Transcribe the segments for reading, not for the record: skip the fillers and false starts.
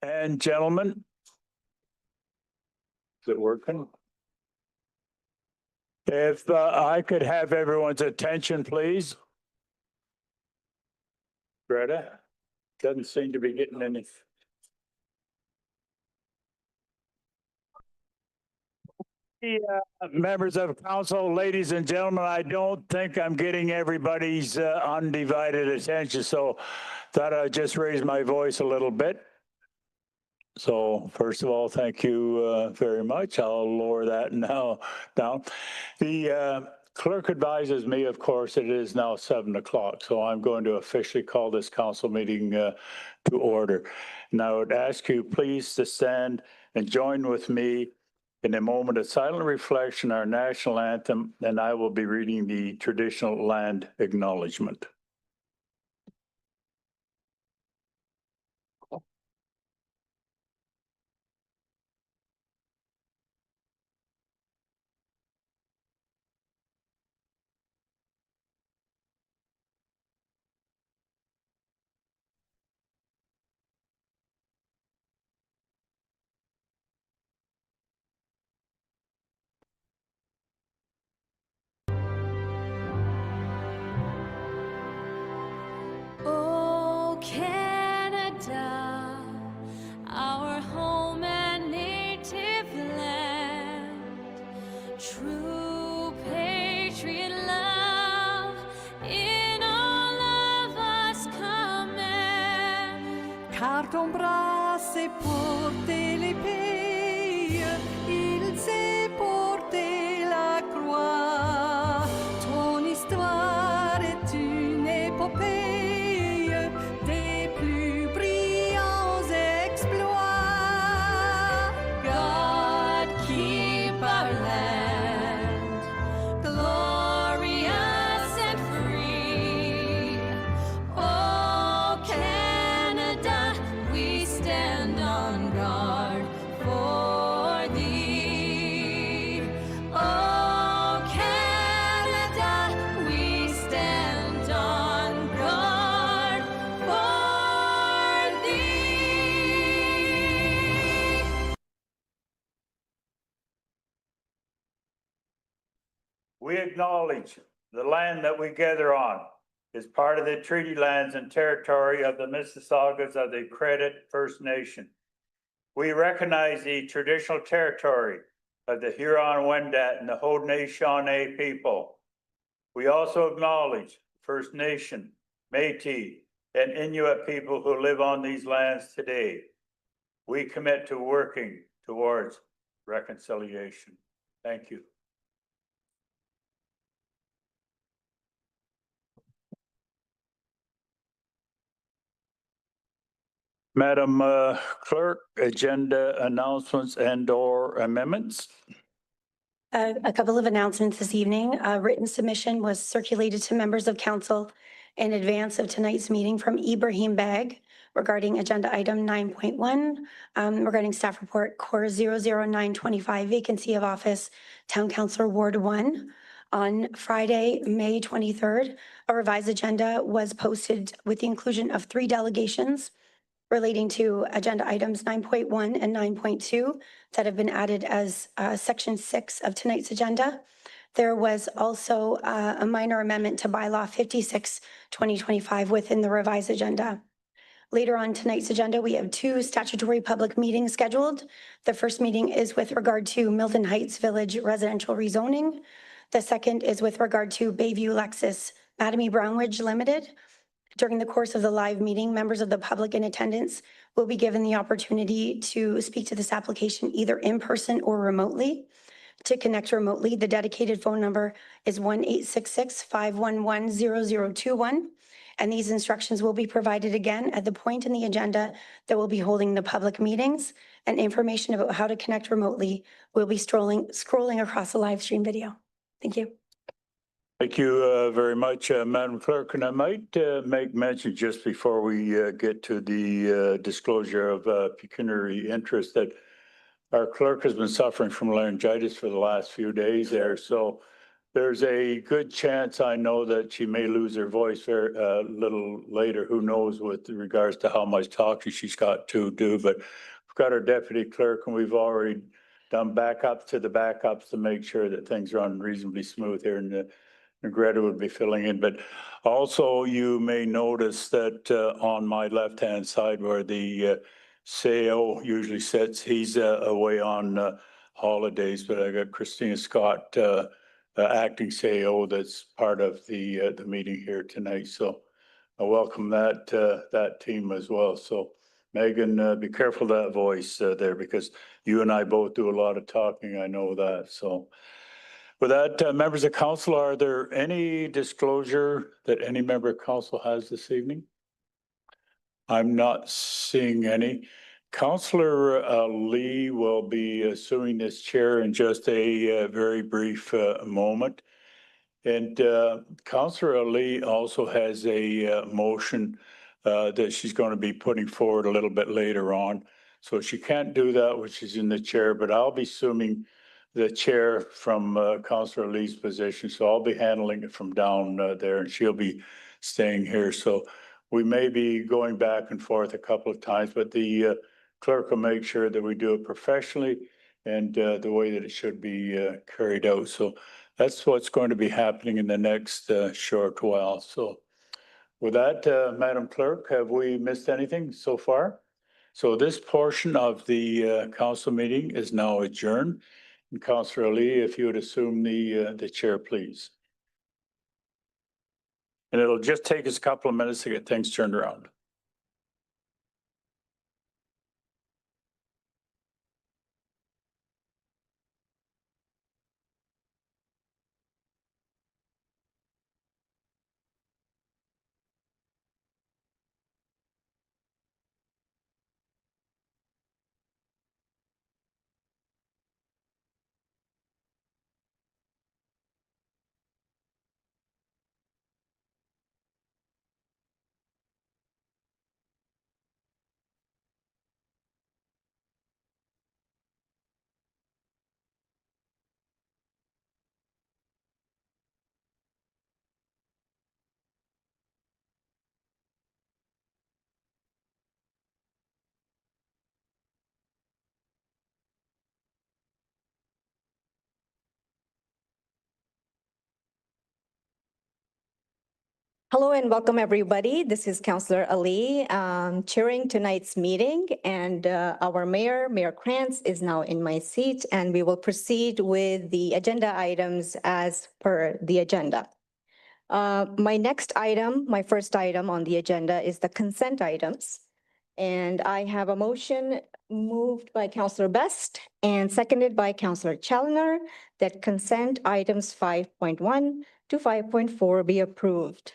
and gentlemen. Is it working? If I could have everyone's attention, please. Greta, doesn't seem to be getting any. Members of council, ladies and gentlemen, I don't think I'm getting everybody's undivided attention, so thought I'd just raise my voice a little bit. So first of all, thank you very much. I'll lower that now down. The clerk advises me, of course, it is now 7 o'clock, so I'm going to officially call this council meeting to order. And I would ask you please to stand and join with me in a moment of silent reflection, our national anthem, and I will be reading the traditional land acknowledgement. Oh, Canada, our home and native land, true patriot love in all of us command. Car ton bras s'est porté l'épée, il s'est porté la croix. Ton histoire est une épopée des plus brillants exploits. God keep our land glorious and free. Oh, Canada, we stand on guard for thee. Oh, Canada, we stand on guard for thee. We acknowledge the land that we gather on is part of the treaty lands and territory of the Mississaugas of the Credit First Nation. We recognize the traditional territory of the Huron-Wendat and the Haudenosaunee people. We also acknowledge First Nation, Métis, and Inuit people who live on these lands today. We commit to working towards reconciliation. Thank you. Madam Clerk, agenda announcements and/or amendments. A couple of announcements this evening. A written submission was circulated to members of council in advance of tonight's meeting from Ibrahim Bag regarding agenda item 9.1, regarding staff report core 00925 vacancy of office, town councillor Ward 1. On Friday, May 23rd, a revised agenda was posted with the inclusion of 3 delegations relating to agenda items 9.1 and 9.2 that have been added as section 6 of tonight's agenda. There was also a minor amendment to bylaw 56/2025 within the revised agenda. Later on tonight's agenda, we have 2 statutory public meetings scheduled. The first meeting is with regard to Milton Heights Village residential rezoning. The second is with regard to Bayview Lexus Mattamy Brownridge Limited. During the course of the live meeting, members of the public in attendance will be given the opportunity to speak to this application either in person or remotely. To connect remotely, the dedicated phone number is 1-866-511-0021. And these instructions will be provided again at the point in the agenda that we'll be holding the public meetings, and information about how to connect remotely will be scrolling across the live stream video. Thank you. Thank you very much, Madam Clerk. And I might make mention just before we get to the disclosure of pecuniary interest that our clerk has been suffering from laryngitis for the last few days there. So there's a good chance I know that she may lose her voice very, a little later. Who knows with regards to how much talking she's got to do, but we've got our deputy clerk and we've already done backups to the backups to make sure that things run reasonably smooth here, and Greta would be filling in. But also you may notice that on my left-hand side where the CEO usually sits, he's away on holidays, but I got Christina Scott, acting CEO, that's part of the meeting here tonight. So I welcome that team as well. So Megan, be careful of that voice there, because you and I both do a lot of talking. I know that. So with that, members of council, are there any disclosure that any member of council has this evening? I'm not seeing any. Councillor Lee will be assuming this chair in just a very brief moment. And Councillor Lee also has a motion that she's going to be putting forward a little bit later on. So she can't do that, which is in the chair, but I'll be assuming the chair from Councillor Lee's position. So I'll be handling it from down there, and she'll be staying here. So we may be going back and forth a couple of times, but the clerk will make sure that we do it professionally and the way that it should be carried out. So that's what's going to be happening in the next short while. So with that, Madam Clerk, have we missed anything so far? So this portion of the council meeting is now adjourned. And Councillor Lee, if you would assume the chair, please. And it'll just take us a couple of minutes to get things turned around. Hello and welcome, everybody. This is Councillor Ali chairing tonight's meeting, and our Mayor Krantz, is now in my seat, and we will proceed with the agenda items as per the agenda. My first item on the agenda is the consent items. And I have a motion moved by Councillor Best and seconded by Councillor Challoner that consent items 5.1 to 5.4 be approved.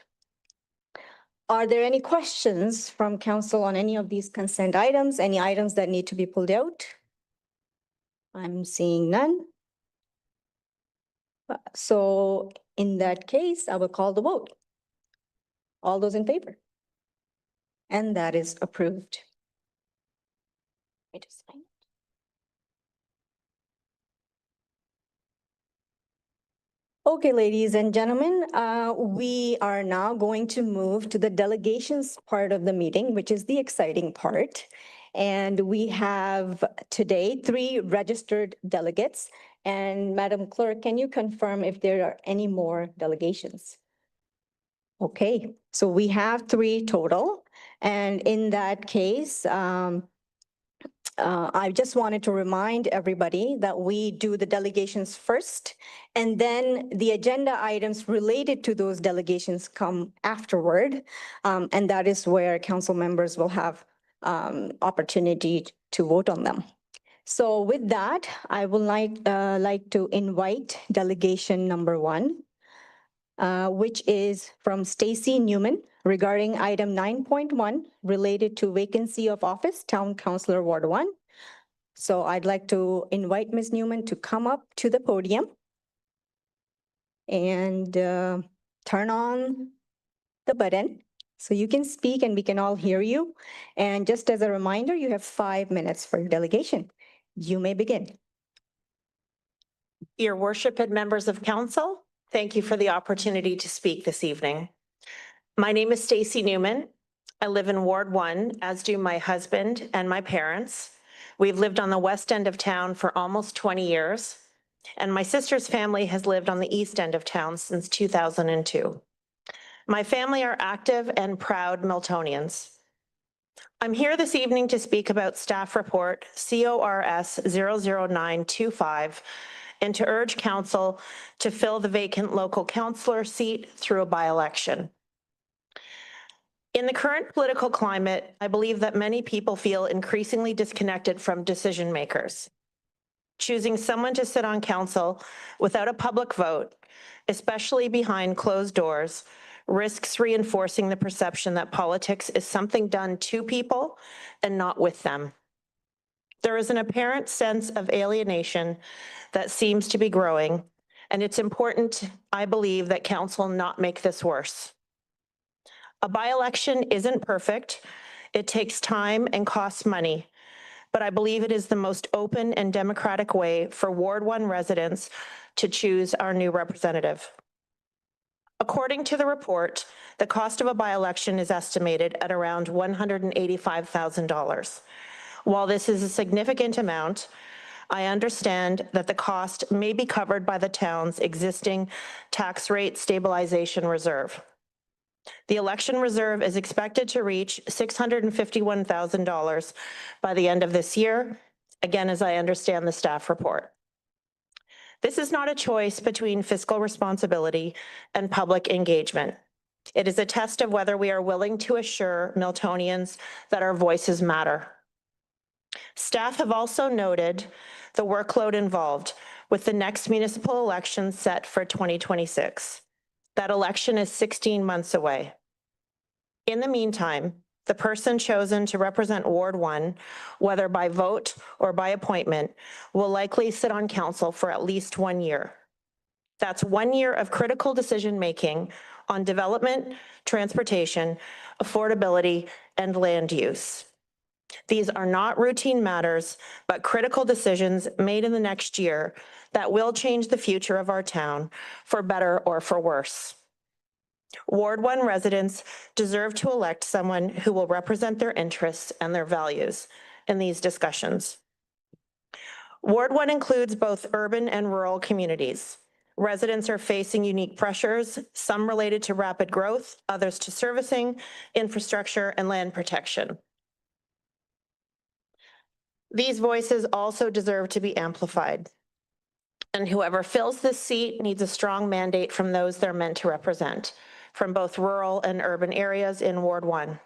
Are there any questions from council on any of these consent items? Any items that need to be pulled out? I'm seeing none. So in that case, I will call the vote. All those in favor? And that is approved. I just signed. Okay, ladies and gentlemen, we are now going to move to the delegations part of the meeting, which is the exciting part. And we have today 3 registered delegates. And Madam Clerk, can you confirm if there are any more delegations? Okay, so we have 3 total. And in that case, I just wanted to remind everybody that we do the delegations first, and then the agenda items related to those delegations come afterward. And that is where council members will have opportunity to vote on them. So with that, I would like to invite delegation number 1, which is from Stacy Newman regarding item 9.1 related to vacancy of office, Town Councillor Ward 1. So I'd like to invite Ms. Newman to come up to the podium and turn on the button so you can speak and we can all hear you. And just as a reminder, you have 5 minutes for your delegation. You may begin. Your worship and members of council, Thank you for the opportunity to speak this evening. My name is Stacy Newman. I live in Ward 1, as do my husband and my parents. We've lived on the west end of town for almost 20 years, and my sister's family has lived on the east end of town since 2002. My family are active and proud Miltonians. I'm here this evening to speak about staff report CORS 00925 and to urge council to fill the vacant local councillor seat through a by-election. In the current political climate, I believe that many people feel increasingly disconnected from decision makers. Choosing someone to sit on council without a public vote, especially behind closed doors, risks reinforcing the perception that politics is something done to people and not with them. There is an apparent sense of alienation that seems to be growing, and it's important, I believe, that council not make this worse. A by-election isn't perfect. It takes time and costs money, but I believe it is the most open and democratic way for Ward 1 residents to choose our new representative. According to the report, the cost of a by-election is estimated at around $185,000. While this is a significant amount, I understand that the cost may be covered by the town's existing tax rate stabilization reserve. The election reserve is expected to reach $651,000 by the end of this year, again, as I understand the staff report. This is not a choice between fiscal responsibility and public engagement. It is a test of whether we are willing to assure Miltonians that our voices matter. Staff have also noted the workload involved with the next municipal election set for 2026. That election is 16 months away. In the meantime, the person chosen to represent Ward 1, whether by vote or by appointment, will likely sit on council for at least 1 year. That's 1 year of critical decision-making on development, transportation, affordability, and land use. These are not routine matters, but critical decisions made in the next year that will change the future of our town for better or for worse. Ward 1 residents deserve to elect someone who will represent their interests and their values in these discussions. Ward 1 includes both urban and rural communities. Residents are facing unique pressures, some related to rapid growth, others to servicing, infrastructure, and land protection. These voices also deserve to be amplified. And whoever fills this seat needs a strong mandate from those they're meant to represent, from both rural and urban areas in Ward 1.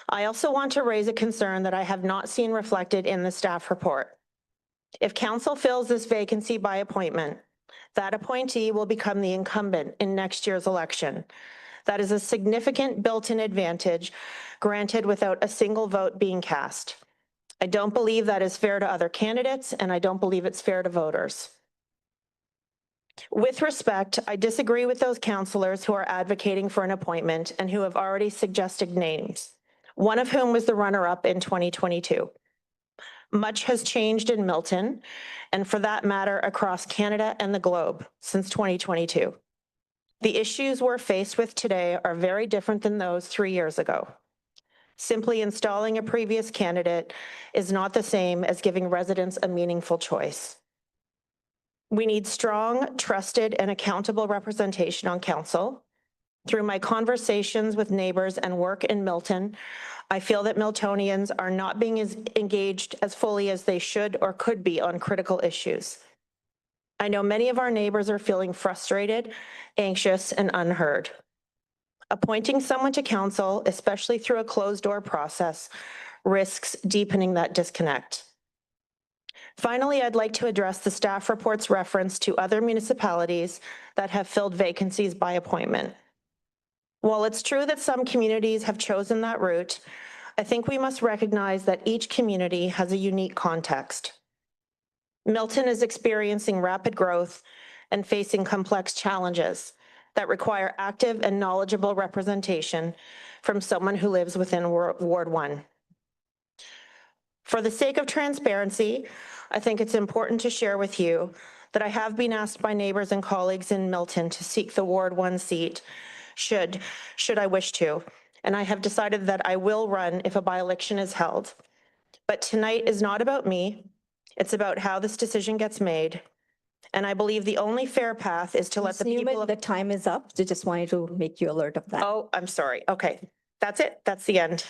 I also want to raise a concern that I have not seen reflected in the staff report. If council fills this vacancy by appointment, that appointee will become the incumbent in next year's election. That is a significant built-in advantage granted without a single vote being cast. I don't believe that is fair to other candidates, and I don't believe it's fair to voters. With respect, I disagree with those councillors who are advocating for an appointment and who have already suggested names, one of whom was the runner-up in 2022. Much has changed in Milton, and for that matter, across Canada and the globe since 2022. The issues we're faced with today are very different than those 3 years ago. Simply installing a previous candidate is not the same as giving residents a meaningful choice. We need strong, trusted, and accountable representation on council. Through my conversations with neighbors and work in Milton, I feel that Miltonians are not being as engaged as fully as they should or could be on critical issues. I know many of our neighbors are feeling frustrated, anxious, and unheard. Appointing someone to council, especially through a closed-door process, risks deepening that disconnect. Finally, I'd like to address the staff report's reference to other municipalities that have filled vacancies by appointment. While it's true that some communities have chosen that route, I think we must recognize that each community has a unique context. Milton is experiencing rapid growth and facing complex challenges that require active and knowledgeable representation from someone who lives within Ward 1. For the sake of transparency, I think it's important to share with you that I have been asked by neighbors and colleagues in Milton to seek the Ward 1 seat should I wish to. And I have decided that I will run if a by-election is held. But tonight is not about me. It's about how this decision gets made. And I believe the only fair path is to let the people of... The time is up. So just wanted to make you alert of that. Oh, I'm sorry. Okay. That's it. That's the end.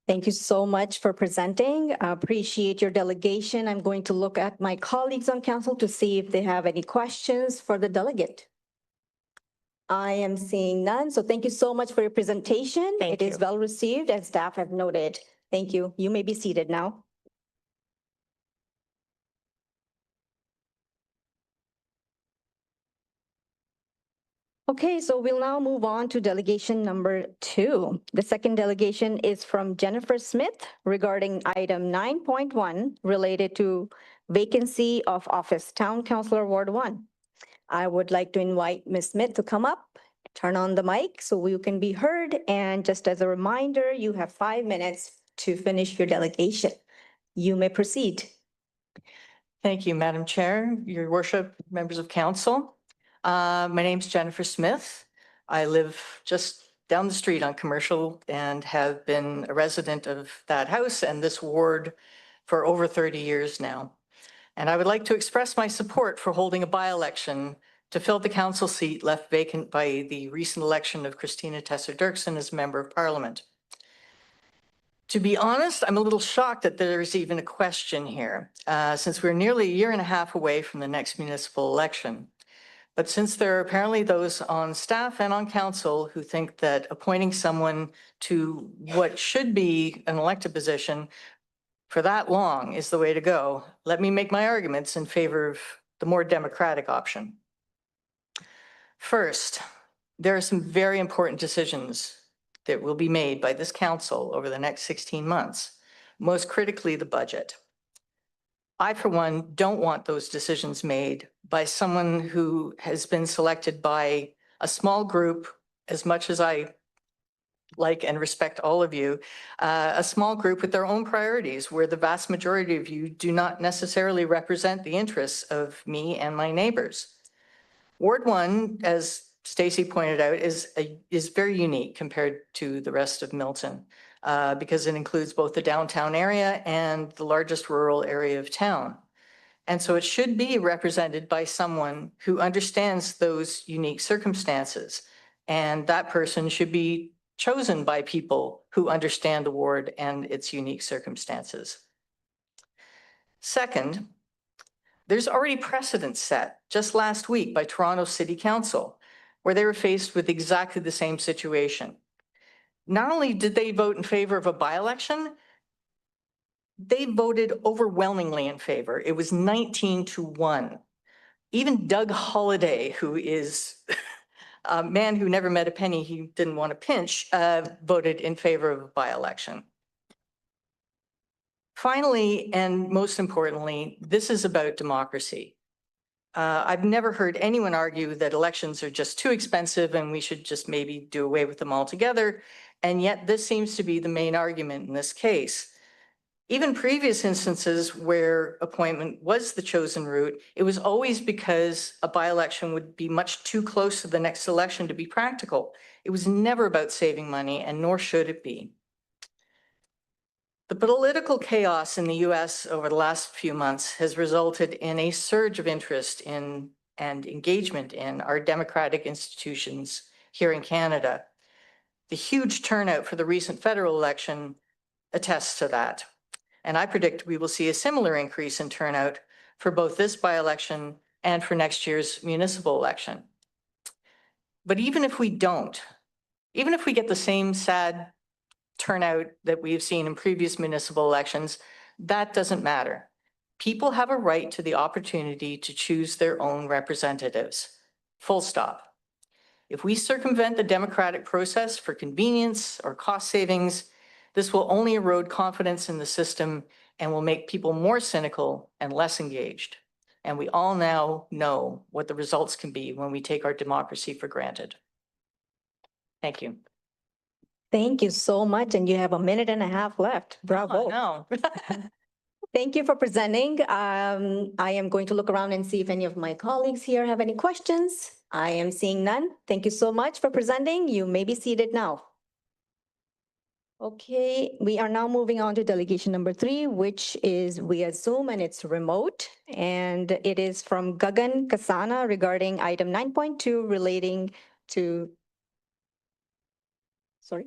Thank you so much for presenting. I appreciate your delegation. I'm going to look at my colleagues on council to see if they have any questions for the delegate. I am seeing none. So thank you so much for your presentation. Thank It is you. well received as staff have noted. Thank you. You may be seated now. Okay, so we'll now move on to delegation number 2. The second delegation is from Jennifer Smith regarding item 9.1 related to vacancy of office, Town Councilor Ward 1. I would like to invite Ms. Smith to come up, turn on the mic so you can be heard. And just as a reminder, you have 5 minutes to finish your delegation. You may proceed. Thank you, Madam Chair, Your Worship, members of council. My name's Jennifer Smith. I live just down the street on Commercial and have been a resident of that house and this ward for over 30 years now. And I would like to express my support for holding a by-election to fill the council seat left vacant by the recent election of Christina Tesser-Dirksen as Member of Parliament. To be honest, I'm a little shocked that there's even a question here, since we're nearly a year and a half away from the next municipal election. But since there are apparently those on staff and on council who think that appointing someone to what should be an elected position for that long is the way to go, let me make my arguments in favor of the more democratic option. First, there are some very important decisions that will be made by this council over the next 16 months, most critically the budget. I, for one, don't want those decisions made by someone who has been selected by a small group, as much as I like and respect all of you, a small group with their own priorities, where the vast majority of you do not necessarily represent the interests of me and my neighbors. Ward 1, as Stacy pointed out, is very unique compared to the rest of Milton. Because it includes both the downtown area and the largest rural area of town. And so it should be represented by someone who understands those unique circumstances. And that person should be chosen by people who understand the ward and its unique circumstances. Second, there's already precedent set just last week by Toronto City Council, where they were faced with exactly the same situation. Not only did they vote in favor of a by-election, they voted overwhelmingly in favor. It was 19-1. Even Doug Holliday, who is a man who never met a penny he didn't want to pinch, voted in favor of a by-election. Finally, and most importantly, this is about democracy. I've never heard anyone argue that elections are just too expensive and we should just maybe do away with them altogether. And yet this seems to be the main argument in this case. Even previous instances where appointment was the chosen route, it was always because a by-election would be much too close to the next election to be practical. It was never about saving money, and nor should it be. The political chaos in the US over the last few months has resulted in a surge of interest in and engagement in our democratic institutions here in Canada. The huge turnout for the recent federal election attests to that. And I predict we will see a similar increase in turnout for both this by-election and for next year's municipal election. But even if we don't, even if we get the same sad turnout that we've seen in previous municipal elections, that doesn't matter. People have a right to the opportunity to choose their own representatives. Full stop. If we circumvent the democratic process for convenience or cost savings, this will only erode confidence in the system and will make people more cynical and less engaged. And we all now know what the results can be when we take our democracy for granted. Thank you. Thank you so much. And you have a minute and a half left. Bravo. No. Thank you for presenting. I am going to look around and see if any of my colleagues here have any questions. I am seeing none. Thank you so much for presenting. You may be seated now. Okay, we are now moving on to delegation number 3, which is via Zoom and it's remote. And it is from Gagan Kasana regarding item 9.2 relating to, sorry.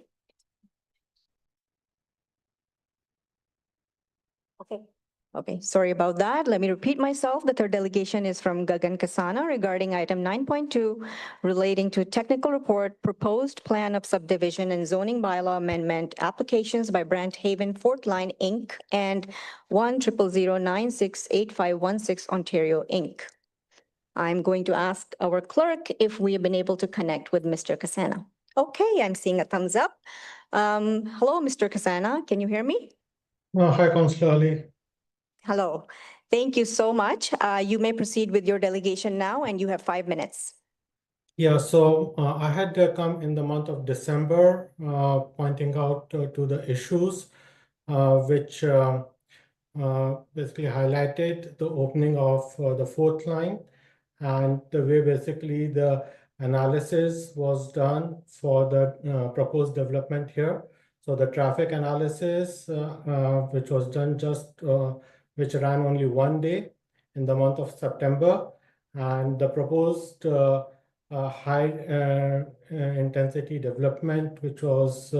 Okay, sorry about that. Let me repeat myself. The third delegation is from Gagan Kasana regarding item 9.2 relating to technical report, proposed plan of subdivision and zoning bylaw amendment applications by Brant Haven Fourth Line Inc. and 100968516 Ontario Inc. I'm going to ask our clerk if we have been able to connect with Mr. Kasana. Okay, I'm seeing a thumbs up. Hello, Mr. Kasana. Can you hear me? Hi, Councillor Ali. Hello. Thank you so much. You may proceed with your delegation now, and you have 5 minutes. Yeah, so I had come in the month of December, pointing out to the issues which basically highlighted the opening of the fourth line and the way basically the analysis was done for the proposed development here. So the traffic analysis, which was done which ran only 1 day in the month of September, and the proposed high intensity development, which was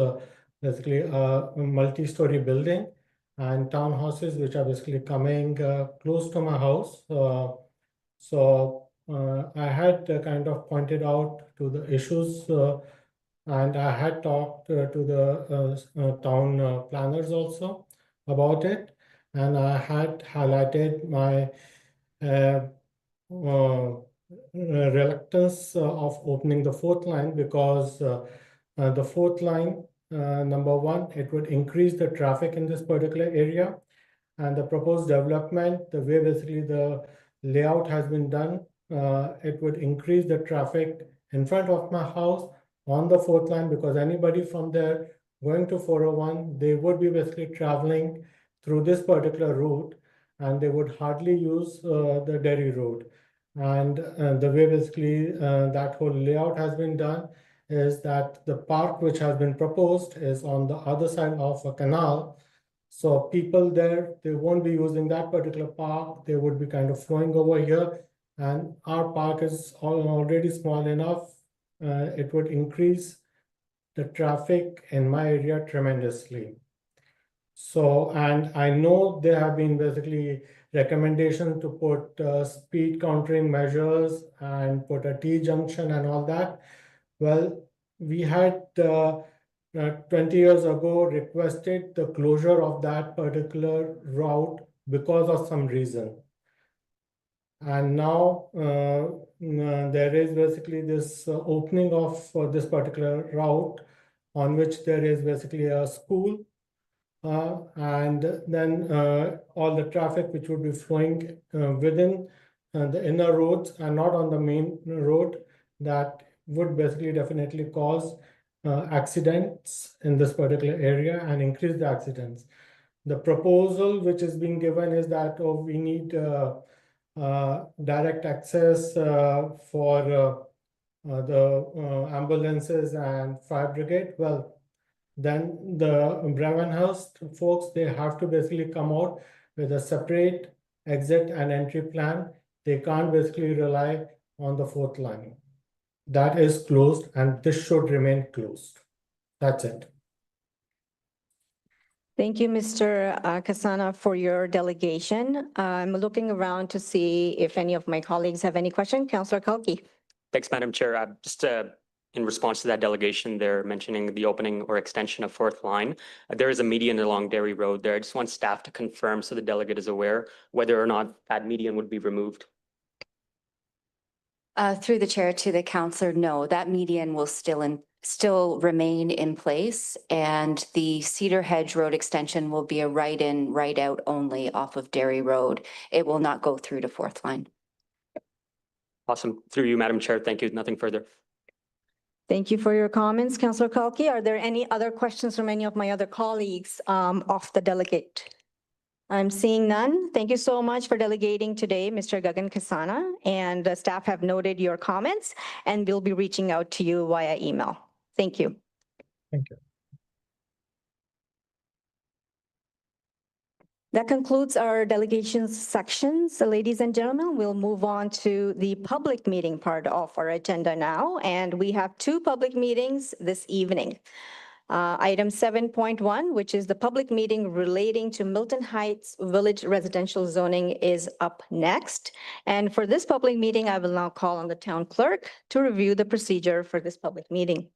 basically a multi-story building and townhouses, which are basically coming close to my house. So I had kind of pointed out to the issues and I had talked to the town planners also about it. And I had highlighted my reluctance of opening the fourth line because the fourth line, number one, it would increase the traffic in this particular area. And the proposed development, the way basically the layout has been done, it would increase the traffic in front of my house on the fourth line, because anybody from there going to 401, they would be basically traveling through this particular route and they would hardly use the Derry Road. And the way basically that whole layout has been done is that the park which has been proposed is on the other side of a canal. So people there, they won't be using that particular park. They would be kind of flowing over here. And our park is already small enough. It would increase the traffic in my area tremendously. So, and I know there have been basically recommendations to put speed countering measures and put a T-junction and all that. Well, we had 20 years ago requested the closure of that particular route because of some reason. And now there is basically this opening of this particular route on which there is basically a school and then all the traffic which would be flowing within the inner roads and not on the main road, that would basically definitely cause accidents in this particular area and increase the accidents. The proposal which is being given is that we need direct access for the ambulances and fire brigade. Well, then the Bravenhurst folks, they have to basically come out with a separate exit and entry plan. They can't basically rely on the fourth line. That is closed and this should remain closed. That's it. Thank you, Mr. Kasana, for your delegation. I'm looking around to see if any of my colleagues have any questions. Councillor Kalki. Thanks, Madam Chair. Just in response to that delegation, they're mentioning the opening or extension of fourth line. There is a median along Derry Road there. I just want staff to confirm so the delegate is aware whether or not that median would be removed. Through the chair to the councillor, no, that median will still remain in place, and the Cedar Hedge Road extension will be a right in, right out only off of Derry Road. It will not go through to fourth line. Awesome. Through you, Madam Chair. Thank you. Nothing further. Thank you for your comments, Councillor Kalki. Are there any other questions from any of my other colleagues of the delegate? I'm seeing none. Thank you so much for delegating today, Mr. Gagan Kasana. And staff have noted your comments and we'll be reaching out to you via email. Thank you. Thank you. That concludes our delegations sections. So ladies and gentlemen, we'll move on to the public meeting part of our agenda now. And we have two public meetings this evening. Item 7.1, which is the public meeting relating to Milton Heights Village Residential Zoning, is up next. And for this public meeting, I will now call on the town clerk to review the procedure for this public meeting.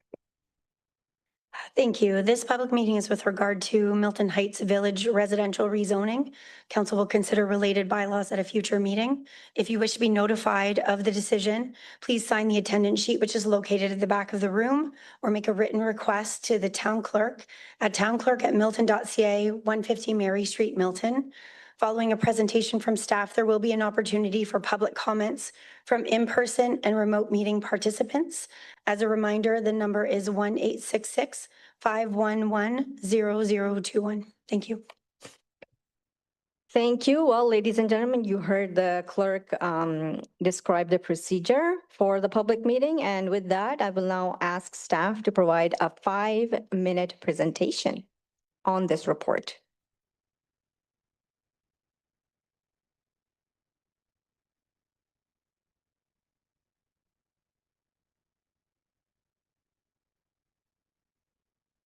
Thank you. This public meeting is with regard to Milton Heights Village Residential Rezoning. Council will consider related bylaws at a future meeting. If you wish to be notified of the decision, please sign the attendance sheet, which is located at the back of the room, or make a written request to the town clerk at townclerk@milton.ca, 150 Mary Street, Milton. Following a presentation from staff, there will be an opportunity for public comments from in-person and remote meeting participants. As a reminder, the number is 1-866-511-0021. Thank you. Thank you. Well, ladies and gentlemen, you heard the clerk describe the procedure for the public meeting. And with that, I will now ask staff to provide a 5-minute presentation on this report.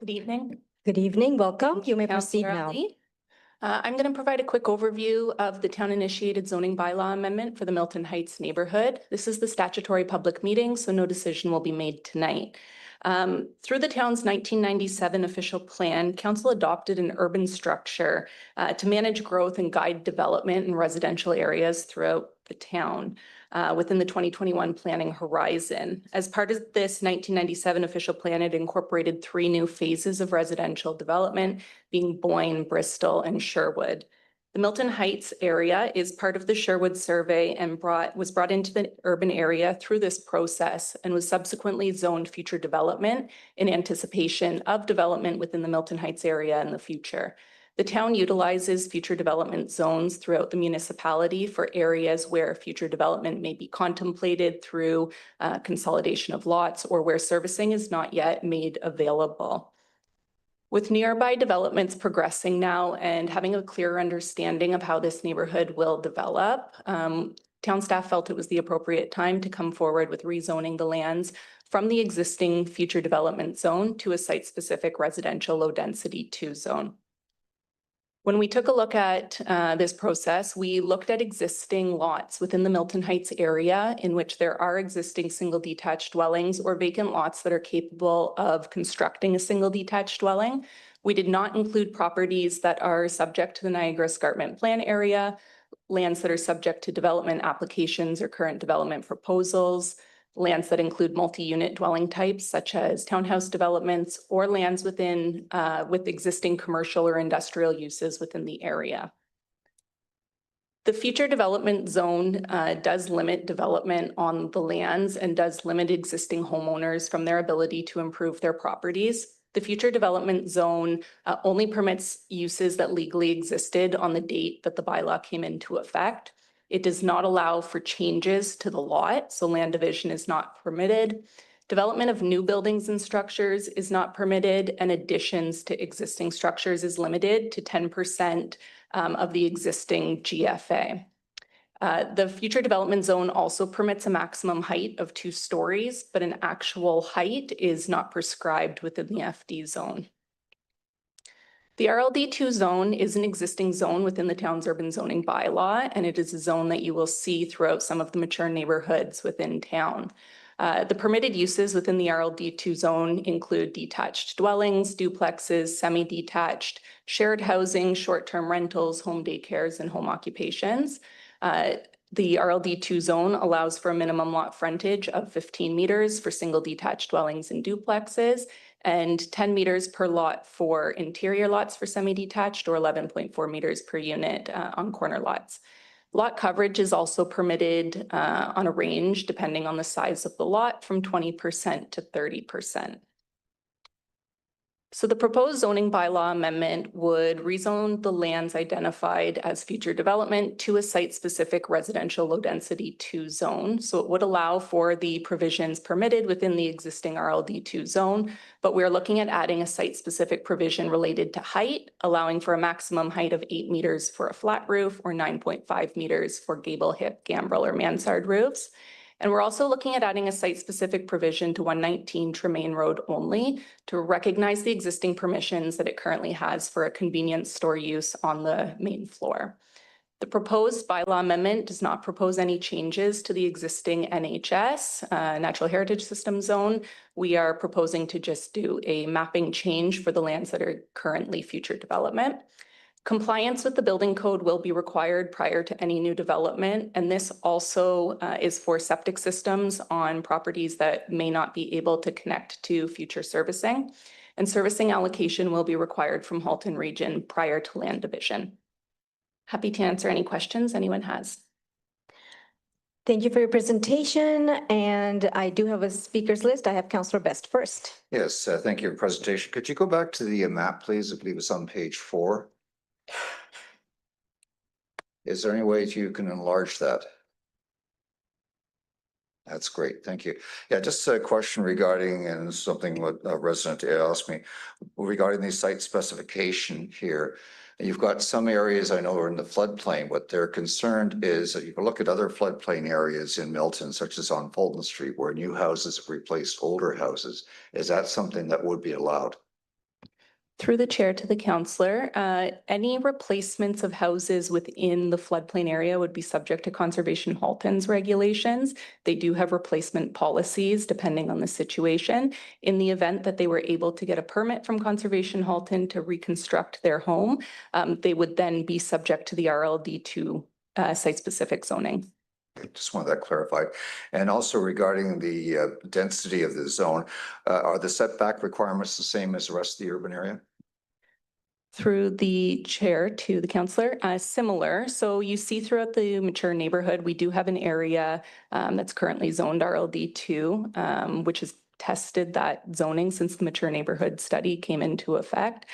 Good evening. Good evening. Welcome. You may proceed Councillor now. Ali. I'm going to provide a quick overview of the town-initiated zoning bylaw amendment for the Milton Heights neighborhood. This is the statutory public meeting, so no decision will be made tonight. Through the town's 1997 official plan, council adopted an urban structure to manage growth and guide development in residential areas throughout the town within the 2021 planning horizon. As part of this 1997 official plan, it incorporated 3 new phases of residential development, being Boyne, Bristol, and Sherwood. The Milton Heights area is part of the Sherwood survey and was brought into the urban area through this process and was subsequently zoned future development in anticipation of development within the Milton Heights area in the future. The town utilizes future development zones throughout the municipality for areas where future development may be contemplated through consolidation of lots or where servicing is not yet made available. With nearby developments progressing now and having a clearer understanding of how this neighborhood will develop, town staff felt it was the appropriate time to come forward with rezoning the lands from the existing future development zone to a site-specific residential low-density 2 zone. When we took a look at this process, we looked at existing lots within the Milton Heights area in which there are existing single detached dwellings or vacant lots that are capable of constructing a single detached dwelling. We did not include properties that are subject to the Niagara Escarpment Plan area, lands that are subject to development applications or current development proposals, lands that include multi-unit dwelling types such as townhouse developments, or lands within with existing commercial or industrial uses within the area. The future development zone does limit development on the lands and does limit existing homeowners from their ability to improve their properties. The future development zone only permits uses that legally existed on the date that the bylaw came into effect. It does not allow for changes to the lot, so land division is not permitted. Development of new buildings and structures is not permitted, and additions to existing structures is limited to 10% of the existing GFA. The future development zone also permits a maximum height of 2 stories, but an actual height is not prescribed within the FD zone. The RLD2 zone is an existing zone within the town's urban zoning bylaw, and it is a zone that you will see throughout some of the mature neighborhoods within town. The permitted uses within the RLD2 zone include detached dwellings, duplexes, semi-detached, shared housing, short-term rentals, home daycares, and home occupations. The RLD2 zone allows for a minimum lot frontage of 15 meters for single detached dwellings and duplexes, and 10 meters per lot for interior lots for semi-detached, or 11.4 meters per unit on corner lots. Lot coverage is also permitted on a range depending on the size of the lot from 20% to 30%. So the proposed zoning bylaw amendment would rezone the lands identified as future development to a site-specific residential low-density 2 zone. So it would allow for the provisions permitted within the existing RLD2 zone, but we're looking at adding a site-specific provision related to height, allowing for a maximum height of 8 meters for a flat roof or 9.5 meters for gable, hip, gambrel, or mansard roofs. And we're also looking at adding a site-specific provision to 119 Tremaine Road only to recognize the existing permissions that it currently has for a convenience store use on the main floor. The proposed bylaw amendment does not propose any changes to the existing NHS, Natural Heritage System zone. We are proposing to just do a mapping change for the lands that are currently future development. Compliance with the building code will be required prior to any new development, and this also is for septic systems on properties that may not be able to connect to future servicing. And servicing allocation will be required from Halton Region prior to land division. Happy to answer any questions anyone has. Thank you for your presentation, and I do have a speakers list. I have Councillor Best first. Yes, thank you for your presentation. Could you go back to the map, please? I believe it's on page 4. Is there any way you can enlarge that? That's great, thank you. Yeah, just a question regarding, and something what a resident asked me, regarding the site specification here. You've got some areas I know are in the floodplain. What they're concerned is that you can look at other floodplain areas in Milton, such as on Fulton Street, where new houses have replaced older houses. Is that something that would be allowed? Through the chair to the councillor, any replacements of houses within the floodplain area would be subject to Conservation Halton's regulations. They do have replacement policies depending on the situation. In the event that they were able to get a permit from Conservation Halton to reconstruct their home, they would then be subject to the RLD2 site-specific zoning. Just want that clarified. And also regarding the density of the zone, are the setback requirements the same as the rest of the urban area? Through the chair to the councillor, similar. So you see throughout the mature neighborhood, we do have an area that's currently zoned RLD2, which has tested that zoning since the mature neighborhood study came into effect.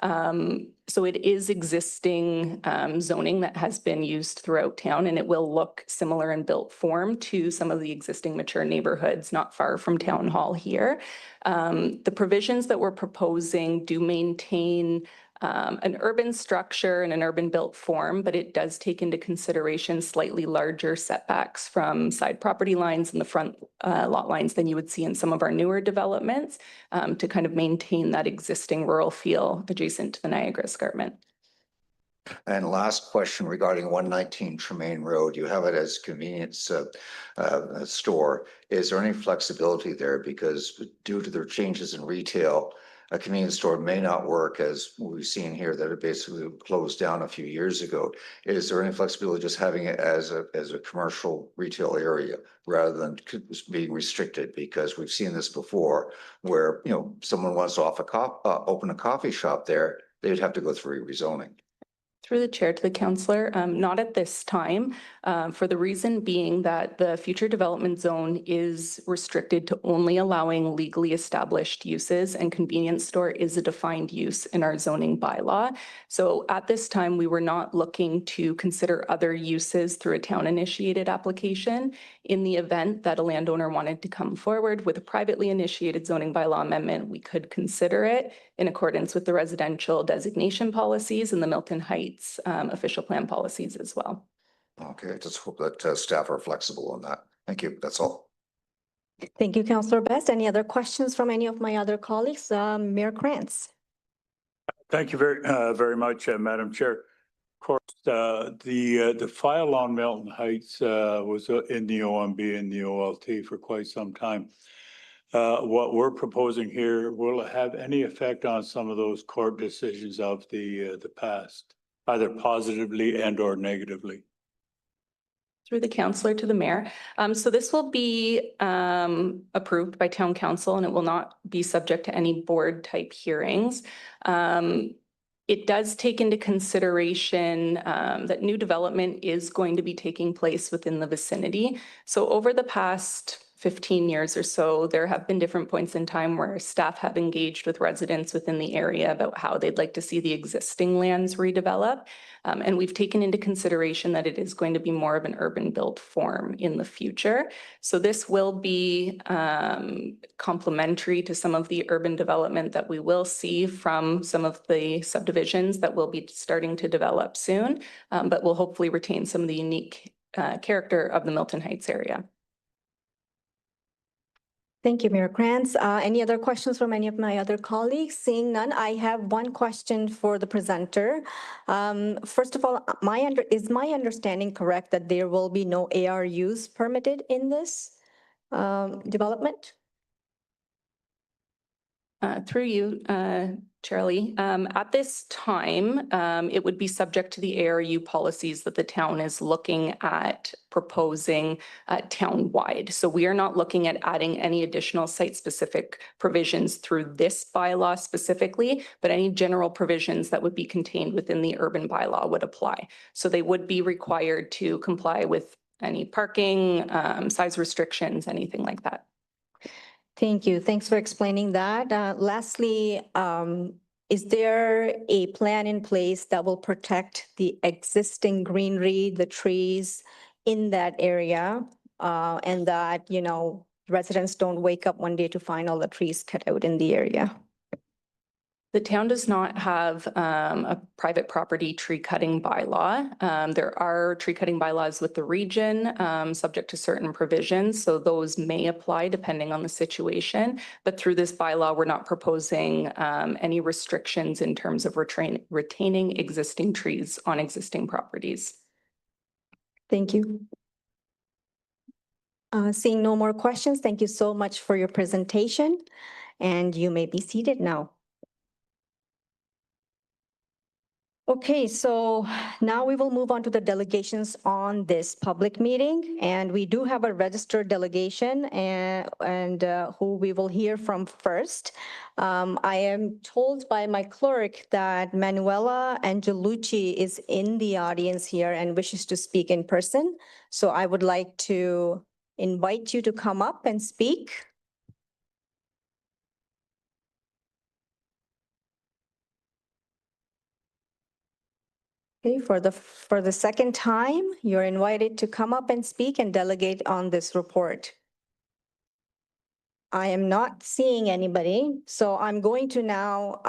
So it is existing zoning that has been used throughout town, and it will look similar in built form to some of the existing mature neighborhoods not far from Town Hall here. The provisions that we're proposing do maintain an urban structure and an urban built form, but it does take into consideration slightly larger setbacks from side property lines and the front lot lines than you would see in some of our newer developments to kind of maintain that existing rural feel adjacent to the Niagara Escarpment. And last question regarding 119 Tremaine Road, you have it as convenience store. Is there any flexibility there? Because due to their changes in retail, a convenience store may not work, as we've seen here that it basically closed down a few years ago. Is there any flexibility just having it as a commercial retail area rather than being restricted? Because we've seen this before where, you know, someone wants to open a coffee shop there, they'd have to go through rezoning. Through the chair to the councillor, not at this time, for the reason being that the future development zone is restricted to only allowing legally established uses, and convenience store is a defined use in our zoning bylaw. So at this time, we were not looking to consider other uses through a town initiated application. In the event that a landowner wanted to come forward with a privately initiated zoning bylaw amendment, we could consider it in accordance with the residential designation policies and the Milton Heights official plan policies as well. Okay, just hope that staff are flexible on that. Thank you. That's all. Thank you, Councillor Best. Any other questions from any of my other colleagues? Mayor Krantz. Thank you very much, Madam Chair. Of course, the file on Milton Heights was in the OMB and the OLT for quite some time. What we're proposing here, will it have any effect on some of those court decisions of the past, either positively and or negatively? Through the councillor to the mayor. So this will be approved by town council, and it will not be subject to any board type hearings. It does take into consideration that new development is going to be taking place within the vicinity. So over the past 15 years or so, there have been different points in time where staff have engaged with residents within the area about how they'd like to see the existing lands redevelop. And we've taken into consideration that it is going to be more of an urban built form in the future. So this will be complementary to some of the urban development that we will see from some of the subdivisions that will be starting to develop soon, but will hopefully retain some of the unique character of the Milton Heights area. Thank you, Mayor Krantz. Any other questions from any of my other colleagues? Seeing none, I have one question for the presenter. First of all, is my understanding correct that there will be no ARUs permitted in this development? Through you, Charlie, at this time, it would be subject to the ARU policies that the town is looking at proposing town-wide. So we are not looking at adding any additional site-specific provisions through this bylaw specifically, but any general provisions that would be contained within the urban bylaw would apply. So they would be required to comply with any parking, size restrictions, anything like that. Thank you. Thanks for explaining that. Lastly, is there a plan in place that will protect the existing greenery, the trees in that area? And that, you know, residents don't wake up one day to find all the trees cut out in the area? The town does not have a private property tree cutting bylaw. There are tree cutting bylaws with the region, subject to certain provisions, so those may apply depending on the situation. But through this bylaw, we're not proposing any restrictions in terms of retaining existing trees on existing properties. Thank you. Seeing no more questions, thank you so much for your presentation, and you may be seated now. Okay, so now we will move on to the delegations on this public meeting, and we do have a registered delegation and who we will hear from first. I am told by my clerk that Manuela Angelucci is in the audience here and wishes to speak in person. So I would like to invite you to come up and speak. Okay, for the second time, you're invited to come up and speak and delegate on this report. I am not seeing anybody, so I'm going to now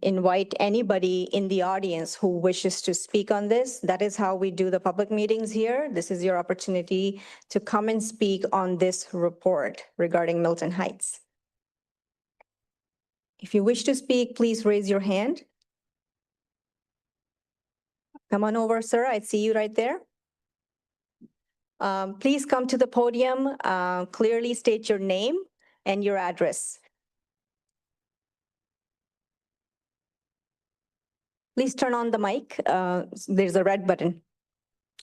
invite anybody in the audience who wishes to speak on this. That is how we do the public meetings here. This is your opportunity to come and speak on this report regarding Milton Heights. If you wish to speak, please raise your hand. Come on over, sir. I see you right there. Please come to the podium, clearly state your name and your address. Please turn on the mic. There's a red button.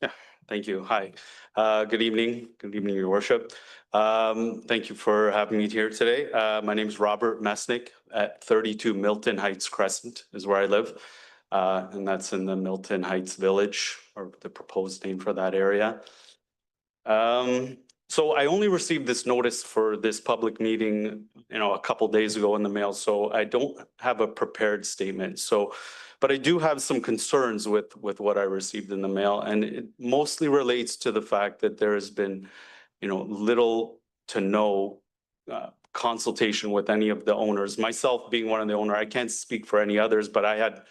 Yeah, thank you. Hi. Good evening. Good evening, Your Worship. Thank you for having me here today. My name is Robert Mesnick at 32 Milton Heights Crescent is where I live. And that's in the Milton Heights Village, or the proposed name for that area. So I only received this notice for this public meeting, a couple days ago in the mail, so I don't have a prepared statement. So, but I do have some concerns with what I received in the mail, and it mostly relates to the fact that there has been, little to no consultation with any of the owners. Myself being one of the owners, I can't speak for any others, but I had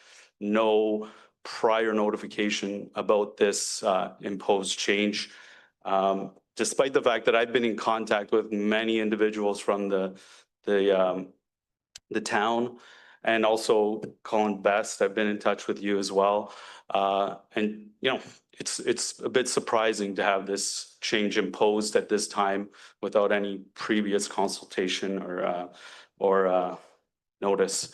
no prior notification about this imposed change. Despite the fact that I've been in contact with many individuals from the town, and also Colin Best, I've been in touch with you as well. And it's a bit surprising to have this change imposed at this time without any previous consultation or notice.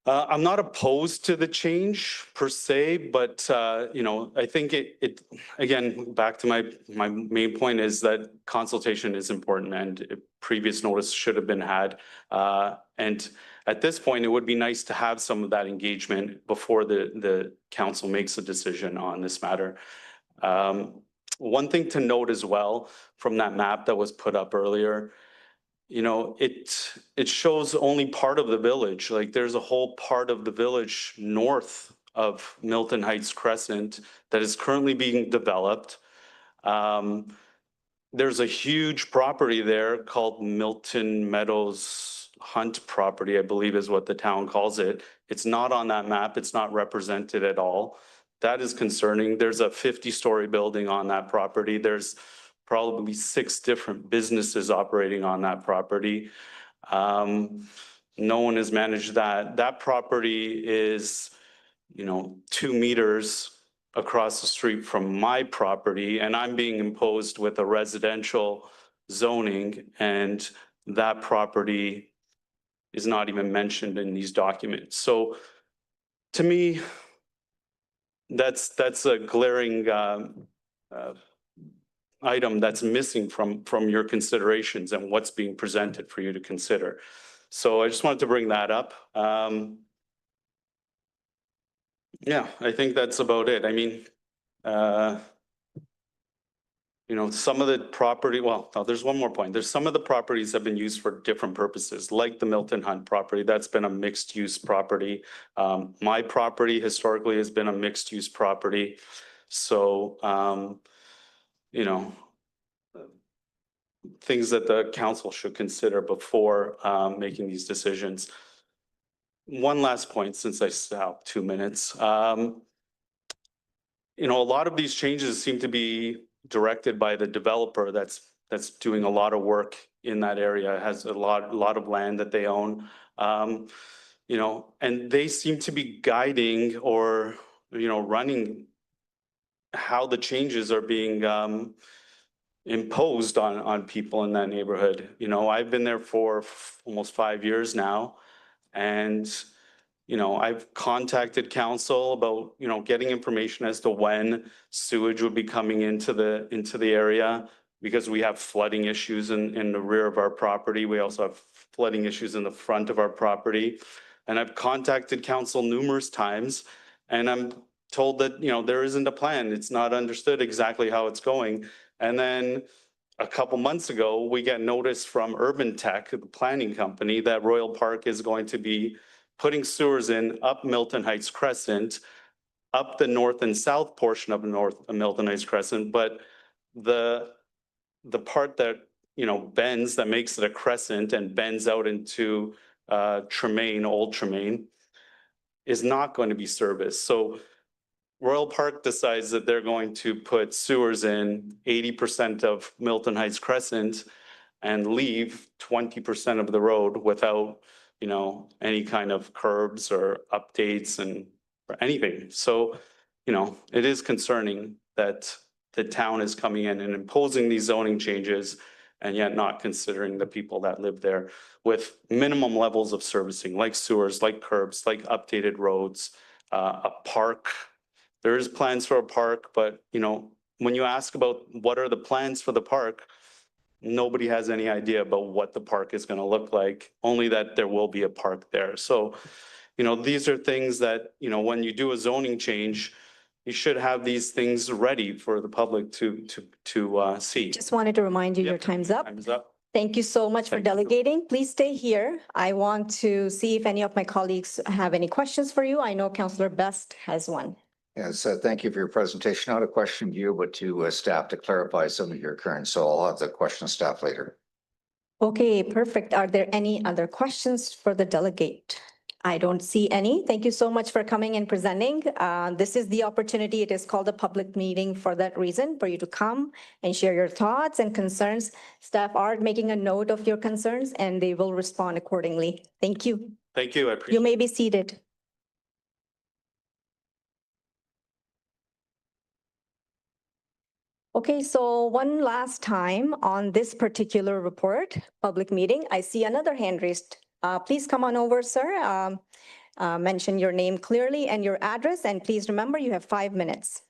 I'm not opposed to the change per se, but I think it again, back to my main point is that consultation is important, and previous notice should have been had. And at this point, it would be nice to have some of that engagement before the council makes a decision on this matter. one thing to note as well from that map that was put up earlier, you know, it shows only part of the village. Like there's a whole part of the village north of Milton Heights Crescent that is currently being developed. There's a huge property there called Milton Meadows Hunt property, I believe is what the town calls it. It's not on that map. It's not represented at all. That is concerning. There's a 50-story building on that property. There's probably 6 different businesses operating on that property. No one has managed that. That property is, you know, 2 meters across the street from my property, and I'm being imposed with a residential zoning, and that property is not even mentioned in these documents. So to me, that's a glaring item that's missing from your considerations and what's being presented for you to consider. So I just wanted to bring that up. Yeah, I think that's about it. I mean, you know, some of the property, well, no, there's one more point. There's some of the properties have been used for different purposes, like the Milton Hunt property. That's been a mixed use property. My property historically has been a mixed use property. So, you know, things that the council should consider before making these decisions. One last point, since I still have 2 minutes. You know, a lot of these changes seem to be directed by the developer that's doing a lot of work in that area, has a lot of land that they own. You know, and they seem to be guiding or, you know, running how the changes are being imposed on people in that neighborhood. You know, I've been there for almost 5 years now. And, you know, I've contacted council about, you know, getting information as to when sewage would be coming into the area, because we have flooding issues in the rear of our property. We also have flooding issues in the front of our property. And I've contacted council numerous times, and I'm told that, you know, there isn't a plan. It's not understood exactly how it's going. And then a couple months ago, we get notice from Urban Tech, the planning company, that Royal Park is going to be putting sewers in up Milton Heights Crescent, up the north and south portion of Milton Heights Crescent. But the part that, you know, bends, that makes it a crescent and bends out into Tremaine, Old Tremaine, is not going to be serviced. So Royal Park decides that they're going to put sewers in 80% of Milton Heights Crescent and leave 20% of the road without, you know, any kind of curbs or updates or anything. So, you know, it is concerning that the town is coming in and imposing these zoning changes and yet not considering the people that live there with minimum levels of servicing, like sewers, like curbs, like updated roads, a park. There is plans for a park, but, you know, when you ask about what are the plans for the park, nobody has any idea about what the park is going to look like, only that there will be a park there. So, you know, these are things that, you know, when you do a zoning change, you should have these things ready for the public to see. Just wanted to remind you, your Yep. time's up. Time's up. Thank you so much for Thank you. delegating. Please stay here. I want to see if any of my colleagues have any questions for you. I know Councillor Best has one. Yes, thank you for your presentation. Not a question to you, but to staff to clarify some of your current. So I'll have the question of staff later. Okay, perfect. Are there any other questions for the delegate? I don't see any. Thank you so much for coming and presenting. This is the opportunity. It is called a public meeting for that reason, for you to come and share your thoughts and concerns. Staff are making a note of your concerns and they will respond accordingly. Thank you. Thank you. I appreciate You may be seated. Okay, so one last time on this particular report, public meeting, I see another hand raised. Please come on over, sir. Mention your name clearly and your address, and please remember you have 5 minutes.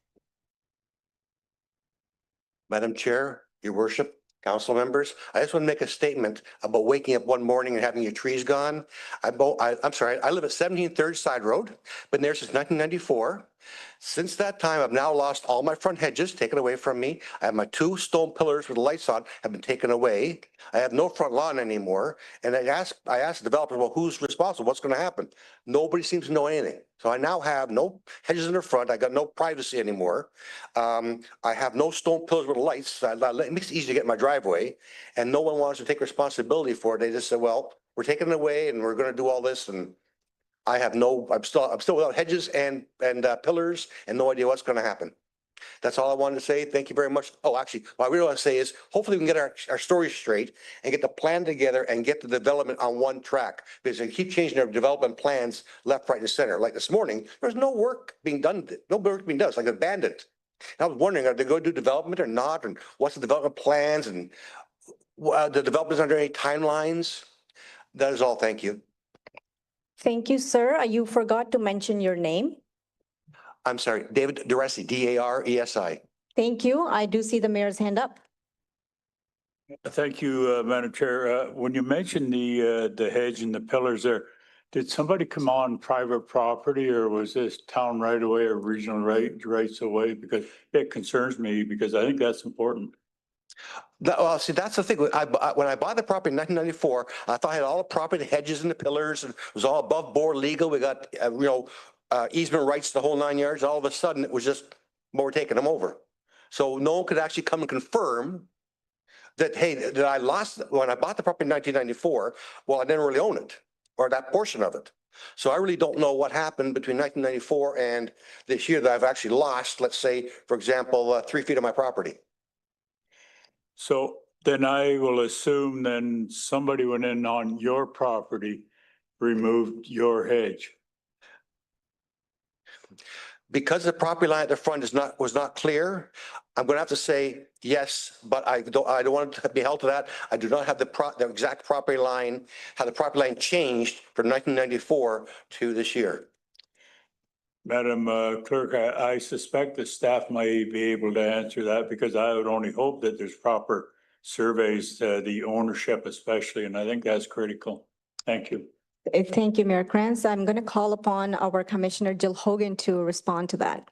Madam Chair, Your Worship, council members, I just want to make a statement about waking up one morning and having your trees gone. I'm sorry, I live at 17 Third Side Road, been there since 1994. Since that time, I've now lost all my front hedges taken away from me. I have my 2 stone pillars with lights on have been taken away. I have no front lawn anymore. And I asked the developer, well, who's responsible? What's going to happen? Nobody seems to know anything. So I now have no hedges in the front. I got no privacy anymore. I have no stone pillars with lights. It makes it easy to get in my driveway. And no one wants to take responsibility for it. They just said, well, we're taking it away and we're going to do all this. And I'm still without hedges and pillars and no idea what's going to happen. That's all I wanted to say. Thank you very much. Oh, actually, what I really want to say is hopefully we can get our story straight and get the plan together and get the development on one track, because they keep changing their development plans left, right, and center. Like this morning, there's no work being done. No work being done. It's like abandoned. I was wondering, are they going to do development or not? And what's the development plans? And the developers under any timelines? That is all. Thank you. Thank you, sir. You forgot to mention your name. I'm sorry, David Daresi, Daresi. Thank you. I do see the mayor's hand up. Thank you, Madam Chair. When you mentioned the hedge and the pillars there, did somebody come on private property or was this town right away or regional rights away? Because it concerns me because I think that's important. Well, see, that's the thing. When I bought the property in 1994, I thought I had all the property, the hedges and the pillars, and it was all above board legal. We got, easement rights, the whole 9 yards. All of a sudden, it was just, well, we're taking them over. So no one could actually come and confirm that, hey, that I lost, when I bought the property in 1994, well, I didn't really own it, or that portion of it. So I really don't know what happened between 1994 and this year that I've actually lost, let's say, for example, 3 feet of my property. So then I will assume then somebody went in on your property, removed your hedge. Because the property line at the front was not clear, I'm going to have to say yes, but I don't want to be held to that. I do not have the exact property line, how the property line changed from 1994 to this year. Madam Clerk, I suspect the staff may be able to answer that because I would only hope that there's proper surveys, the ownership especially, and I think that's critical. Thank you. Thank you, Mayor Kranz. I'm going to call upon our Commissioner Jill Hogan to respond to that.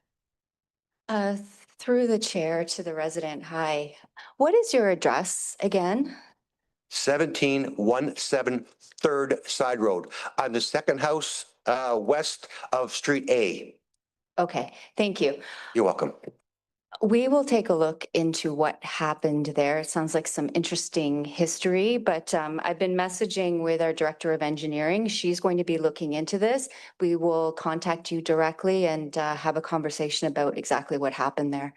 Through the chair to the resident, hi. What is your address again? 1717 3rd Side Road. I'm the second house west of Street A. Okay, thank you. You're welcome. We will take a look into what happened there. It sounds like some interesting history, but I've been messaging with our Director of Engineering. She's going to be looking into this. We will contact you directly and have a conversation about exactly what happened there.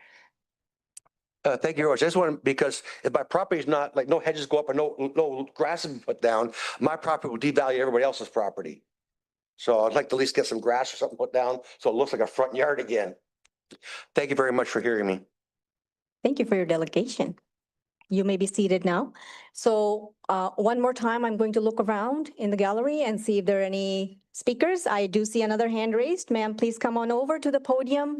Thank you very much. I just want because if my property is not, like, no hedges go up or no grass is put down, my property will devalue everybody else's property. So I'd like to at least get some grass or something put down so it looks like a front yard again. Thank you very much for hearing me. Thank you for your delegation. You may be seated now. So one more time, I'm going to look around in the gallery and see if there are any speakers. I do see another hand raised. Ma'am, please come on over to the podium,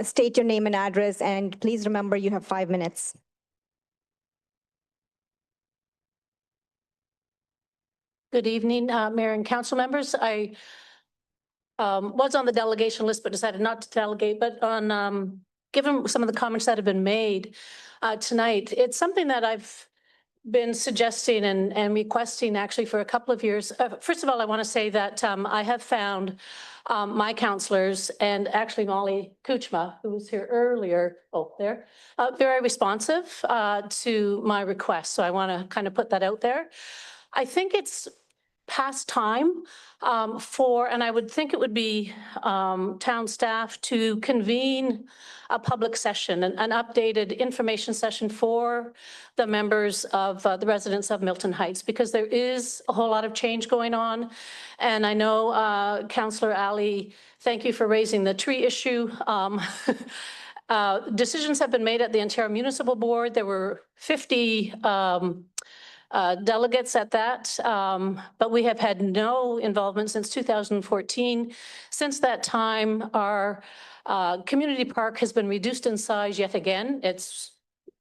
state your name and address, and please remember you have 5 minutes. Good evening, Mayor and council members. I was on the delegation list, but decided not to delegate. But on given some of the comments that have been made tonight, it's something that I've been suggesting and requesting actually for a couple of years. First of all, I want to say that I have found my counselors and actually Molly Kuchma, who was here earlier, very responsive to my request. So I want to kind of put that out there. I think it's past time and I would think it would be town staff to convene a public session, an updated information session for the members of the residents of Milton Heights, because there is a whole lot of change going on. And I know Councillor Ali, thank you for raising the tree issue. Decisions have been made at the Ontario Municipal Board. There were 50 delegates at that, but we have had no involvement since 2014. Since that time, our community park has been reduced in size yet again. It's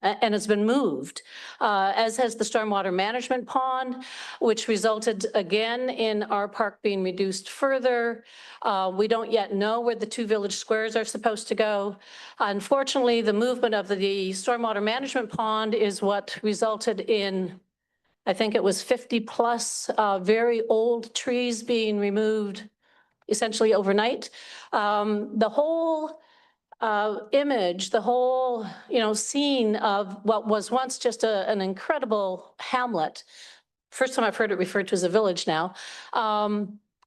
and it's been moved, as has the stormwater management pond, which resulted again in our park being reduced further. We don't yet know where the 2 village squares are supposed to go. Unfortunately, the movement of the stormwater management pond is what resulted in, I think it was 50+ very old trees being removed essentially overnight. The whole image, the whole, scene of what was once just an incredible hamlet. First time I've heard it referred to as a village now.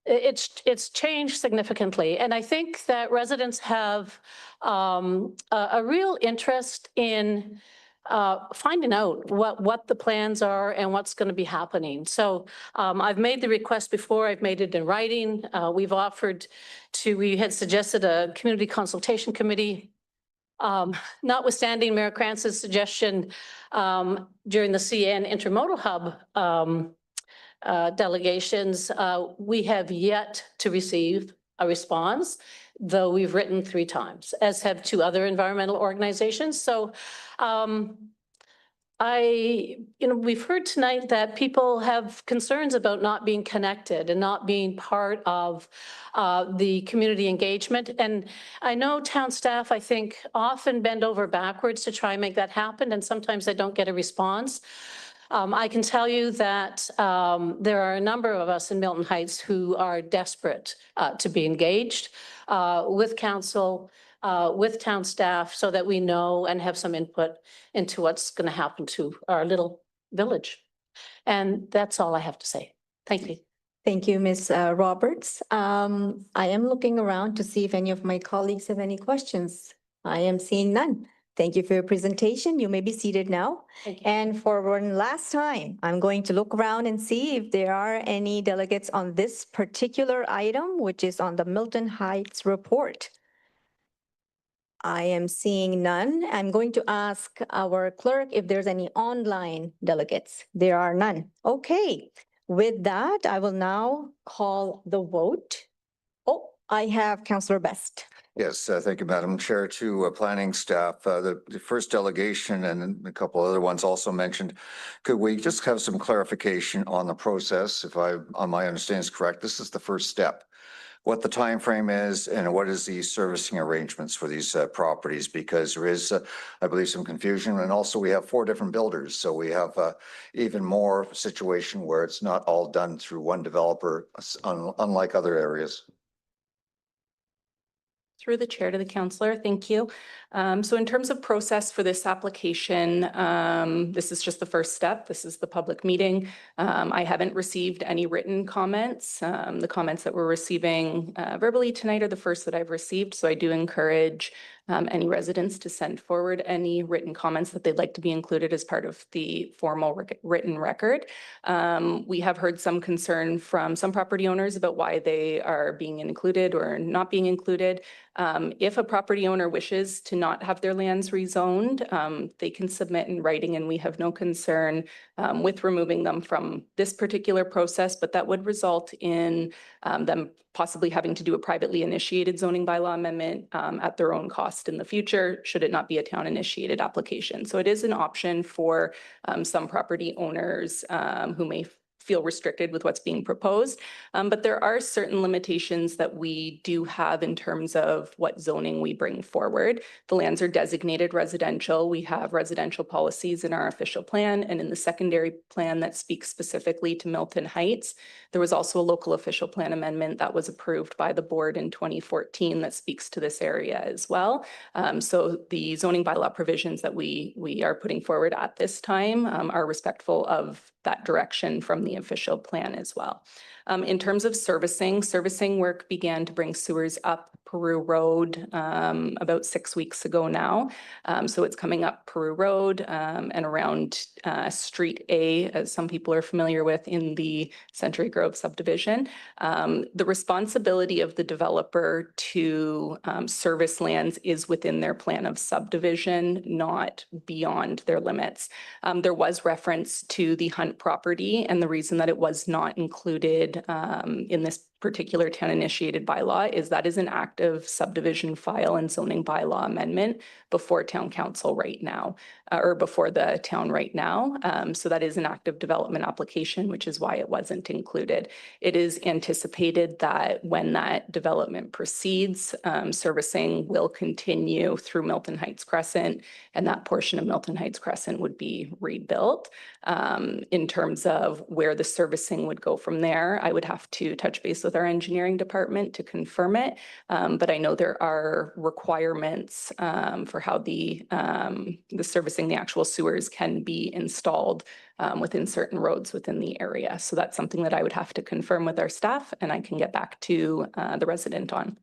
It's changed significantly. And I think that residents have a real interest in finding out what the plans are and what's going to be happening. So I've made the request before. I've made it in writing. We had suggested a community consultation committee. Notwithstanding Mayor Kranz's suggestion during the CN Intermodal Hub delegations, we have yet to receive a response, though we've written 3 times, as have 2 other environmental organizations. So we've heard tonight that people have concerns about not being connected and not being part of the community engagement. And I know town staff, I think, often bend over backwards to try and make that happen, and sometimes they don't get a response. I can tell you that there are a number of us in Milton Heights who are desperate to be engaged with council, with town staff, so that we know and have some input into what's going to happen to our little village. And that's all I have to say. Thank you. Thank you, Ms. Roberts. I am looking around to see if any of my colleagues have any questions. I am seeing none. Thank you for your presentation. You may be seated now. Thank you. And for one last time, I'm going to look around and see if there are any delegates on this particular item, which is on the Milton Heights report. I am seeing none. I'm going to ask our clerk if there's any online delegates. There are none. Okay. With that, I will now call the vote. Oh, I have Councillor Best. Yes, thank you, Madam Chair. To planning staff, the first delegation and a couple other ones also mentioned, could we just have some clarification on the process? If on my understanding is correct, this is the first step. What the time frame is and what is the servicing arrangements for these properties, because there is, I believe, some confusion. And also we have 4 different builders. So we have even more situation where it's not all done through one developer, unlike other areas. Through the chair to the councillor, thank you. So in terms of process for this application, this is just the first step. This is the public meeting. I haven't received any written comments. The comments that we're receiving verbally tonight are the first that I've received. So I do encourage any residents to send forward any written comments that they'd like to be included as part of the formal written record. We have heard some concern from some property owners about why they are being included or not being included. If a property owner wishes to not have their lands rezoned, they can submit in writing, and we have no concern with removing them from this particular process, but that would result in them possibly having to do a privately initiated zoning bylaw amendment at their own cost in the future, should it not be a town initiated application. So it is an option for some property owners who may feel restricted with what's being proposed. But there are certain limitations that we do have in terms of what zoning we bring forward. The lands are designated residential. We have residential policies in our official plan and in the secondary plan that speaks specifically to Milton Heights. There was also a local official plan amendment that was approved by the board in 2014 that speaks to this area as well. So the zoning bylaw provisions that we are putting forward at this time are respectful of that direction from the official plan as well. In terms of servicing work began to bring sewers up Peru Road about 6 weeks ago now. So it's coming up Peru Road and around Street A, as some people are familiar with, in the Century Grove subdivision. The responsibility of the developer to service lands is within their plan of subdivision, not beyond their limits. There was reference to the Hunt property, and the reason that it was not included in this particular town initiated bylaw is that is an active subdivision file and zoning bylaw amendment before town council right now, or before the town right now. So that is an active development application, which is why it wasn't included. It is anticipated that when that development proceeds, servicing will continue through Milton Heights Crescent, and that portion of Milton Heights Crescent would be rebuilt. In terms of where the servicing would go from there, I would have to touch base with our engineering department to confirm it. But I know there are requirements for how the servicing, the actual sewers can be installed within certain roads within the area. So that's something that I would have to confirm with our staff, and I can get back to the resident on.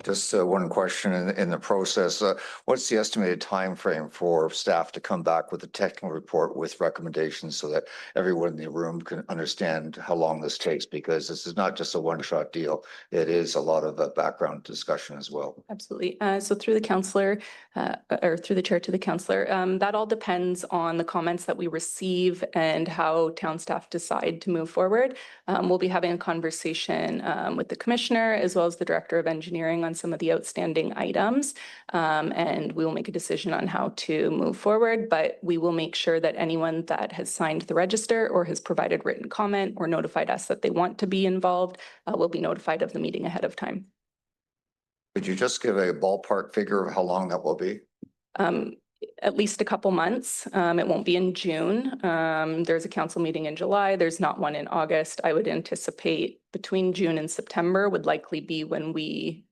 Just one question in the process. What's the estimated time frame for staff to come back with a technical report with recommendations so that everyone in the room can understand how long this takes? Because this is not just a one-shot deal. It is a lot of background discussion as well. Absolutely. So through the counselor, or through the chair to the counselor, that all depends on the comments that we receive and how town staff decide to move forward. We'll be having a conversation with the commissioner as well as the director of engineering on some of the outstanding items. And we will make a decision on how to move forward, but we will make sure that anyone that has signed the register or has provided written comment or notified us that they want to be involved will be notified of the meeting ahead of time. Could you just give a ballpark figure of how long that will be? At least a couple months. It won't be in June. There's a council meeting in July. There's not one in August. I would anticipate between June and September would likely be when we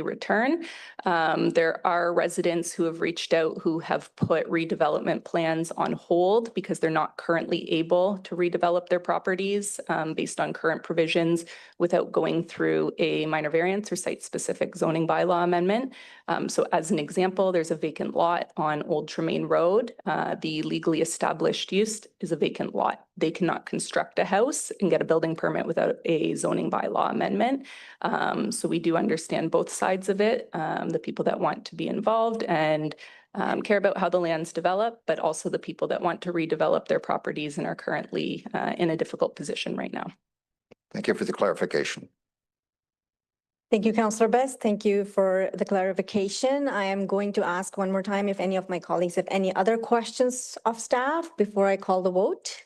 return. There are residents who have reached out who have put redevelopment plans on hold because they're not currently able to redevelop their properties based on current provisions without going through a minor variance or site-specific zoning bylaw amendment. So as an example, there's a vacant lot on Old Tremaine Road. The legally established use is a vacant lot. They cannot construct a house and get a building permit without a zoning bylaw amendment. So we do understand both sides of it, the people that want to be involved and care about how the land's developed, but also the people that want to redevelop their properties and are currently in a difficult position right now. Thank you for the clarification. Thank you, Councillor Best. Thank you for the clarification. I am going to ask one more time if any of my colleagues have any other questions of staff before I call the vote.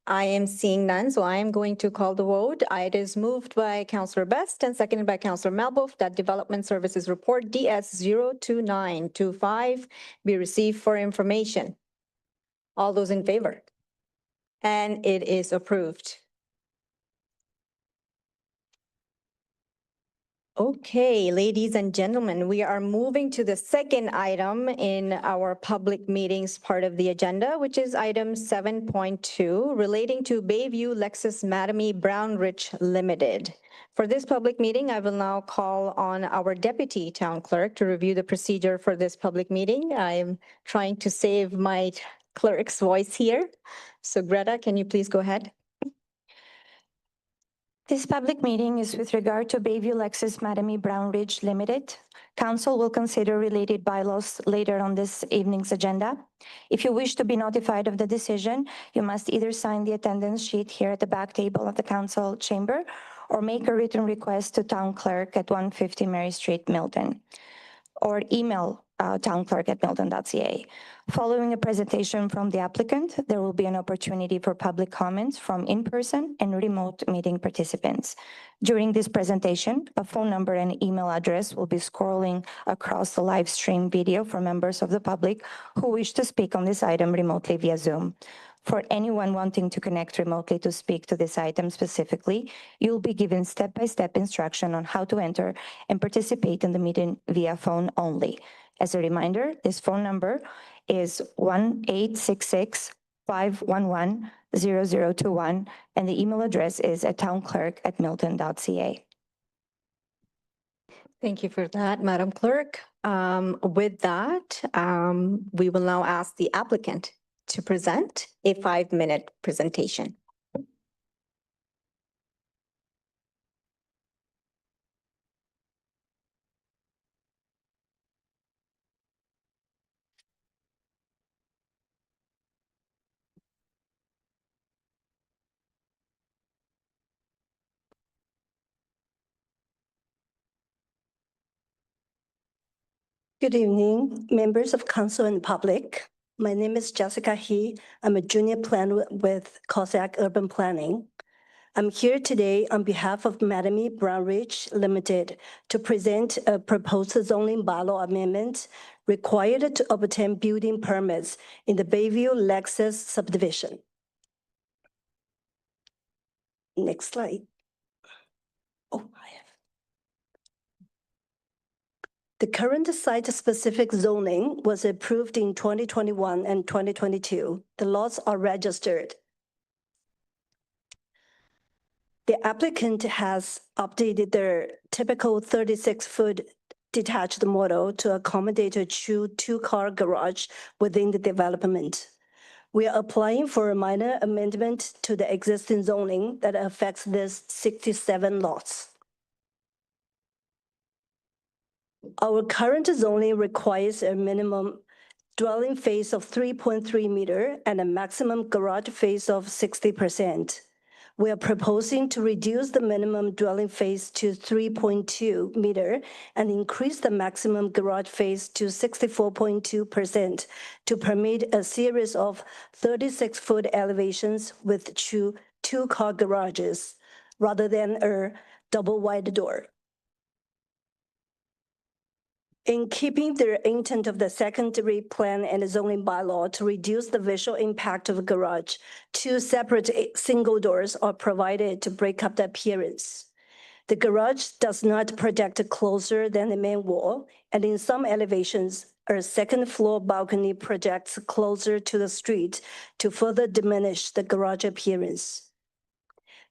I am seeing none, so I am going to call the vote. It is moved by Councillor Best and seconded by Councillor Malbouf that Development Services Report DS 02925 be received for information. All those in favor? And it is approved. Okay, ladies and gentlemen, we are moving to the second item in our public meetings part of the agenda, which is item 7.2 relating to Bayview Lexus Mattamy Brown Ridge Limited. For this public meeting, I will now call on our deputy town clerk to review the procedure for this public meeting. I am trying to save my clerk's voice here. So Greta, can you please go ahead? This public meeting is with regard to Bayview Lexus Mattamy Brown Ridge Limited. Council will consider related bylaws later on this evening's agenda. If you wish to be notified of the decision, you must either sign the attendance sheet here at the back table of the council chamber or make a written request to town clerk at 150 Mary Street, Milton, or email townclerk@milton.ca. Following a presentation from the applicant, there will be an opportunity for public comments from in-person and remote meeting participants. During this presentation, a phone number and email address will be scrolling across the live stream video for members of the public who wish to speak on this item remotely via Zoom. For anyone wanting to connect remotely to speak to this item specifically, you'll be given step-by-step instruction on how to enter and participate in the meeting via phone only. As a reminder, this phone number is 1-866-511-0021, and the email address is at townclerk@milton.ca. Thank you for that, Madam Clerk. With that, we will now ask the applicant to present a 5-minute presentation. Good evening, members of council and public. My name is Jessica He. I'm a junior planner with Cossack Urban Planning. I'm here today on behalf of Mattamy Brownridge Limited to present a proposed zoning bylaw amendment required to obtain building permits in the Bayview Lexus subdivision. Next slide. Oh, I have. The current site-specific zoning was approved in 2021 and 2022. The lots are registered. The applicant has updated their typical 36-foot detached model to accommodate a true two-car garage within the development. We are applying for a minor amendment to the existing zoning that affects this 67 lots. Our current zoning requires a minimum dwelling face of 3.3 meter and a maximum garage face of 60%. We are proposing to reduce the minimum dwelling face to 3.2 meter and increase the maximum garage face to 64.2% to permit a series of 36-foot elevations with two-car garages rather than a double wide door. In keeping the intent of the secondary plan and zoning bylaw to reduce the visual impact of a garage, two separate single doors are provided to break up the appearance. The garage does not project closer than the main wall, and in some elevations, a second floor balcony projects closer to the street to further diminish the garage appearance.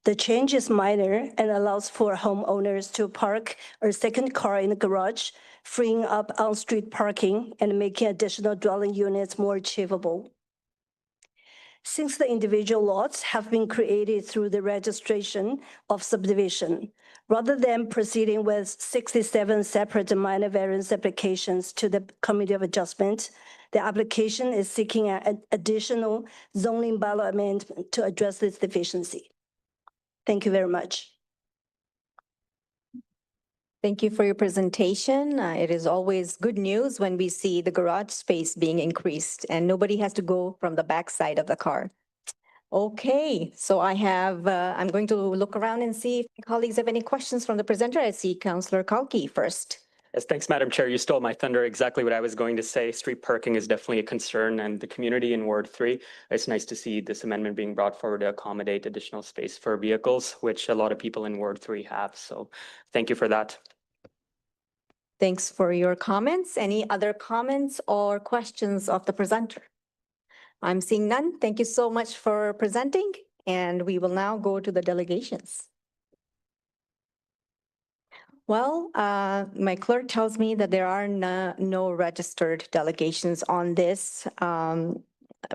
The change is minor and allows for homeowners to park a second car in the garage, freeing up on-street parking and making additional dwelling units more achievable. Since the individual lots have been created through the registration of subdivision, rather than proceeding with 67 separate minor variance applications to the Committee of Adjustment, the application is seeking an additional zoning bylaw amendment to address this deficiency. Thank you very much. Thank you for your presentation. It is always good news when we see the garage space being increased and nobody has to go from the back side of the car. Okay, so I'm going to look around and see if my colleagues have any questions from the presenter. I see Councillor Kalki first. Yes, thanks, Madam Chair. You stole my thunder. Exactly what I was going to say. Street parking is definitely a concern, and the community in Ward 3, it's nice to see this amendment being brought forward to accommodate additional space for vehicles, which a lot of people in Ward 3 have. So thank you for that. Thanks for your comments. Any other comments or questions of the presenter? I'm seeing none. Thank you so much for presenting, and we will now go to the delegations. Well, my clerk tells me that there are no registered delegations on this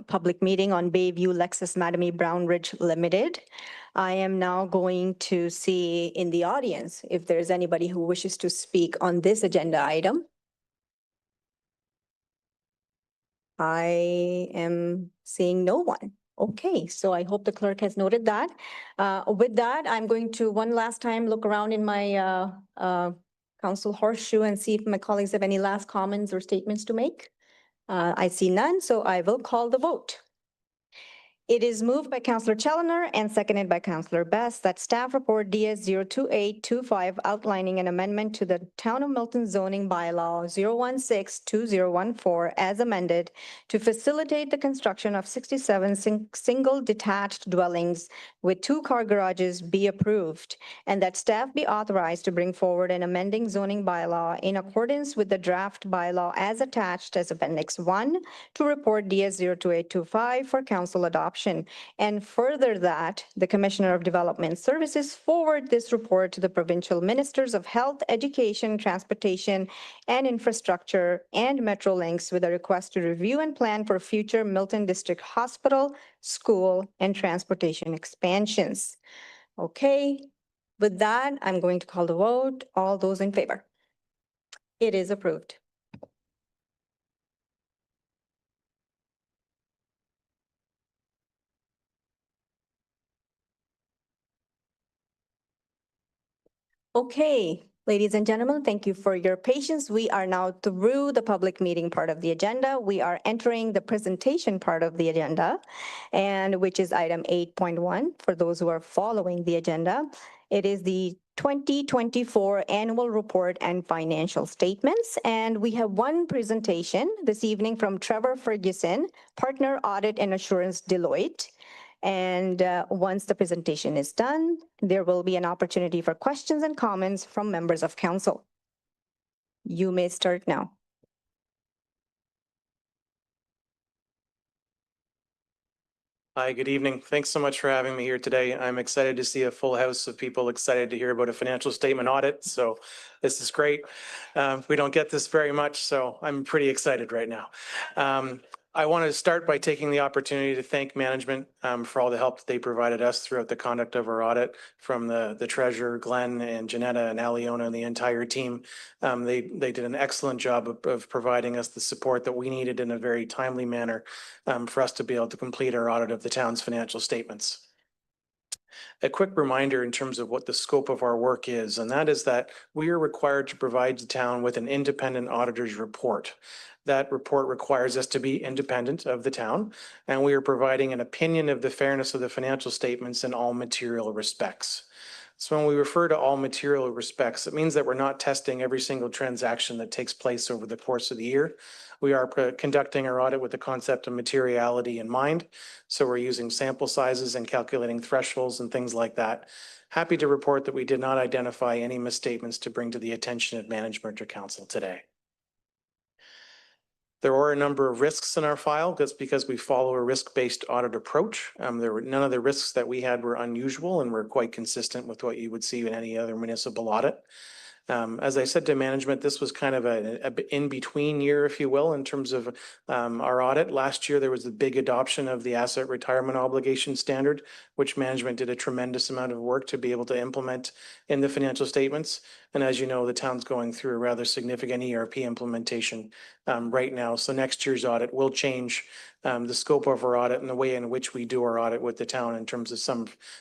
public meeting on Bayview Lexus Mattamy Brownridge Limited. I am now going to see in the audience if there's anybody who wishes to speak on this agenda item. I am seeing no one. Okay, so I hope the clerk has noted that. With that, I'm going to one last time look around in my council horseshoe and see if my colleagues have any last comments or statements to make. I see none, so I will call the vote. It is moved by Councillor Challoner and seconded by Councillor Best that staff report DS 02825 outlining an amendment to the Town of Milton zoning bylaw 016-2014 as amended to facilitate the construction of 67 single detached dwellings with two-car garages be approved, and that staff be authorized to bring forward an amending zoning bylaw in accordance with the draft bylaw as attached as Appendix 1 to report DS 02825 for council adoption. And further that the Commissioner of Development Services forward this report to the provincial ministers of Health, Education, Transportation, and Infrastructure and Metrolinx with a request to review and plan for future Milton District Hospital, school, and transportation expansions. Okay, with that, I'm going to call the vote. All those in favor? It is approved. Okay, Ladies and gentlemen, thank you for your patience. We are now through the public meeting part of the agenda. We are entering the presentation part of the agenda, and which is item 8.1 for those who are following the agenda. It is the 2024 annual report and financial statements. And we have one presentation this evening from Trevor Ferguson, Partner Audit and Assurance Deloitte. And once the presentation is done, there will be an opportunity for questions and comments from members of council. You may start now. Hi, good evening. Thanks so much for having me here today. I'm excited to see a full house of people excited to hear about a financial statement audit. So this is great. We don't get this very much, so I'm pretty excited right now. I want to start by taking the opportunity to thank management for all the help that they provided us throughout the conduct of our audit, from the treasurer, Glenn and Janetta and Aliona and the entire team. They did an excellent job of providing us the support that we needed in a very timely manner for us to be able to complete our audit of the town's financial statements. A quick reminder in terms of what the scope of our work is, and that is that we are required to provide the town with an independent auditor's report. That report requires us to be independent of the town, and we are providing an opinion of the fairness of the financial statements in all material respects. So when we refer to all material respects, it means that we're not testing every single transaction that takes place over the course of the year. We are conducting our audit with the concept of materiality in mind. So we're using sample sizes and calculating thresholds and things like that. Happy to report that we did not identify any misstatements to bring to the attention of management or council today. There are a number of risks in our file. That's because we follow a risk-based audit approach. None of the risks that we had were unusual and were quite consistent with what you would see in any other municipal audit. As I said to management, this was kind of a in-between year, if you will, in terms of our audit. Last year, there was a big adoption of the asset retirement obligation standard, which management did a tremendous amount of work to be able to implement in the financial statements. And as you know, the town's going through a rather significant ERP implementation right now. So next year's audit will change the scope of our audit and the way in which we do our audit with the town in terms of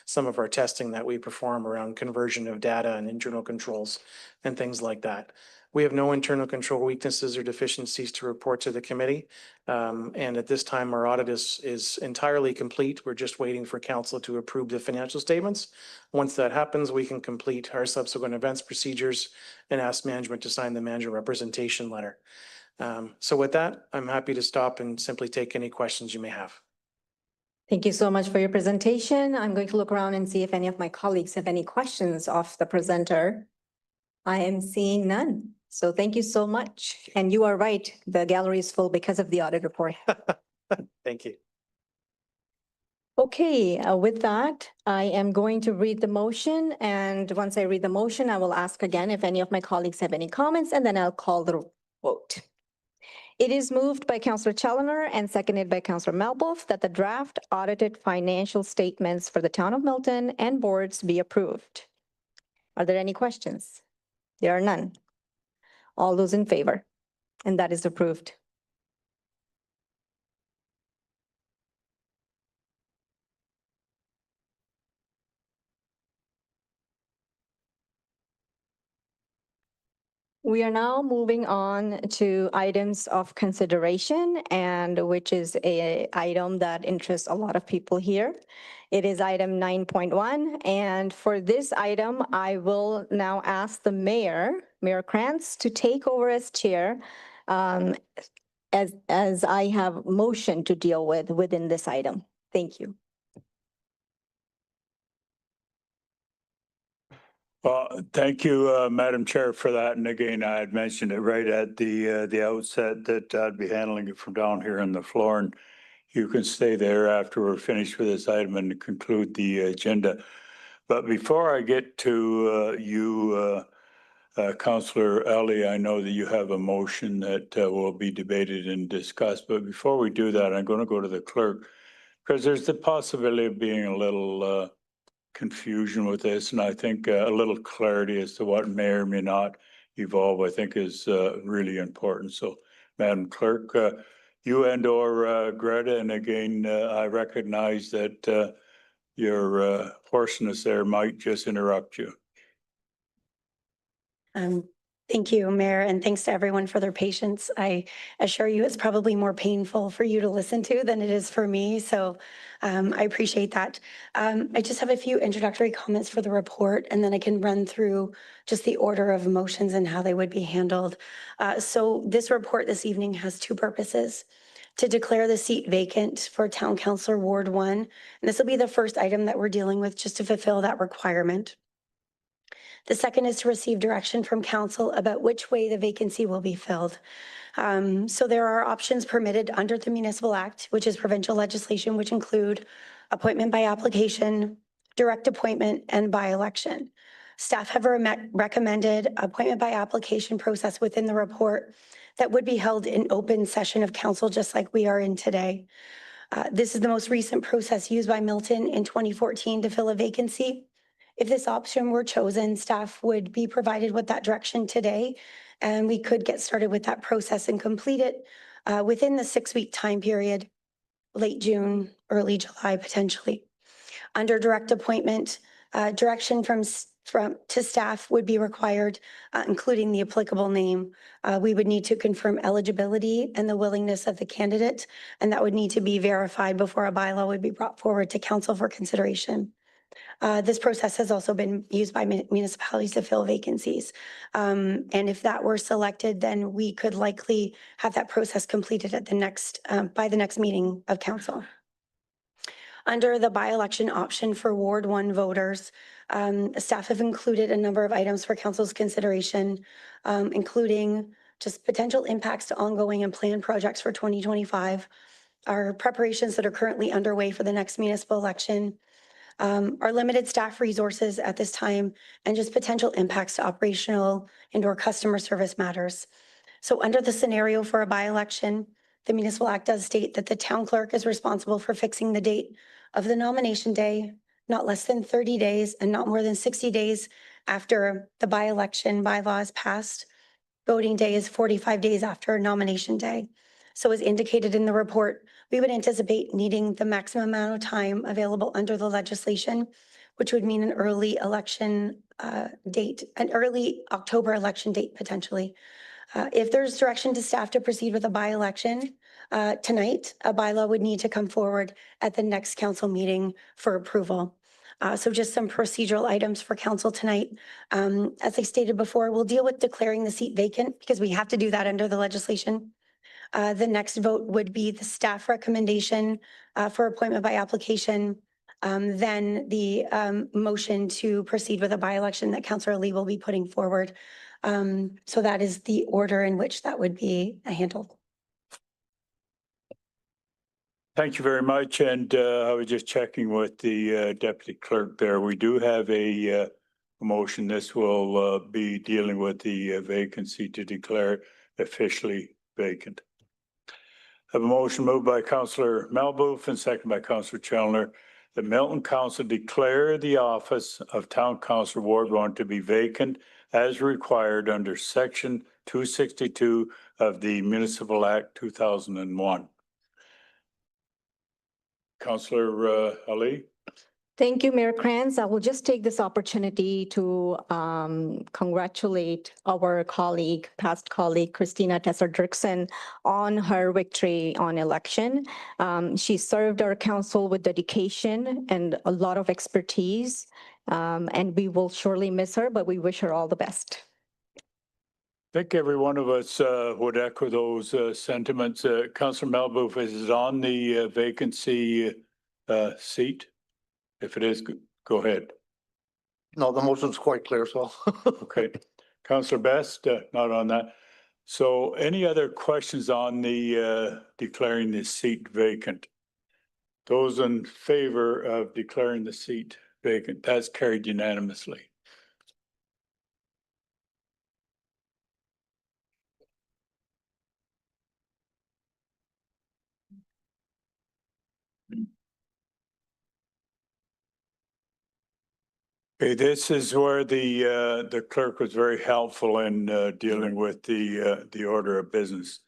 some of our testing that we perform around conversion of data and internal controls and things like that. We have no internal control weaknesses or deficiencies to report to the committee. And at this time, our audit is entirely complete. We're just waiting for council to approve the financial statements. Once that happens, we can complete our subsequent events procedures and ask management to sign the manager representation letter. So with that, I'm happy to stop and simply take any questions you may have. Thank you so much for your presentation. I'm going to look around and see if any of my colleagues have any questions of the presenter. I am seeing none. So thank you so much. And you are right, the gallery is full because of the audit report. Thank you. Okay, with that, I am going to read the motion. And once I read the motion, I will ask again if any of my colleagues have any comments, and then I'll call the vote. It is moved by Councillor Challoner and seconded by Councillor Malbouf that the draft audited financial statements for the town of Milton and boards be approved. Are there any questions? There are none. All those in favor? And that is approved. We are now moving on to items of consideration, and which is a item that interests a lot of people here. It is item 9.1, and for this item, I will now ask the Mayor Krantz, to take over as chair, as I have motion to deal with within this item. Thank you. Well, thank you, Madam Chair, for that. And again, I had mentioned it right at the outset that I'd be handling it from down here on the floor, and you can stay there after we're finished with this item and conclude the agenda. But before I get to you, Councillor Ali, I know that you have a motion that will be debated and discussed. But before we do that, I'm going to go to the clerk, because there's the possibility of being a little confusion with this, and I think a little clarity as to what may or may not evolve, I think, is really important. So, Madam Clerk, you and or Greta, and again, I recognize that your hoarseness there might just interrupt you. Thank you, Mayor, and thanks to everyone for their patience. I assure you it's probably more painful for you to listen to than it is for me, so I appreciate that. I just have a few introductory comments for the report, and then I can run through just the order of motions and how they would be handled. So this report this evening has two purposes. To declare the seat vacant for Town Councillor Ward 1, and this will be the first item that we're dealing with just to fulfill that requirement. The second is to receive direction from council about which way the vacancy will be filled. So there are options permitted under the Municipal Act, which is provincial legislation, which include appointment by application, direct appointment, and by election. Staff have recommended appointment by application process within the report that would be held in open session of council, just like we are in today. This is the most recent process used by Milton in 2014 to fill a vacancy. If this option were chosen, staff would be provided with that direction today, and we could get started with that process and complete it within the 6-week time period, late June, early July, potentially. Under direct appointment, direction to staff would be required, including the applicable name. We would need to confirm eligibility and the willingness of the candidate, and that would need to be verified before a bylaw would be brought forward to council for consideration. This process has also been used by municipalities to fill vacancies. And if that were selected, then we could likely have that process completed at the next, by the next meeting of council. Under the by-election option for Ward 1 voters, staff have included a number of items for council's consideration, including just potential impacts to ongoing and planned projects for 2025, our preparations that are currently underway for the next municipal election, our limited staff resources at this time, and just potential impacts to operational and/or customer service matters. So under the scenario for a by-election, the Municipal Act does state that the town clerk is responsible for fixing the date of the nomination day, not less than 30 days and not more than 60 days after the by-election bylaw is passed. Voting day is 45 days after nomination day. So as indicated in the report, we would anticipate needing the maximum amount of time available under the legislation, which would mean an early election date, an early October election date potentially. If there's direction to staff to proceed with a by-election tonight, a bylaw would need to come forward at the next council meeting for approval. So just some procedural items for council tonight. As I stated before, we'll deal with declaring the seat vacant because we have to do that under the legislation. The next vote would be the staff recommendation for appointment by application. Then the motion to proceed with a by-election that Councillor Lee will be putting forward. So that is the order in which that would be handled. Thank you very much. And I was just checking with the deputy clerk there. We do have a motion. This will be dealing with the vacancy to declare officially vacant. I have a motion moved by Councillor Melboof and second by Councillor Chandler that Milton Council declare the office of Town Councillor Ward 1 to be vacant as required under Section 262 of the Municipal Act 2001. Councillor Ali. Thank you, Mayor Kranz. I will just take this opportunity to congratulate our colleague, past colleague, Christina Tesser-Dirksen, on her victory on election. She served our council with dedication and a lot of expertise, and we will surely miss her, but we wish her all the best. I think every one of us would echo those sentiments. Councillor Melboof, is it on the vacancy seat? If it is, go ahead. No, the motion's quite clear, so. Okay. Councillor Best, not on that. So any other questions on the declaring the seat vacant? Those in favor of declaring the seat vacant, that's carried unanimously. Okay, this is where the clerk was very helpful in dealing with the order of business.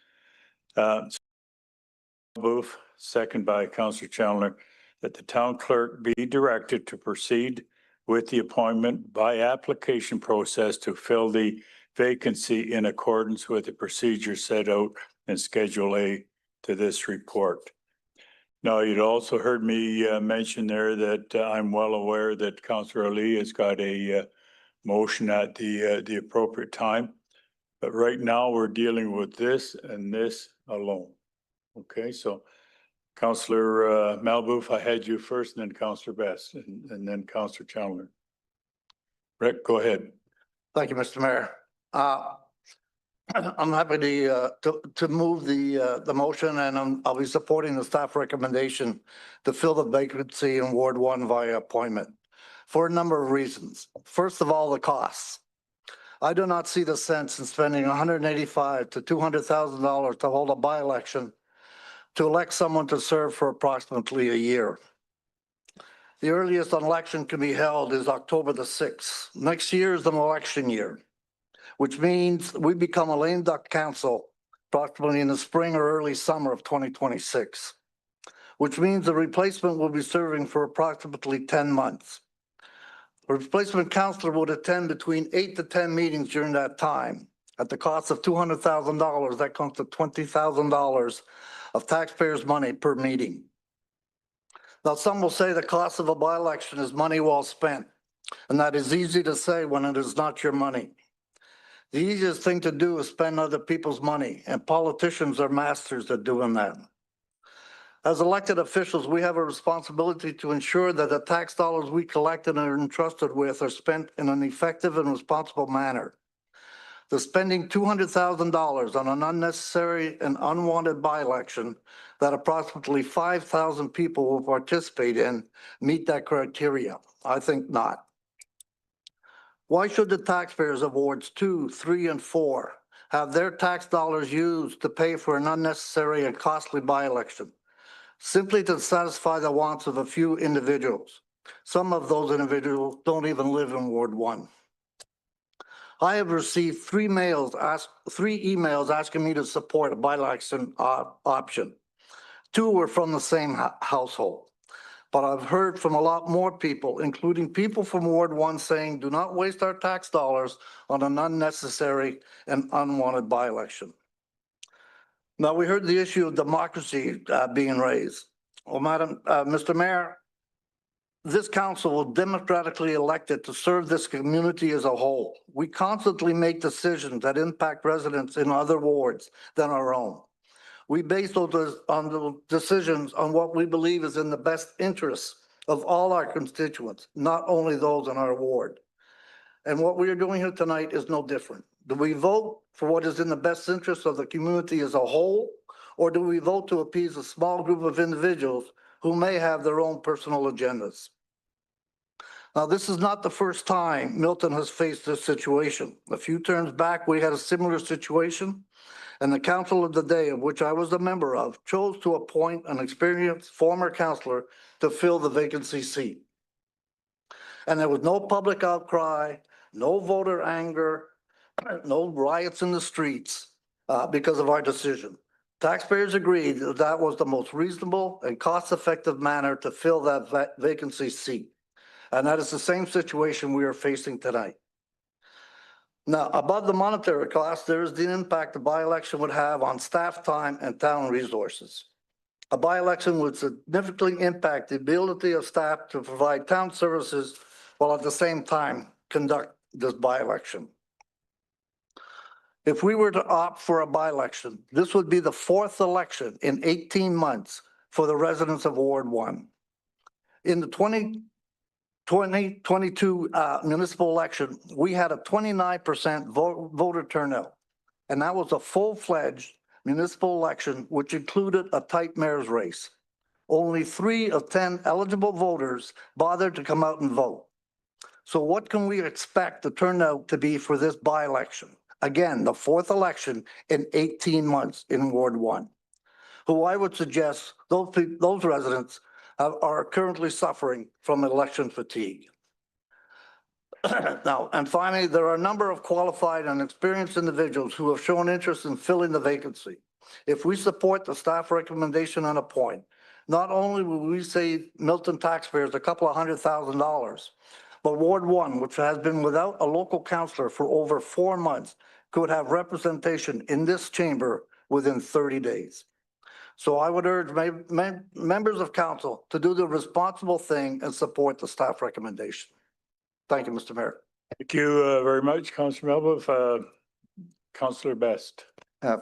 Booth, second by Councillor Chandler, that the town clerk be directed to proceed with the appointment by application process to fill the vacancy in accordance with the procedure set out in Schedule A to this report. Now, you'd also heard me mention there that I'm well aware that Councillor Ali has got a motion at the appropriate time. But right now, we're dealing with this and this alone. Okay, so Councillor Malboof, I had you first, and then Councillor Best, and then Councillor Chandler. Rick, go ahead. Thank you, Mr. Mayor. I'm happy to move the motion, and I'll be supporting the staff recommendation to fill the vacancy in Ward 1 via appointment for a number of reasons. First of all, the costs. I do not see the sense in spending $185,000 to $200,000 to hold a by-election to elect someone to serve for approximately a year. The earliest an election can be held is October the 6th. Next year is an election year, which means we become a lame duck council approximately in the spring or early summer of 2026, which means the replacement will be serving for approximately 10 months. A replacement councillor would attend between 8 to 10 meetings during that time. At the cost of $200,000, that comes to $20,000 of taxpayers' money per meeting. Now, some will say the cost of a by-election is money well spent, and that is easy to say when it is not your money. The easiest thing to do is spend other people's money, and politicians are masters at doing that. As elected officials, we have a responsibility to ensure that the tax dollars we collect and are entrusted with are spent in an effective and responsible manner. The spending $200,000 on an unnecessary and unwanted by-election that approximately 5,000 people will participate in meet that criteria? I think not. Why should the taxpayers of Wards 2, 3, and 4 have their tax dollars used to pay for an unnecessary and costly by-election? Simply to satisfy the wants of a few individuals. Some of those individuals don't even live in Ward 1. I have received three emails asking me to support a by-election option. 2 were from the same household. But I've heard from a lot more people, including people from Ward 1, saying, do not waste our tax dollars on an unnecessary and unwanted by-election. Now, we heard the issue of democracy being raised. Well, Mr. Mayor, this council was democratically elected to serve this community as a whole. We constantly make decisions that impact residents in other wards than our own. We base those on the decisions on what we believe is in the best interests of all our constituents, not only those in our ward. And what we are doing here tonight is no different. Do we vote for what is in the best interest of the community as a whole, or do we vote to appease a small group of individuals who may have their own personal agendas? Now, this is not the first time Milton has faced this situation. A few terms back, we had a similar situation, and the council of the day, of which I was a member of, chose to appoint an experienced former councillor to fill the vacancy seat. And there was no public outcry, no voter anger, no riots in the streets because of our decision. Taxpayers agreed that that was the most reasonable and cost-effective manner to fill that vacancy seat. And that is the same situation we are facing tonight. Now, above the monetary cost, there is the impact a by-election would have on staff time and town resources. A by-election would significantly impact the ability of staff to provide town services while at the same time conduct this by-election. If we were to opt for a by-election, this would be the 4th election in 18 months for the residents of Ward 1. In the 2022 municipal election, we had a 29% voter turnout, and that was a full-fledged municipal election, which included a tight mayor's race. Only 3 of 10 eligible voters bothered to come out and vote. So what can we expect the turnout to be for this by-election? Again, the 4th election in 18 months in Ward 1, who I would suggest those residents are currently suffering from election fatigue. Now, and finally, there are a number of qualified and experienced individuals who have shown interest in filling the vacancy. If we support the staff recommendation and appoint, not only will we save Milton taxpayers a couple of $100,000, But Ward 1, which has been without a local councillor for over 4 months, could have representation in this chamber within 30 days. So I would urge members of council to do the responsible thing and support the staff recommendation. Thank you, Mr. Mayor. Thank you very much, Councillor Melba. Councillor Best.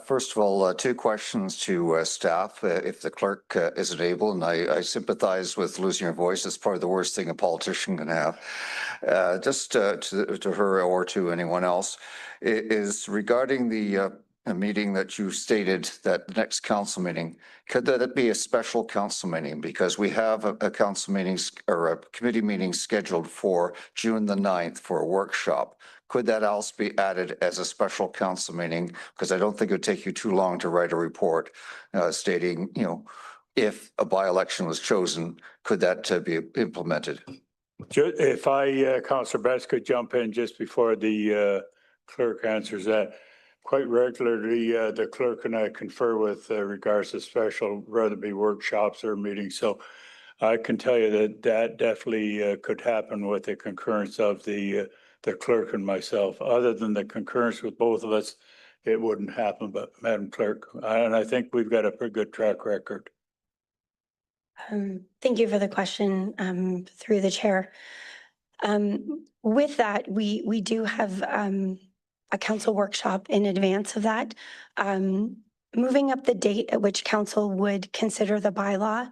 First of all, two questions to staff, if the clerk isn't able, and I sympathize with losing your voice. It's probably the worst thing a politician can have. Just to her or to anyone else, is regarding the meeting that you stated, that the next council meeting, could that be a special council meeting? Because we have a council meeting or a committee meeting scheduled for June the 9th for a workshop. Could that else be added as a special council meeting? Because I don't think it would take you too long to write a report stating, if a by-election was chosen, could that be implemented? If Councillor Best could jump in just before the clerk answers that. Quite regularly, the clerk and I confer with regards to special, whether it be workshops or meetings. So I can tell you that definitely could happen with the concurrence of the clerk and myself. Other than the concurrence with both of us, it wouldn't happen. But Madam Clerk, and I think we've got a pretty good track record. Thank you for the question, through the chair. With that, we do have a council workshop in advance of that. Moving up the date at which council would consider the bylaw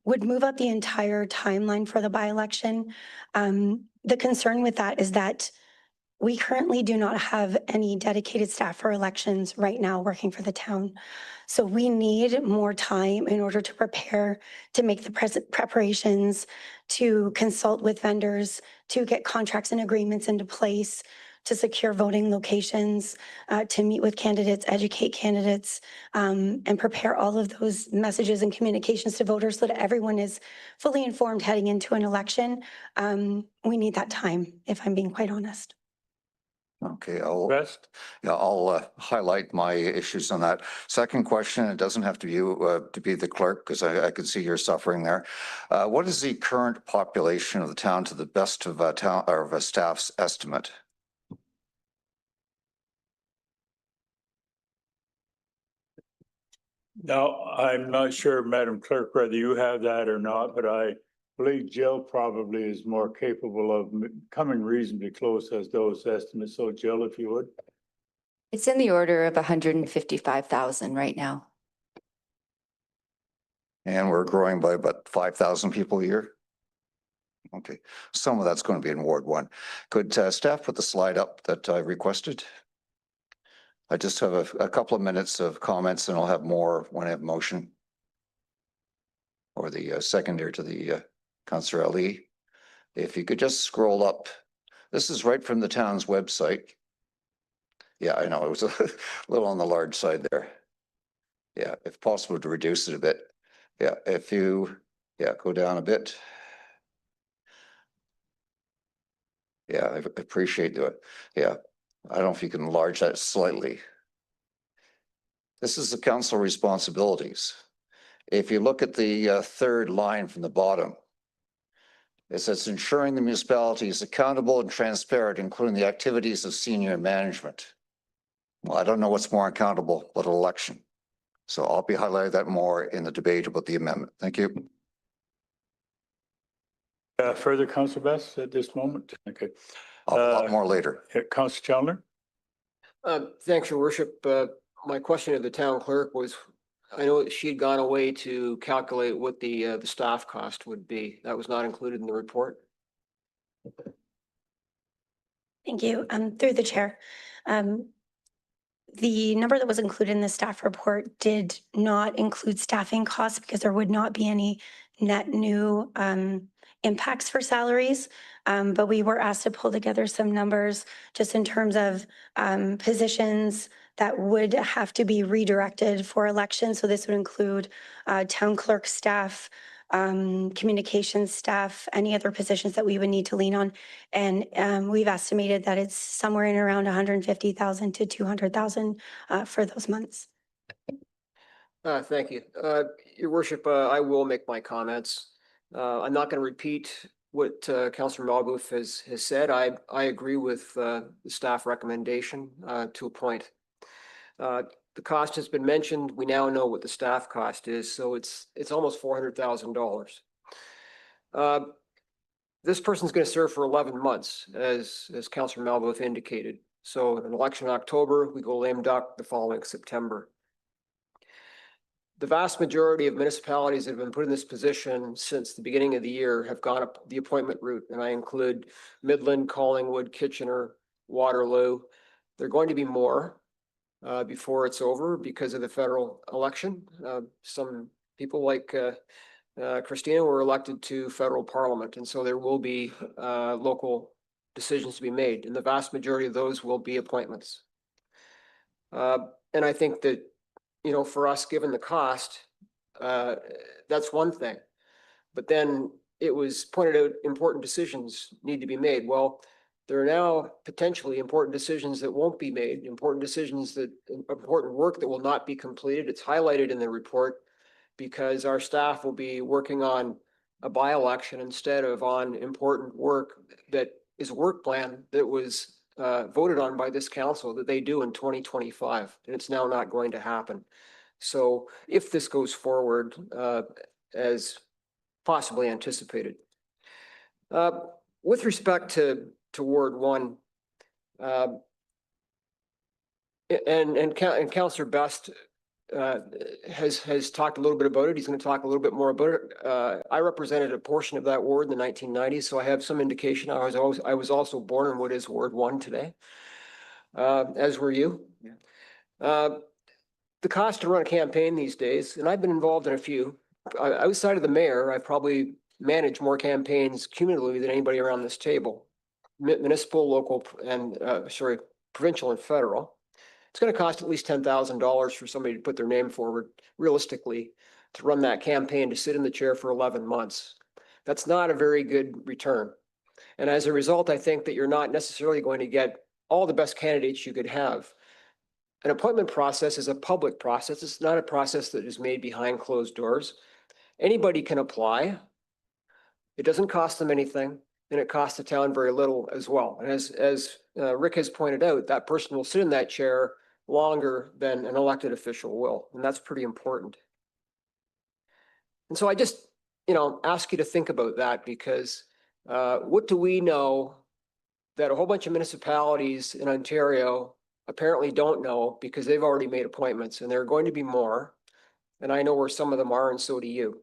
would move up the entire timeline for the by-election. The concern with that is that we currently do not have any dedicated staff for elections right now working for the town. So we need more time in order to prepare, to make the preparations, to consult with vendors, to get contracts and agreements into place, to secure voting locations, to meet with candidates, educate candidates, and prepare all of those messages and communications to voters so that everyone is fully informed heading into an election. We need that time, if I'm being quite honest. Okay, I'll highlight my issues on that. Second question, it doesn't have to be the clerk, because I can see you're suffering there. What is the current population of the town to the best of a staff's estimate? Now, I'm not sure, Madam Clerk, whether you have that or not, but I believe Jill probably is more capable of coming reasonably close as those estimates. So Jill, if you would. It's in the order of 155,000 right now. And we're growing by about 5,000 people a year? Okay, some of that's going to be in Ward 1. Could staff put the slide up that I requested? I just have a couple of minutes of comments and I'll have more when I have motion. Or the secondary to the Councillor Ali. If you could just scroll up. This is right from the town's website. Yeah, I know it was a little on the large side there. Yeah, if possible to reduce it a bit. Yeah, if you, go down a bit. Yeah, I appreciate that. Yeah, I don't know if you can enlarge that slightly. This is the council responsibilities. If you look at the third line from the bottom, it says ensuring the municipality is accountable and transparent, including the activities of senior management. Well, I don't know what's more accountable but an election. So I'll be highlighting that more in the debate about the amendment. Thank you. Further, Councillor Best, at this moment? Okay. A lot more later. Councillor Chandler? Thanks, Your Worship. My question to the town clerk was, I know that she'd gone away to calculate what the staff cost would be. That was not included in the report. Thank you. Through the chair. The number that was included in the staff report did not include staffing costs because there would not be any net new impacts for salaries. But we were asked to pull together some numbers just in terms of positions that would have to be redirected for elections. So this would include town clerk staff, communications staff, any other positions that we would need to lean on. And we've estimated that it's somewhere in around 150,000 to 200,000 for those months. Thank you. Your Worship, I will make my comments. I'm not going to repeat what Councillor Malbooth has said. I agree with the staff recommendation to appoint. The cost has been mentioned. We now know what the staff cost is, so it's almost $400,000. This person's going to serve for 11 months, as Councillor Malbooth indicated. So an election in October, we go lame duck the following September. The vast majority of municipalities that have been put in this position since the beginning of the year have gone up the appointment route, and I include Midland, Collingwood, Kitchener, Waterloo. There are going to be more before it's over because of the federal election. Some people like Christina were elected to federal parliament, and so there will be local decisions to be made, and the vast majority of those will be appointments. And I think that, you know, for us, given the cost, that's one thing. But then it was pointed out important decisions need to be made. Well, there are now potentially important decisions that won't be made, important work that will not be completed. It's highlighted in the report because our staff will be working on a by-election instead of on important work that is a work plan that was voted on by this council that they do in 2025, and it's now not going to happen. So if this goes forward as possibly anticipated. With respect to Ward 1, and Councillor Best has talked a little bit about it. He's going to talk a little bit more about it. I represented a portion of that ward in the 1990s, so I have some indication. I was also born in what is Ward 1 today, as were you. Yeah. The cost to run a campaign these days, and I've been involved in a few. Outside of the mayor, I've probably managed more campaigns cumulatively than anybody around this table, municipal, local, and provincial and federal. It's going to cost at least $10,000 for somebody to put their name forward, realistically, to run that campaign, to sit in the chair for 11 months. That's not a very good return. And as a result, I think that you're not necessarily going to get all the best candidates you could have. An appointment process is a public process. It's not a process that is made behind closed doors. Anybody can apply. It doesn't cost them anything, and it costs the town very little as well. And as Rick has pointed out, that person will sit in that chair longer than an elected official will, and that's pretty important. And so I just, ask you to think about that, because what do we know that a whole bunch of municipalities in Ontario apparently don't know, because they've already made appointments, and there are going to be more, and I know where some of them are, and so do you.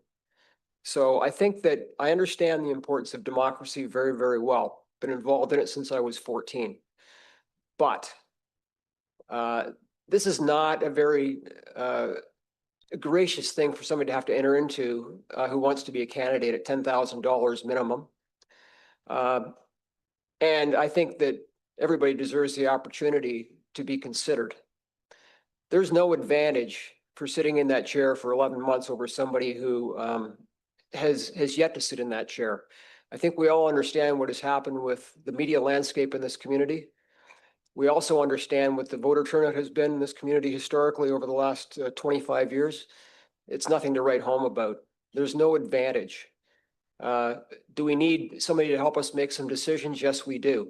So I think that I understand the importance of democracy very, very well. Been involved in it since I was 14. But this is not a very gracious thing for somebody to have to enter into who wants to be a candidate at $10,000 minimum. And I think that everybody deserves the opportunity to be considered. There's no advantage for sitting in that chair for 11 months over somebody who has yet to sit in that chair. I think we all understand what has happened with the media landscape in this community. We also understand what the voter turnout has been in this community historically over the last 25 years. It's nothing to write home about. There's no advantage. Do we need somebody to help us make some decisions? Yes, we do.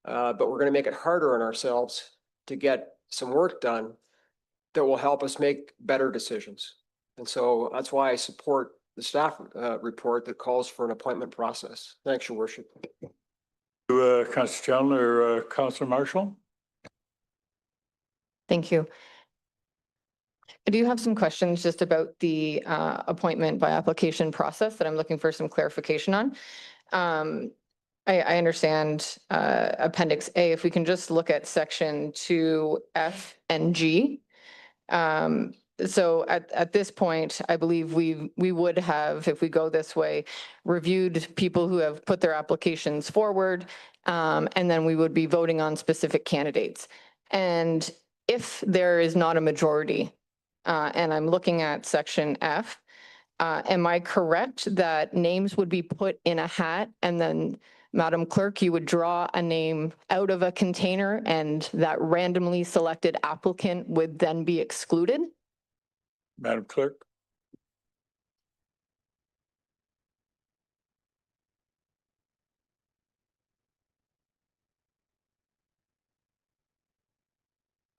But we're going to make it harder on ourselves to get some work done that will help us make better decisions. And so that's why I support the staff report that calls for an appointment process. Thanks, Your Worship. Councillor Chandler, Councillor Marshall. Thank you. I do have some questions just about the appointment by application process that I'm looking for some clarification on. I understand Appendix A, if we can just look at Section 2F and G. So at this point, I believe we would have, if we go this way, reviewed people who have put their applications forward, and then we would be voting on specific candidates. And if there is not a majority, and I'm looking at Section F, am I correct that names would be put in a hat, and then Madam Clerk, you would draw a name out of a container, and that randomly selected applicant would then be excluded? Madam Clerk.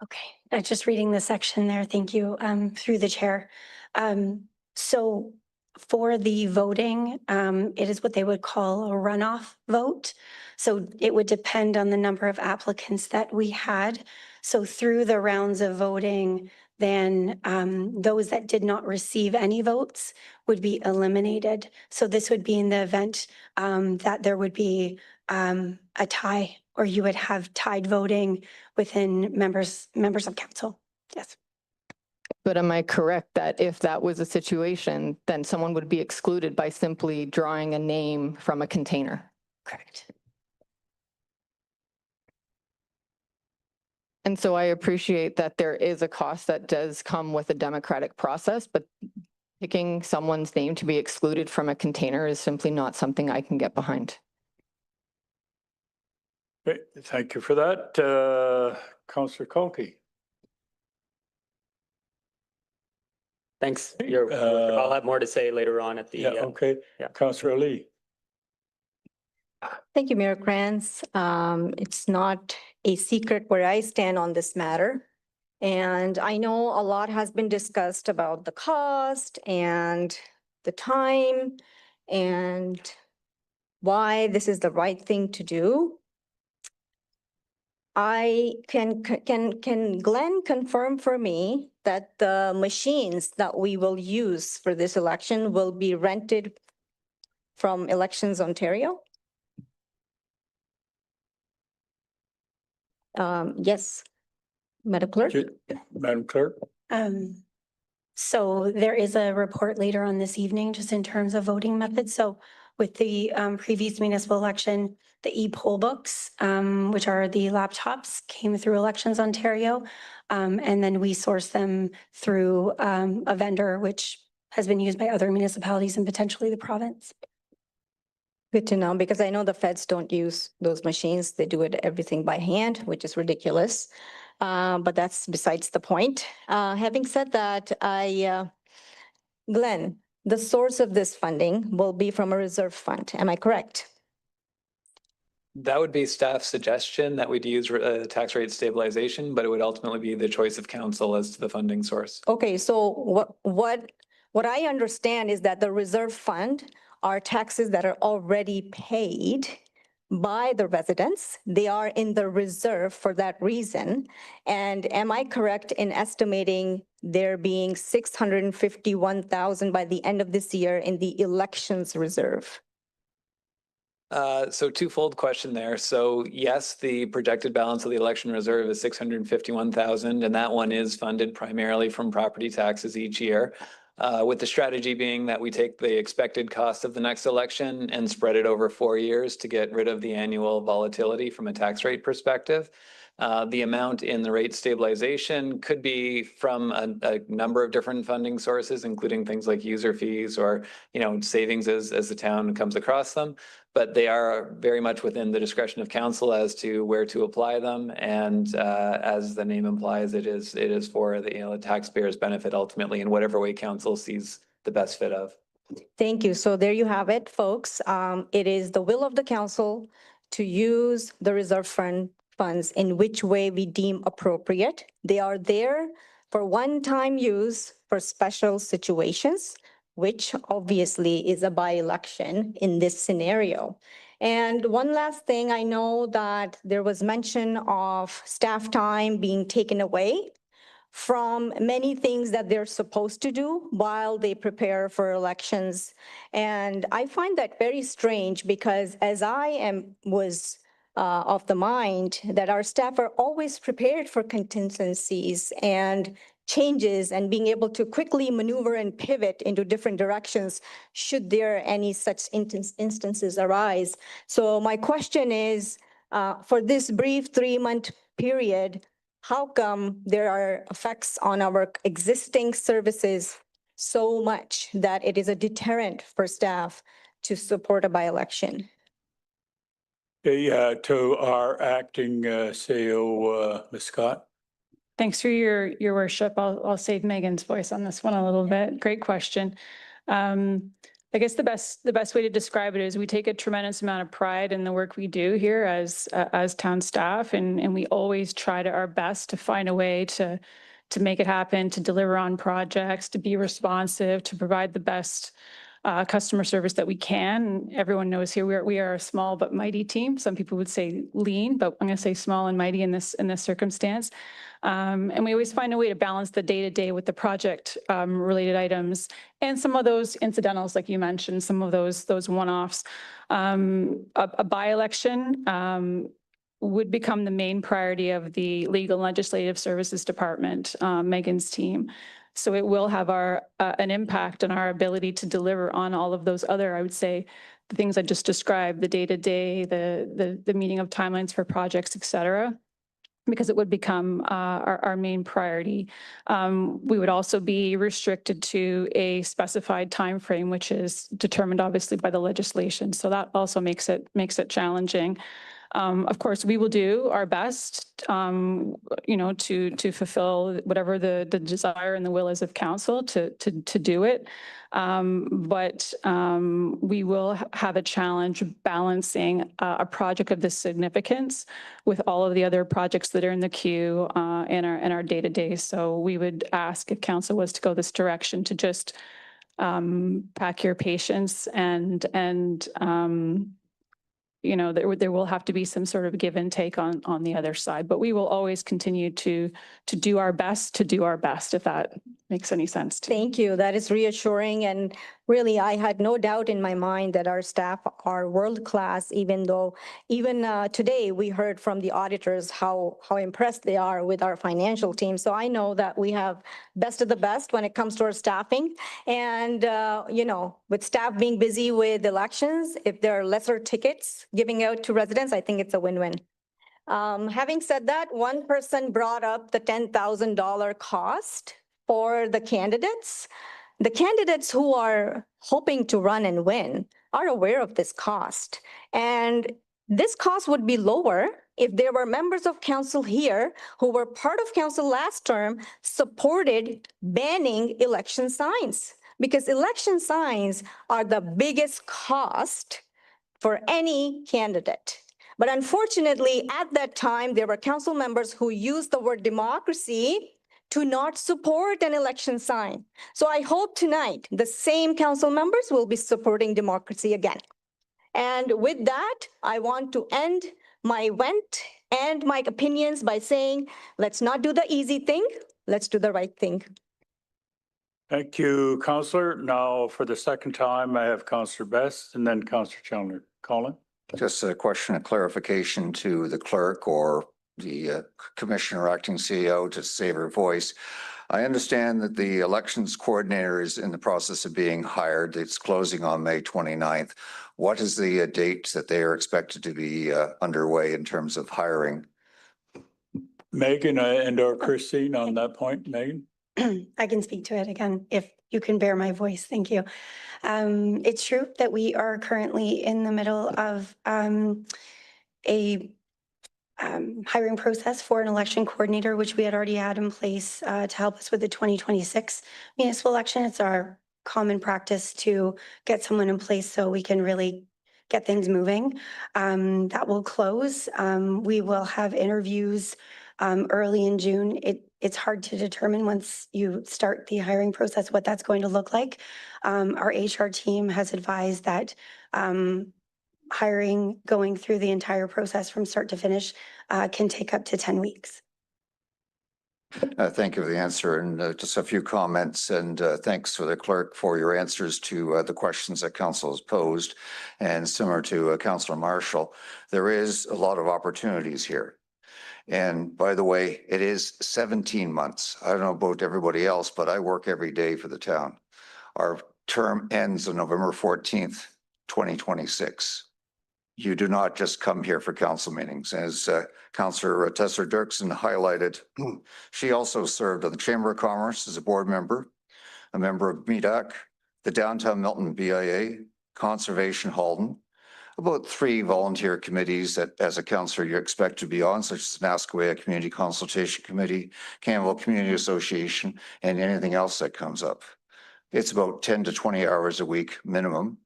Okay, just reading the section there, thank you, through the chair. So for the voting, it is what they would call a runoff vote. So it would depend on the number of applicants that we had. So through the rounds of voting, then those that did not receive any votes would be eliminated. So this would be in the event that there would be a tie, or you would have tied voting within members of council. Yes. But am I correct that if that was a situation, then someone would be excluded by simply drawing a name from a container? Correct. And so I appreciate that there is a cost that does come with a democratic process, but picking someone's name to be excluded from a container is simply not something I can get behind. Okay, thank you for that. Councillor Kolke. Thanks. I'll have more to say later on at the. Yeah, okay. Yeah. Councillor Lee. Thank you, Mayor Krantz. It's not a secret where I stand on this matter. And I know a lot has been discussed about the cost and the time and why this is the right thing to do. Can Glenn confirm for me that the machines that we will use for this election will be rented from Elections Ontario? Yes, Madam Clerk. Madam Clerk. So there is a report later on this evening, just in terms of voting methods. So with the previous municipal election, the e-poll books, which are the laptops, came through Elections Ontario. And then we source them through a vendor, which has been used by other municipalities and potentially the province. Good to know, because I know the feds don't use those machines. They do it everything by hand, which is ridiculous. But that's besides the point. Having said that, Glenn, the source of this funding will be from a reserve fund. Am I correct? That would be staff suggestion that we'd use tax rate stabilization, but it would ultimately be the choice of council as to the funding source. Okay, so what I understand is that the reserve fund are taxes that are already paid by the residents. They are in the reserve for that reason. And am I correct in estimating there being 651,000 by the end of this year in the elections reserve? So twofold question there. So yes, the projected balance of the election reserve is 651,000, and that one is funded primarily from property taxes each year. With the strategy being that we take the expected cost of the next election and spread it over 4 years to get rid of the annual volatility from a tax rate perspective. The amount in the rate stabilization could be from a number of different funding sources, including things like user fees or, savings as the town comes across them. But they are very much within the discretion of council as to where to apply them. And as the name implies, it is for the taxpayers' benefit ultimately in whatever way council sees the best fit of. Thank you. So there you have it, folks. It is the will of the council to use the reserve funds in which way we deem appropriate. They are there for one-time use for special situations, which obviously is a by-election in this scenario. And one last thing, I know that there was mention of staff time being taken away from many things that they're supposed to do while they prepare for elections. And I find that very strange because as I was of the mind that our staff are always prepared for contingencies and changes and being able to quickly maneuver and pivot into different directions should there any such instances arise. So my question is, for this brief 3-month period, how come there are effects on our existing services so much that it is a deterrent for staff to support a by-election? To our acting CEO, Ms. Scott. Thanks for your worship. I'll save Megan's voice on this one a little bit. Great question. I guess the best way to describe it is we take a tremendous amount of pride in the work we do here as town staff, and we always try to our best to find a way to make it happen, to deliver on projects, to be responsive, to provide the best customer service that we can. Everyone knows here we are a small but mighty team. Some people would say lean, but I'm going to say small and mighty in this circumstance. And we always find a way to balance the day-to-day with the project related items and some of those incidentals, like you mentioned, some of those one-offs. A by-election would become the main priority of the Legal and Legislative Services Department, Megan's team. So it will have an impact on our ability to deliver on all of those other, I would say, the things I just described, the day-to-day, the meeting of timelines for projects, et cetera, because it would become our main priority. We would also be restricted to a specified time frame, which is determined obviously by the legislation. So that also makes it challenging. Of course, we will do our best, to fulfill whatever the desire and the will is of council to do it. But we will have a challenge balancing a project of this significance with all of the other projects that are in the queue in our day-to-day. So we would ask if council was to go this direction to just pack your patience and there will have to be some sort of give and take on the other side, but we will always continue to do our best, if that makes any sense to you. Thank you. That is reassuring. And really, I had no doubt in my mind that our staff are world-class, even today we heard from the auditors how impressed they are with our financial team. So I know that we have best of the best when it comes to our staffing. And, with staff being busy with elections, if there are lesser tickets giving out to residents, I think it's a win-win. Having said that, one person brought up the $10,000 cost for the candidates. The candidates who are hoping to run and win are aware of this cost. And this cost would be lower if there were members of council here who were part of council last term supported banning election signs, because election signs are the biggest cost for any candidate. But unfortunately, at that time, there were council members who used the word democracy to not support an election sign. So I hope tonight the same council members will be supporting democracy again. And with that, I want to end my rant and my opinions by saying, let's not do the easy thing, let's do the right thing. Thank you, Councillor. Now, for the second time, I have Councillor Best and then Councillor Chandler. Colin? Just a question of clarification to the clerk or the commissioner acting CEO to save her voice. I understand that the elections coordinator is in the process of being hired. It's closing on May 29th. What is the date that they are expected to be underway in terms of hiring? Megan and/or Christine on that point. Megan? I can speak to it again, if you can bear my voice. Thank you. It's true that we are currently in the middle of a hiring process for an election coordinator, which we had already had in place to help us with the 2026 municipal election. It's our common practice to get someone in place so we can really get things moving. That will close. We will have interviews early in June. It's hard to determine once you start the hiring process what that's going to look like. Our HR team has advised that hiring, going through the entire process from start to finish, can take up to 10 weeks. Thank you for the answer, and just a few comments, and thanks for the clerk for your answers to the questions that council has posed. And similar to Councillor Marshall, there is a lot of opportunities here. And by the way, it is 17 months. I don't know about everybody else, but I work every day for the town. Our term ends on November 14th, 2026. You do not just come here for council meetings. As Councillor Tesser-Dirksen highlighted, she also served on the Chamber of Commerce as a board member, a member of MEDAC, the Downtown Milton BIA, Conservation Halton, about 3 volunteer committees that as a councillor you expect to be on, such as Nasqueya Community Consultation Committee, Campbell Community Association, and anything else that comes up. It's about 10 to 20 hours a week minimum.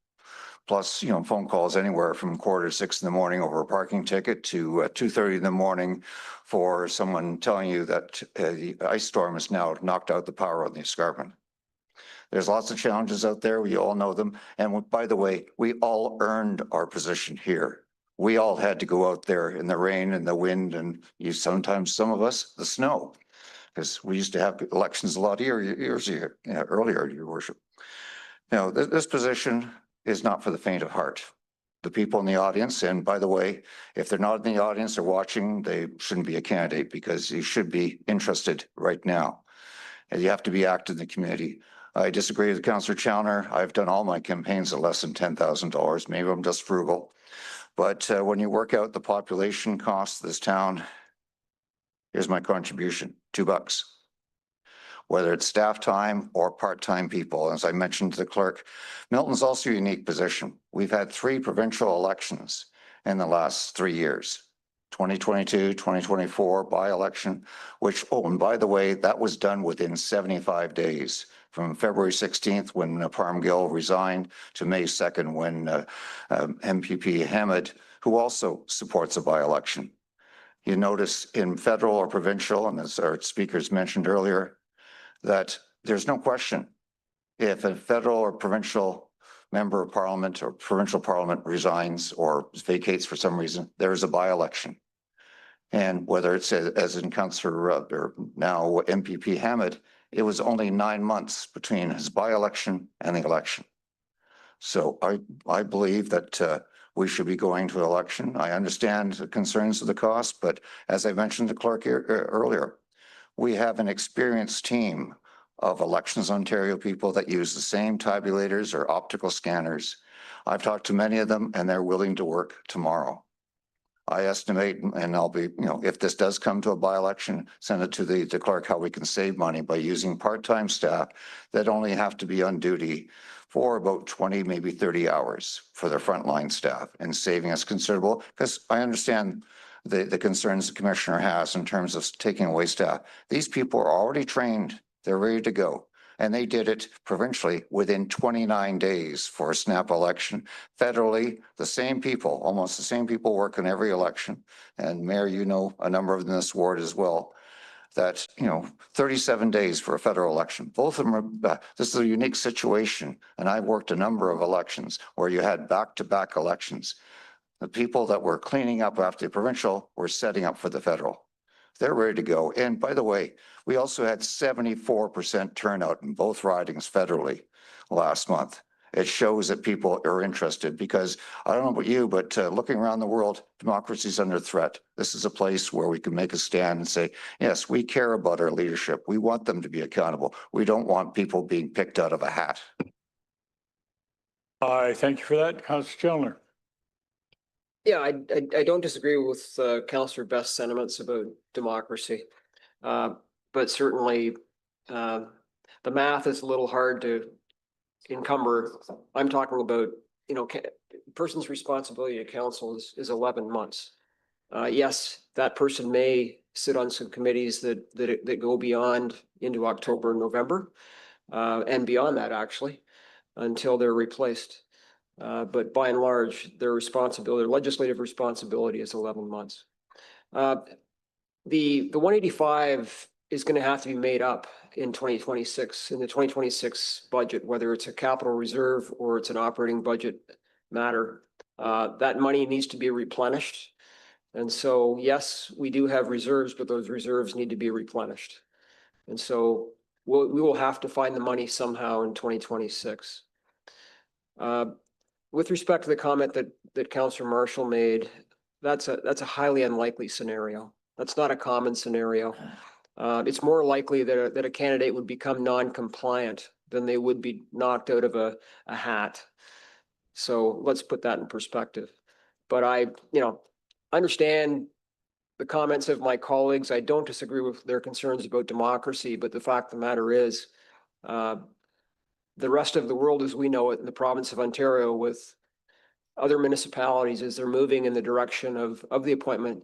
Plus, phone calls anywhere from 5:45 in the morning over a parking ticket to 2:30 in the morning for someone telling you that the ice storm has now knocked out the power on the escarpment. There's lots of challenges out there. We all know them. And by the way, we all earned our position here. We all had to go out there in the rain and the wind and sometimes some of us, the snow, because we used to have elections a lot earlier, Your Worship. This position is not for the faint of heart. The people in the audience, and by the way, if they're not in the audience or watching, they shouldn't be a candidate because you should be interested right now. And you have to be active in the community. I disagree with Councillor Challoner. I've done all my campaigns at less than $10,000. Maybe I'm just frugal. But when you work out the population cost of this town, here's my contribution, $2. Whether it's staff time or part-time people. As I mentioned to the clerk, Milton's also a unique position. We've had 3 provincial elections in the last 3 years. 2022, 2024 by-election, which, and by the way, that was done within 75 days from February 16th when Parm Gill resigned to May 2nd when MPP Hamid, who also supports a by-election. You notice in federal or provincial, and as our speakers mentioned earlier, that there's no question if a federal or provincial member of parliament or provincial parliament resigns or vacates for some reason, there is a by-election. And whether it's as in Councillor or now MPP Hamid, it was only 9 months between his by-election and the election. So I believe that we should be going to election. I understand the concerns of the cost, but as I mentioned to the clerk earlier, we have an experienced team of Elections Ontario people that use the same tabulators or optical scanners. I've talked to many of them and they're willing to work tomorrow. I estimate, and I'll be, if this does come to a by-election, send it to the clerk how we can save money by using part-time staff that only have to be on duty for about 20, maybe 30 hours for their frontline staff and saving us considerable, because I understand the concerns the commissioner has in terms of taking away staff. These people are already trained. They're ready to go. And they did it provincially within 29 days for a snap election. Federally, the same people, almost the same people work in every election. And Mayor, a number of them in this ward as well, that, 37 days for a federal election. Both of them are, this is a unique situation. And I've worked a number of elections where you had back-to-back elections. The people that were cleaning up after the provincial were setting up for the federal. They're ready to go. And by the way, we also had 74% turnout in both ridings federally last month. It shows that people are interested because I don't know about you, but looking around the world, democracy is under threat. This is a place where we can make a stand and say, yes, we care about our leadership. We want them to be accountable. We don't want people being picked out of a hat. I thank you for that, Councillor Challoner. Yeah, I don't disagree with Councillor Best's sentiments about democracy. But certainly the math is a little hard to encumber. I'm talking about, person's responsibility to council is 11 months. Yes, that person may sit on some committees that go beyond into October and November, and beyond that actually, until they're replaced. But by and large, their legislative responsibility is 11 months. The 185 is going to have to be made up in 2026, in the 2026 budget, whether it's a capital reserve or it's an operating budget matter. That money needs to be replenished. And so, yes, we do have reserves, but those reserves need to be replenished. And so we will have to find the money somehow in 2026. With respect to the comment that Councillor Marshall made, that's a highly unlikely scenario. That's not a common scenario. It's more likely that a candidate would become non-compliant than they would be knocked out of a hat. So let's put that in perspective. But I understand the comments of my colleagues. I don't disagree with their concerns about democracy, but the fact of the matter is, the rest of the world as we know it in the province of Ontario with other municipalities as they're moving in the direction of the appointment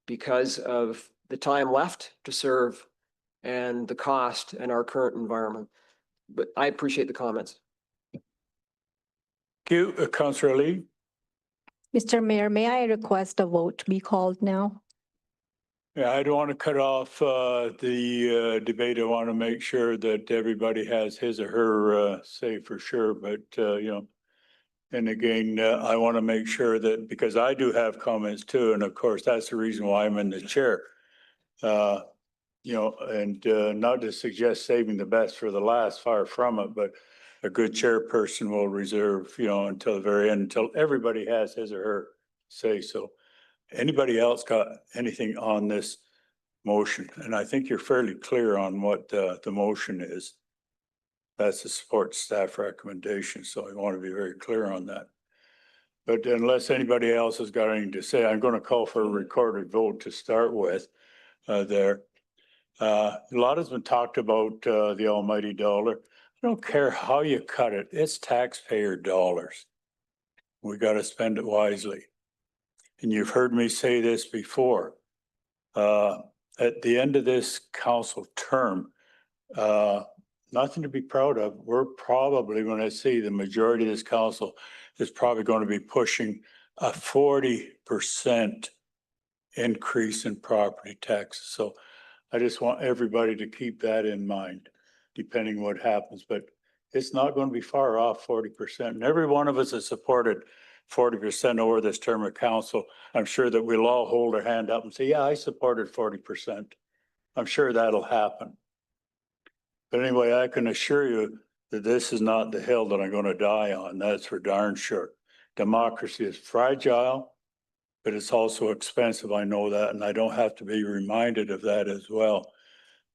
because of the time left to serve and the cost in our current environment. but I appreciate the comments. Thank you, Councillor Lee. Mr. Mayor, may I request a vote to be called now? Yeah, I don't want to cut off the debate. I want to make sure that everybody has his or her say for sure, but you know, and again, I want to make sure that, because I do have comments too, and of course, that's the reason why I'm in the chair. You know, and not to suggest saving the best for the last, far from it, but a good chairperson will reserve, you know, until the very end, until everybody has his or her say. So anybody else got anything on this motion? And I think you're fairly clear on what the motion is. That's the support staff recommendation. So I want to be very clear on that. But unless anybody else has got anything to say, I'm going to call for a recorded vote to start with there. A lot has been talked about the almighty dollar. I don't care how you cut it. It's taxpayer dollars. We got to spend it wisely. And you've heard me say this before. At the end of this council term, nothing to be proud of. We're probably, when I see the majority of this council is probably going to be pushing a 40% increase in property taxes. So I just want everybody to keep that in mind, depending what happens, but it's not going to be far off 40%. And every one of us has supported 40% over this term of council. I'm sure that we'll all hold our hand up and say, yeah, I supported 40%. I'm sure that'll happen. But anyway, I can assure you that this is not the hill that I'm going to die on. That's for darn sure. Democracy is fragile, but it's also expensive. I know that, and I don't have to be reminded of that as well.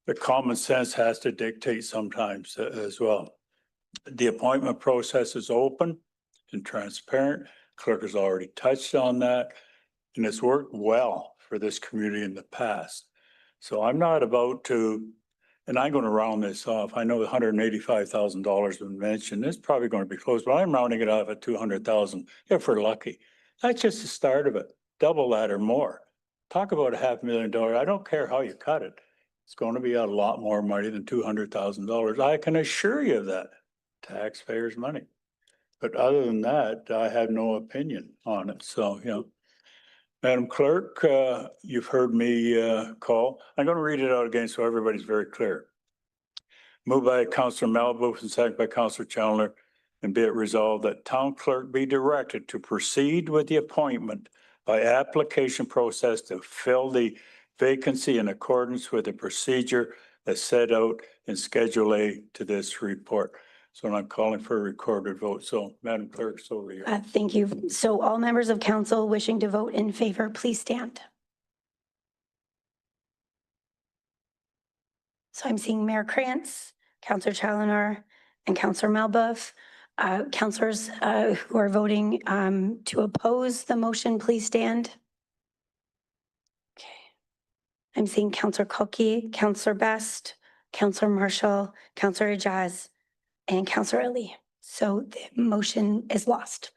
But common sense has to dictate sometimes as well. The appointment process is open and transparent. Clerk has already touched on that, and it's worked well for this community in the past. So I'm not about to, and I'm going to round this off. I know $185,000 has been mentioned. It's probably going to be close, but I'm rounding it off at 200,000 if we're lucky. That's just the start of it. Double that or more. Talk about $500,000. I don't care how you cut it. It's going to be a lot more money than $200,000. I can assure you of that. Taxpayers' money. But other than that, I have no opinion on it. So, you know, Madam Clerk, you've heard me call. I'm going to read it out again so everybody's very clear. Moved by Councillor Malboof and second by Councillor Chandler, and be it resolved that Town Clerk be directed to proceed with the appointment by application process to fill the vacancy in accordance with the procedure that's set out in Schedule A to this report. So I'm calling for a recorded vote. So Madam Clerk, it's over to you. Thank you. So all members of council wishing to vote in favor, please stand. So I'm seeing Mayor Krantz, Councillor Challoner, and Councillor Malboof. Councillors who are voting to oppose the motion, please stand. Okay. I'm seeing Councillor Kulke, Councillor Best, Councillor Marshall, Councillor Ijaz, and Councillor Ali. So the motion is lost.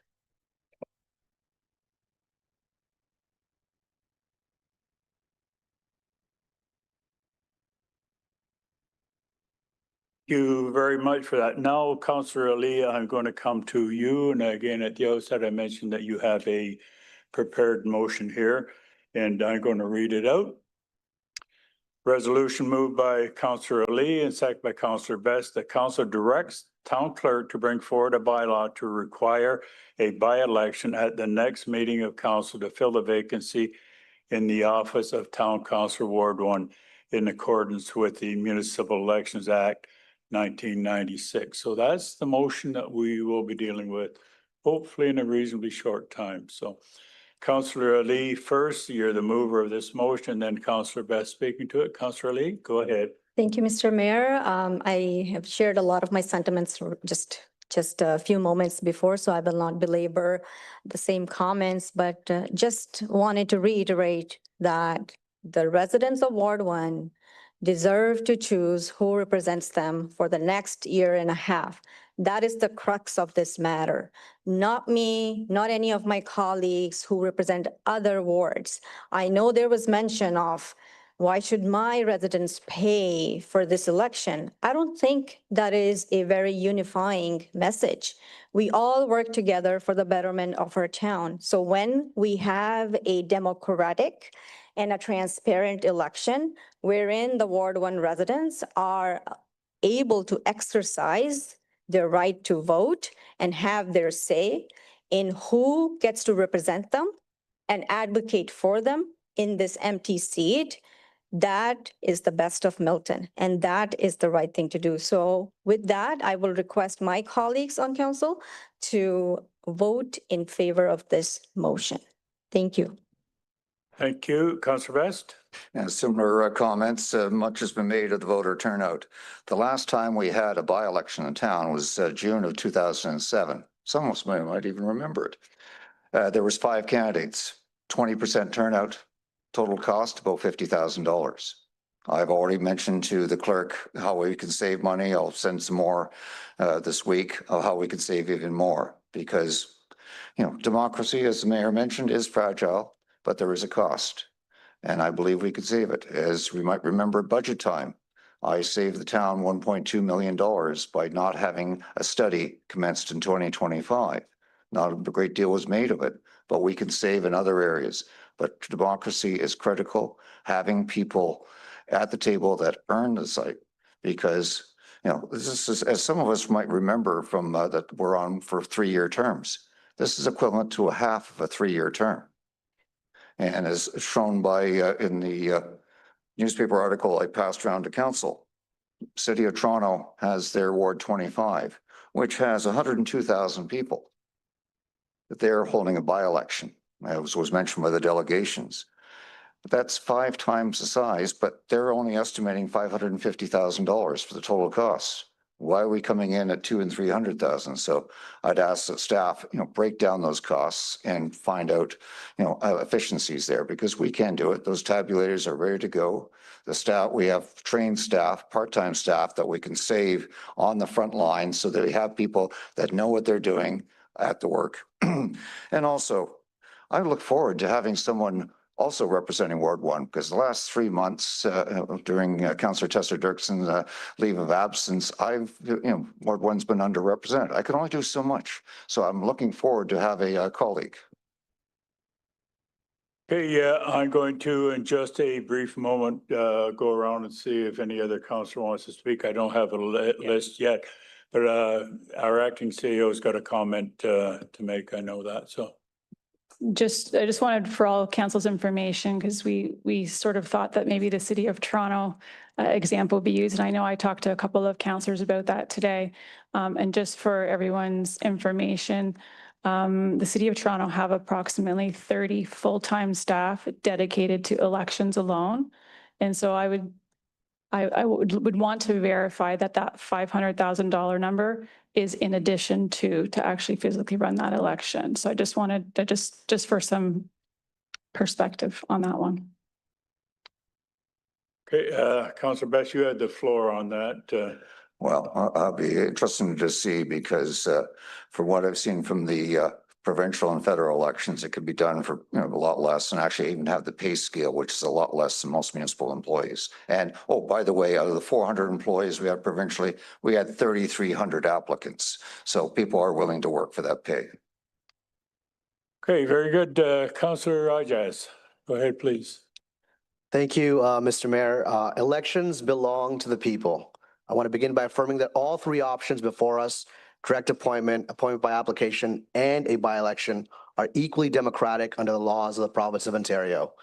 Thank you very much for that. Now, Councillor Ali, I'm going to come to you. And again, at the outset, I mentioned that you have a prepared motion here, and I'm going to read it out. Resolution moved by Councillor Ali and second by Councillor Best. The council directs Town Clerk to bring forward a bylaw to require a by-election at the next meeting of council to fill the vacancy in the office of Town Councillor Ward 1 in accordance with the Municipal Elections Act 1996. So that's the motion that we will be dealing with, hopefully in a reasonably short time. So Councillor Ali first, you're the mover of this motion, then Councillor Best speaking to it. Councillor Ali, go ahead. Thank you, Mr. Mayor. I have shared a lot of my sentiments just a few moments before, so I will not belabor the same comments, but just wanted to reiterate that the residents of Ward 1 deserve to choose who represents them for the next year and a half. That is the crux of this matter. Not me, not any of my colleagues who represent other wards. I know there was mention of Why should my residents pay for this election? I don't think that is a very unifying message. We all work together for the betterment of our town. So when we have a democratic and a transparent election wherein the Ward 1 residents are able to exercise their right to vote and have their say in who gets to represent them and advocate for them in this empty seat, that is the best of Milton, and that is the right thing to do. So with that, I will request my colleagues on council to vote in favor of this motion. Thank you. Thank you. Councillor Best? And similar comments, much has been made of the voter turnout. The last time we had a by-election in town was June of 2007. Some of us might even remember it. There was 5 candidates, 20% turnout, total cost about $50,000. I've already mentioned to the clerk how we can save money. I'll send some more this week of how we can save even more because, you know, democracy, as the mayor mentioned, is fragile, but there is a cost. And I believe we could save it. As we might remember at budget time, I saved the town $1.2 million by not having a study commenced in 2025. Not a great deal was made of it, but we can save in other areas. But democracy is critical, having people at the table that earn the site, because, you know, this is, as some of us might remember from that we're on for 3-year terms, this is equivalent to a half of a 3-year term. And as shown by in the newspaper article I passed around to council, City of Toronto has their Ward 25, which has 102,000 people that they're holding a by-election, as was mentioned by the delegations. But that's 5 times the size, but they're only estimating $550,000 for the total cost. Why are we coming in at 200,000 and 300,000? So I'd ask the staff, you know, break down those costs and find out, you know, efficiencies there, because we can do it. Those tabulators are ready to go. The staff, we have trained staff, part-time staff that we can save on the front line so that we have people that know what they're doing at the work. And also, I look forward to having someone also representing Ward 1, because the last 3 months during Councillor Tester Dirkson's leave of absence, Ward 1's been underrepresented. I can only do so much. So I'm looking forward to have a colleague. Okay, I'm going to, in just a brief moment, go around and see if any other councillor wants to speak. I don't have a list yet, but our acting CEO's got a comment to make. I know that, so. I just wanted for all council's information, because we sort of thought that maybe the City of Toronto example would be used. And I know I talked to a couple of councillors about that today. And just for everyone's information, the City of Toronto have approximately 30 full-time staff dedicated to elections alone. And so I would want to verify that $500,000 number is in addition to actually physically run that election. So I just wanted to just for some perspective on that one. Okay, Councillor Best, you had the floor on that. Well, I'll be interested to see, because from what I've seen from the provincial and federal elections, it could be done for, you know, a lot less, and actually even have the pay scale, which is a lot less than most municipal employees. And oh, by the way, out of the 400 employees we have provincially, we had 3,300 applicants. So people are willing to work for that pay. Okay, very good. Councillor Rajas, go ahead, please. Thank you, Mr. Mayor. Elections belong to the people. I want to begin by affirming that all 3 options before us, direct appointment, appointment by application, and a by-election, are equally democratic under the laws of the province of Ontario.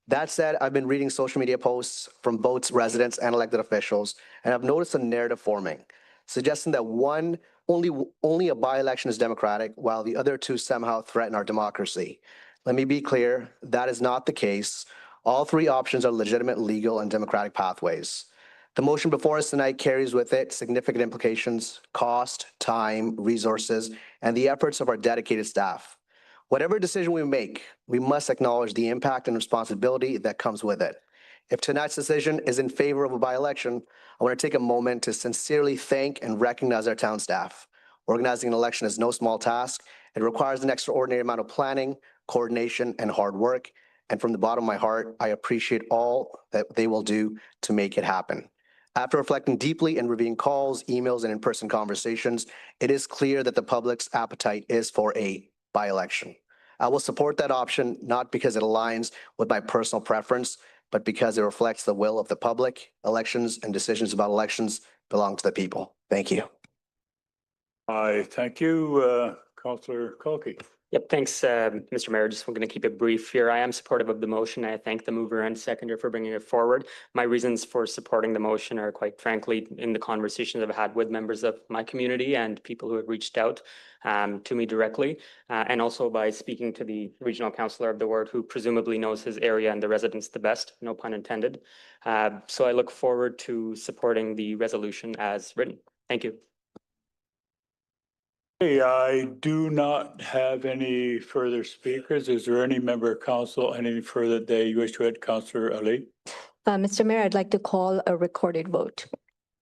That said, I've been reading social media posts from both residents and elected officials, and I've noticed a narrative forming, suggesting that only a by-election is democratic, while the other 2 somehow threaten our democracy. Let me be clear, that is not the case. All 3 options are legitimate, legal, and democratic pathways. The motion before us tonight carries with it significant implications: cost, time, resources, and the efforts of our dedicated staff. Whatever decision we make, we must acknowledge the impact and responsibility that comes with it. If tonight's decision is in favor of a by-election, I want to take a moment to sincerely thank and recognize our town staff. Organizing an election is no small task. It requires an extraordinary amount of planning, coordination, and hard work. and from the bottom of my heart, I appreciate all that they will do to make it happen. After reflecting deeply and reviewing calls, emails, and in-person conversations, it is clear that the public's appetite is for a by-election. I will support that option, not because it aligns with my personal preference, but because it reflects the will of the public. Elections and decisions about elections belong to the people. Thank you. I thank you, Councillor Kolke. Yep, thanks, Mr. Mayor. Just going to keep it brief here. I am supportive of the motion. I thank the mover and seconder for bringing it forward. My reasons for supporting the motion are quite frankly in the conversations I've had with members of my community and people who have reached out to me directly, and also by speaking to the regional councillor of the ward who presumably knows his area and the residents the best, no pun intended. So I look forward to supporting the resolution as written. Thank you. I do not have any further speakers. Is there any member of council, any further that you wish to add? Councillor Ali? Mr. Mayor, I'd like to call a recorded vote.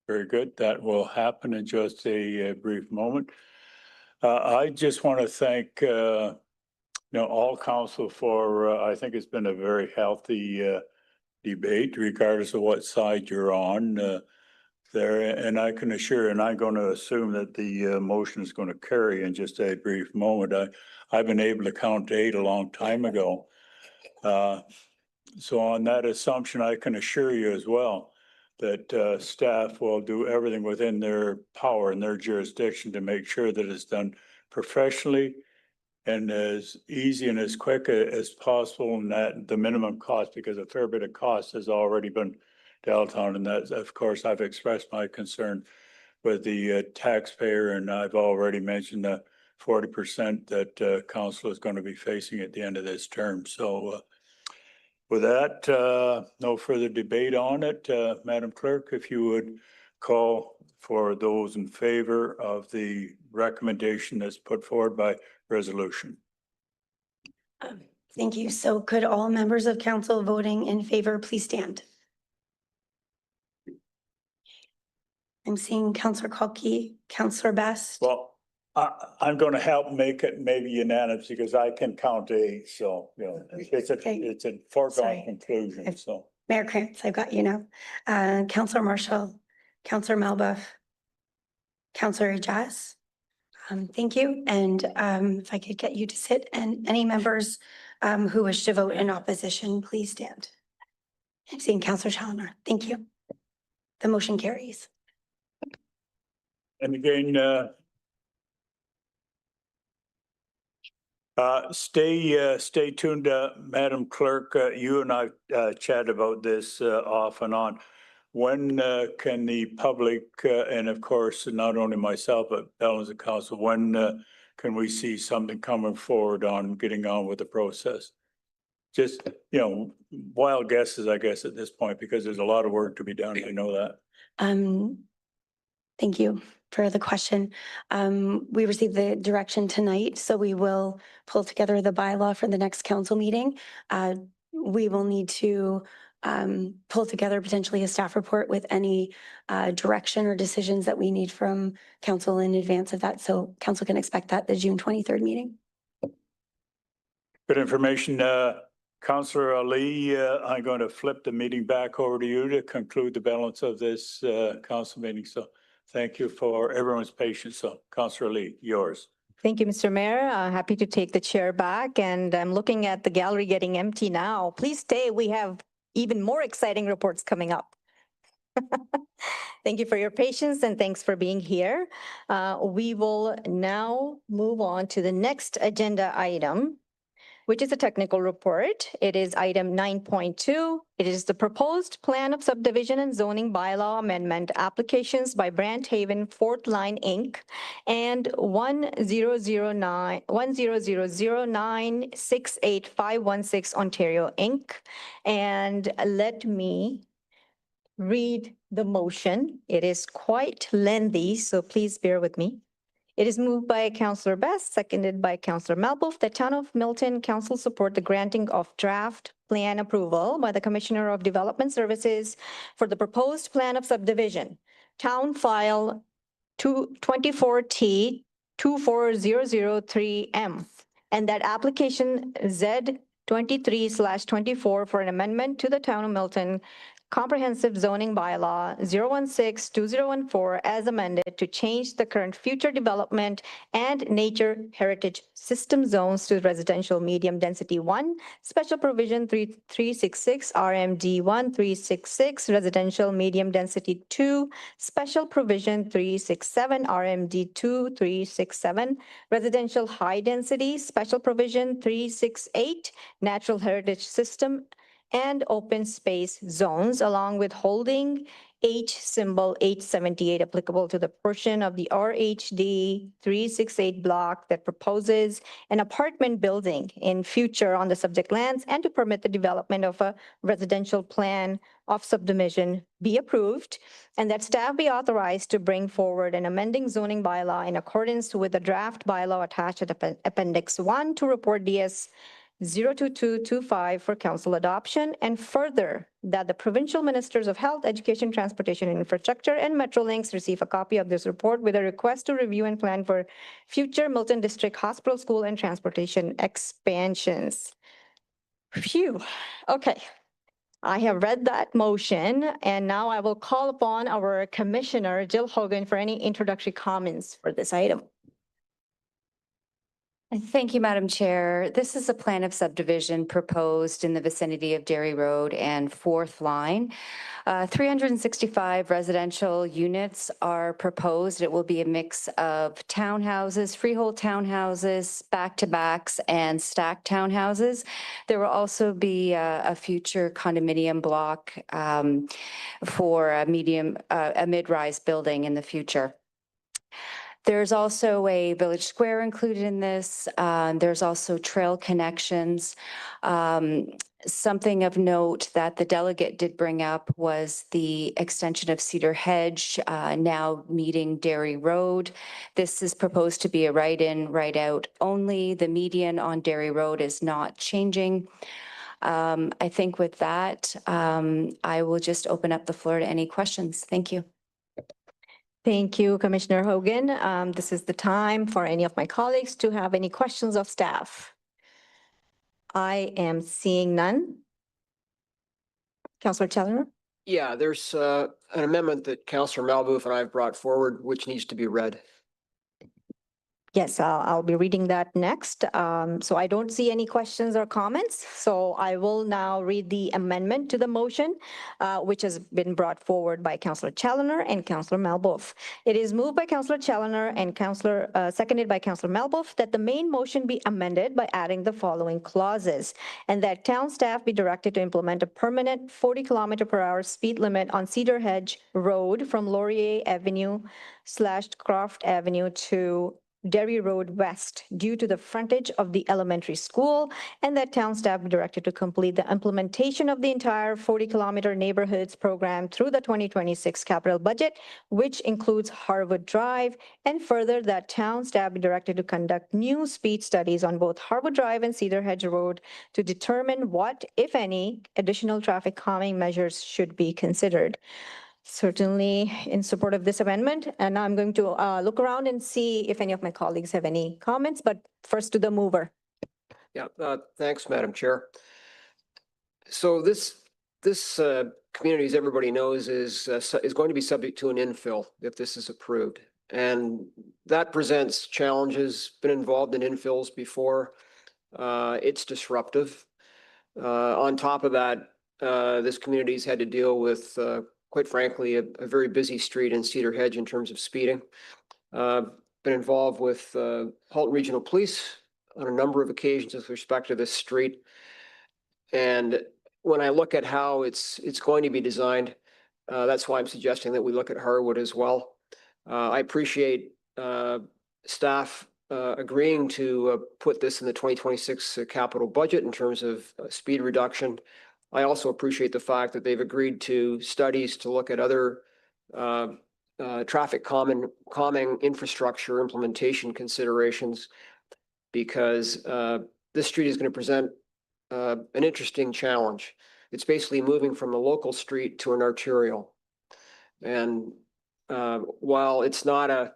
Very good. That will happen in just a brief moment. I just want to thank all council for, I think it's been a very healthy debate, regardless of what side you're on. There, and I can assure, and I'm going to assume that the motion is going to carry in just a brief moment. I've been able to count to 8 a long time ago. So on that assumption, I can assure you as well that staff will do everything within their power and their jurisdiction to make sure that it's done professionally and as easy and as quick as possible, and at the minimum cost, because a fair bit of cost has already been dealt on, and that, of course, I've expressed my concern with the taxpayer, and I've already mentioned the 40% that council is going to be facing at the end of this term. So with that, no further debate on it. Madam Clerk, if you would call for those in favor of the recommendation that's put forward by resolution. Thank you. So could all members of council voting in favor please stand? I'm seeing Councillor Kolke, Councillor Best. Well, I'm going to help make it maybe unanimous because I can count 8. So, it's a foregone conclusion. So, Mayor Krantz, I've got you now. Councillor Marshall, Councillor Malbuff, Councillor Jas. Thank you. And if I could get you to sit, and any members who wish to vote in opposition, please stand. I'm seeing Councillor Challoner. Thank you. The motion carries. and again, stay tuned, Madam Clerk. You and I chat about this off and on. When can the public, and of course, not only myself, but Balance of Council, when can we see something coming forward on getting on with the process? Just, wild guesses, I guess, at this point, because there's a lot of work to be done. I know that. Thank you for the question. We received the direction tonight, so we will pull together the bylaw for the next council meeting. We will need to pull together potentially a staff report with any direction or decisions that we need from council in advance of that. So council can expect that the June 23rd meeting. Good information. Councillor Ali, I'm going to flip the meeting back over to you to conclude the balance of this council meeting. So thank you for everyone's patience. So Councillor Ali, yours. Thank you, Mr. Mayor. Happy to take the chair back, and I'm looking at the gallery getting empty now. Please stay. We have even more exciting reports coming up. Thank you for your patience and thanks for being here. We will now move on to the next agenda item, which is a technical report. It is item 9.2. It is the proposed plan of subdivision and zoning bylaw amendment applications by Brant Haven Fourth Line Inc. and 10009685516 Ontario Inc. And let me read the motion. It is quite lengthy, so please bear with me. It is moved by Councillor Best, seconded by Councillor Malbuff. The Town of Milton Council support the granting of draft plan approval by the Commissioner of Development Services for the proposed plan of subdivision, Town File 24T24003M, and that application Z 23/24 for an amendment to the Town of Milton Comprehensive Zoning Bylaw 016-2014 as amended to change the current future development and nature heritage system zones to residential medium density 1, special provision 366, RMD 1366, residential medium density 2, special provision 367, RMD 2367, residential high density, special provision 368, natural heritage system and open space zones, along with holding H symbol 878 applicable to the portion of the RHD 368 block that proposes an apartment building in future on the subject lands, and to permit the development of a residential plan of subdivision be approved, and that staff be authorized to bring forward an amending zoning bylaw in accordance with the draft bylaw attached at Appendix 1 to report DS 02225 for council adoption, and further that the provincial ministers of health, education, transportation and infrastructure and Metrolinx receive a copy of this report with a request to review and plan for future Milton District Hospital, School and Transportation expansions. Phew. Okay. I have read that motion, and now I will call upon our Commissioner, Jill Hogan, for any introductory comments for this item. Thank you, Madam Chair. This is a plan of subdivision proposed in the vicinity of Dairy Road and Fourth Line. 365 residential units are proposed. It will be a mix of townhouses, freehold townhouses, back-to-backs, and stacked townhouses. There will also be a future condominium block for a mid-rise building in the future. There's also a village square included in this. There's also trail connections. Something of note that the delegate did bring up was the extension of Cedar Hedge, now meeting Dairy Road. This is proposed to be a right-in, right-out only. The median on Dairy Road is not changing. I think with that, I will just open up the floor to any questions. Thank you. Thank you, Commissioner Hogan. This is the time for any of my colleagues to have any questions of staff. I am seeing none. Councillor Challoner? Yeah, there's an amendment that Councillor Malboof and I have brought forward, which needs to be read. Yes, I'll be reading that next. So I don't see any questions or comments. So I will now read the amendment to the motion, which has been brought forward by Councillor Challoner and Councillor Malboof. It is moved by Councillor Challoner and seconded by Councillor Malboof that the main motion be amended by adding the following clauses, and that town staff be directed to implement a permanent 40 km/h speed limit on Cedar Hedge Road from Laurier Avenue / Croft Avenue to Dairy Road West due to the frontage of the elementary school, and that town staff be directed to complete the implementation of the entire 40 km neighborhoods program through the 2026 capital budget, which includes Harwood Drive, and further that town staff be directed to conduct new speed studies on both Harwood Drive and Cedar Hedge Road to determine what, if any, additional traffic calming measures should be considered. Certainly in support of this amendment, and I'm going to look around and see if any of my colleagues have any comments, but first to the mover. Yeah, thanks, Madam Chair. So this community, as everybody knows, is going to be subject to an infill if this is approved. And that presents challenges. Been involved in infills before. It's disruptive. On top of that, this community's had to deal with quite frankly, a very busy street in Cedar Hedge in terms of speeding. Been involved with Halton Regional Police on a number of occasions with respect to this street. And when I look at how it's going to be designed, that's why I'm suggesting that we look at Harwood as well. I appreciate staff agreeing to put this in the 2026 capital budget in terms of speed reduction. I also appreciate the fact that they've agreed to studies to look at other traffic calming infrastructure implementation considerations, because this street is going to present an interesting challenge. It's basically moving from a local street to an arterial. And while it's not a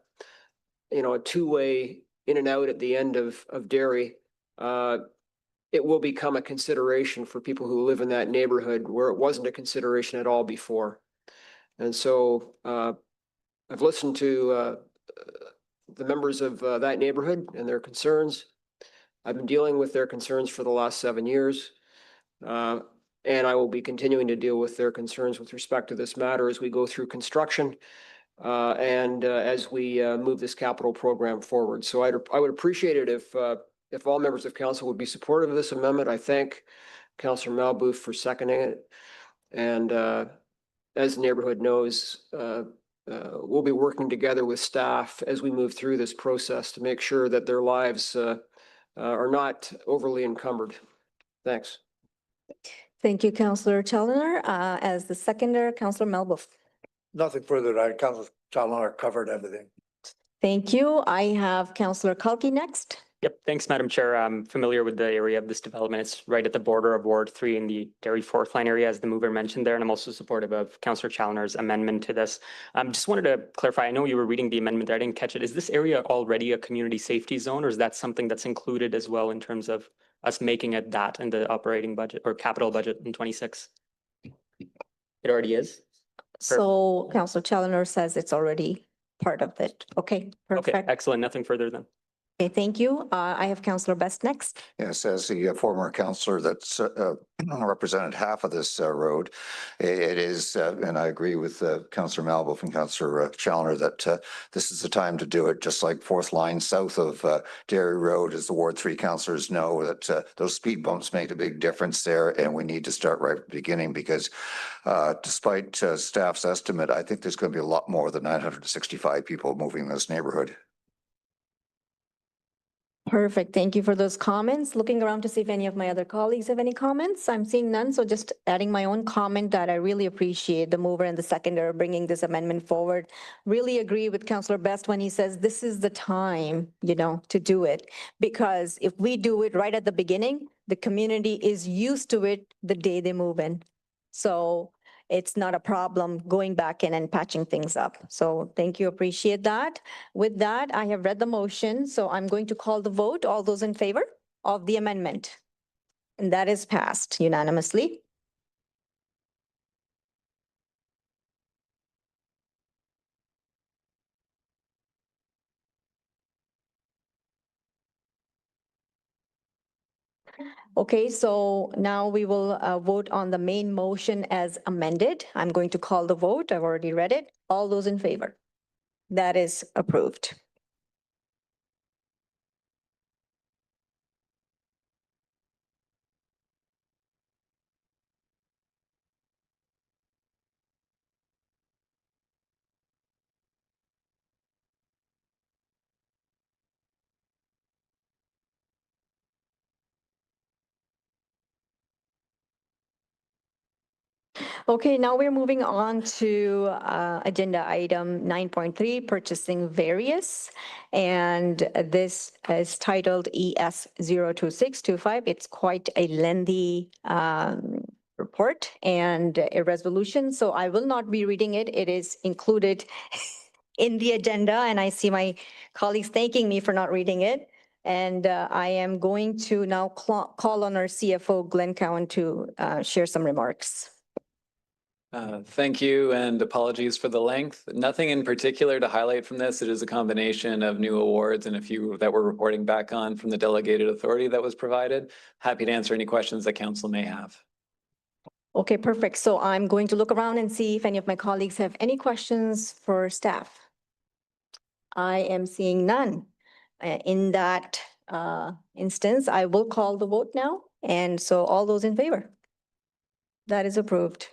two-way in and out at the end of Dairy, it will become a consideration for people who live in that neighborhood where it wasn't a consideration at all before. And so I've listened to the members of that neighborhood and their concerns. I've been dealing with their concerns for the last 7 years. And I will be continuing to deal with their concerns with respect to this matter as we go through construction and as we move this capital program forward. So I would appreciate it if all members of council would be supportive of this amendment. I thank Councillor Malboof for seconding it. And as the neighborhood knows, we'll be working together with staff as we move through this process to make sure that their lives are not overly encumbered. Thanks. Thank you, Councillor Challoner. As the seconder, Councillor Malboof. Nothing further. Councillor Challoner covered everything. Thank you. I have Councillor Kalki next. Yep, thanks, Madam Chair. I'm familiar with the area of this development. It's right at the border of Ward 3 in the Dairy Fourth Line area, as the mover mentioned there, and I'm also supportive of Councillor Challoner's amendment to this. Just wanted to clarify, I know you were reading the amendment there, I didn't catch it. Is this area already a community safety zone, or is that something that's included as well in terms of us making it that in the operating budget or capital budget in 26? It already is? So Councillor Challoner says it's already part of it. Okay, perfect. Okay, excellent. Nothing further then. Okay, thank you. I have Councillor Best next. Yes, as the former councillor that's represented half of this road, it is, and I agree with Councillor Malboof and Councillor Challoner that this is the time to do it, just like Fourth Line south of Dairy Road, as the Ward 3 councillors know, that those speed bumps make a big difference there, and we need to start right at the beginning because despite staff's estimate, I think there's going to be a lot more than 965 people moving in this neighborhood. Perfect. Thank you for those comments. Looking around to see if any of my other colleagues have any comments. I'm seeing none. So just adding my own comment that I really appreciate the mover and the seconder bringing this amendment forward. Really agree with Councillor Best when he says this is the time, to do it. Because if we do it right at the beginning, the community is used to it the day they move in. So it's not a problem going back in and patching things up. So thank you, appreciate that. With that, I have read the motion, so I'm going to call the vote. All those in favor of the amendment? And that is passed unanimously. Okay, so now we will vote on the main motion as amended. I'm going to call the vote. I've already read it. All those in favor? That is approved. Okay, now we're moving on to agenda item 9.3, purchasing various. And this is titled ES 02625. It's quite a lengthy report and a resolution. So I will not be reading it. It is included in the agenda, and I see my colleagues thanking me for not reading it. And I am going to now call on our CFO, Glenn Cowan, to share some remarks. Thank you, and apologies for the length. Nothing in particular to highlight from this. It is a combination of new awards and a few that we're reporting back on from the delegated authority that was provided. Happy to answer any questions that council may have. Okay, perfect. So I'm going to look around and see if any of my colleagues have any questions for staff. I am seeing none. In that instance, I will call the vote now. And so all those in favor? That is approved.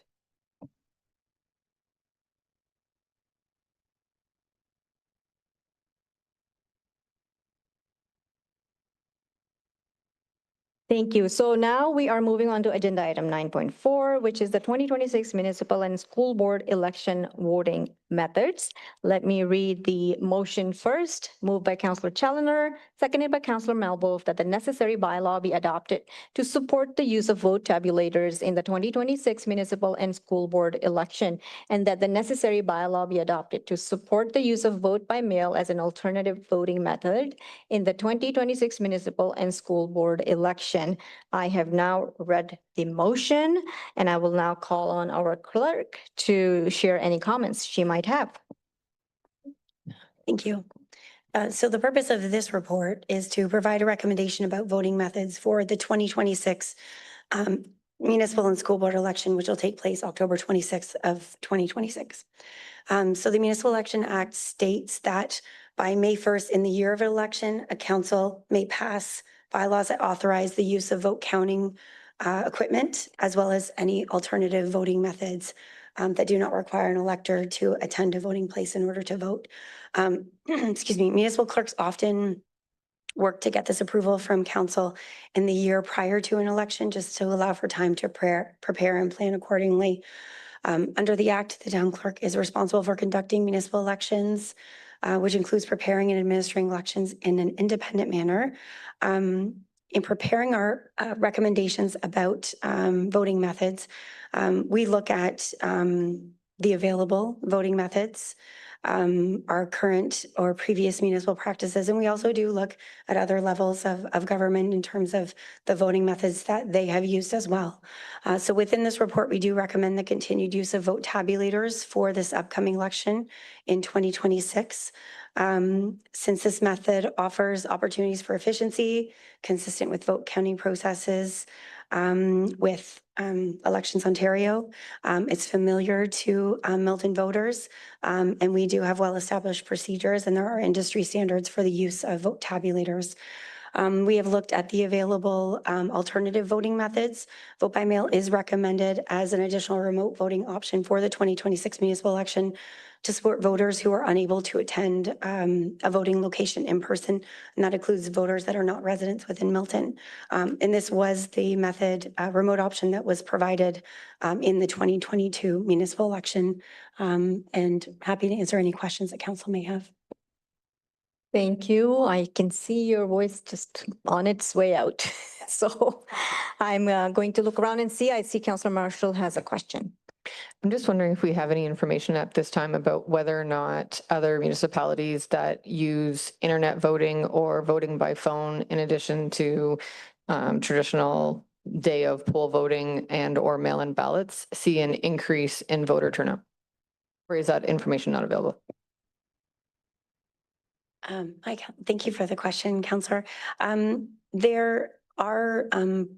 Thank you. So now we are moving on to agenda item 9.4, which is the 2026 municipal and school board election voting methods. Let me read the motion first. Moved by Councillor Challoner, seconded by Councillor Melbo, that the necessary bylaw be adopted to support the use of vote tabulators in the 2026 municipal and school board election, and that the necessary bylaw be adopted to support the use of vote by mail as an alternative voting method in the 2026 municipal and school board election. I have now read the motion, and I will now call on our clerk to share any comments she might have. Thank you. So the purpose of this report is to provide a recommendation about voting methods for the 2026 municipal and school board election, which will take place October 26th of 2026. So the Municipal Election Act states that by May 1st in the year of election, a council may pass bylaws that authorize the use of vote counting equipment, as well as any alternative voting methods that do not require an elector to attend a voting place in order to vote. Excuse me, municipal clerks often work to get this approval from council in the year prior to an election, just to allow for time to prepare and plan accordingly. Under the Act, the town clerk is responsible for conducting municipal elections, which includes preparing and administering elections in an independent manner. In preparing our recommendations about voting methods, we look at the available voting methods, our current or previous municipal practices, and we also do look at other levels of government in terms of the voting methods that they have used as well. So within this report, we do recommend the continued use of vote tabulators for this upcoming election in 2026. Since this method offers opportunities for efficiency, consistent with vote counting processes with Elections Ontario. It's familiar to Milton voters, and we do have well-established procedures, and there are industry standards for the use of vote tabulators. We have looked at the available alternative voting methods. Vote by mail is recommended as an additional remote voting option for the 2026 municipal election to support voters who are unable to attend a voting location in person, and that includes voters that are not residents within Milton. And this was the method, remote option that was provided in the 2022 municipal election. And happy to answer any questions that council may have. Thank you. I can see your voice just on its way out. So I'm going to look around and see. I see Councillor Marshall has a question. I'm just wondering if we have any information at this time about whether or not other municipalities that use internet voting or voting by phone, in addition to traditional day of poll voting and or mail-in ballots, see an increase in voter turnout? Or is that information not available? Thank you for the question, Councillor. There are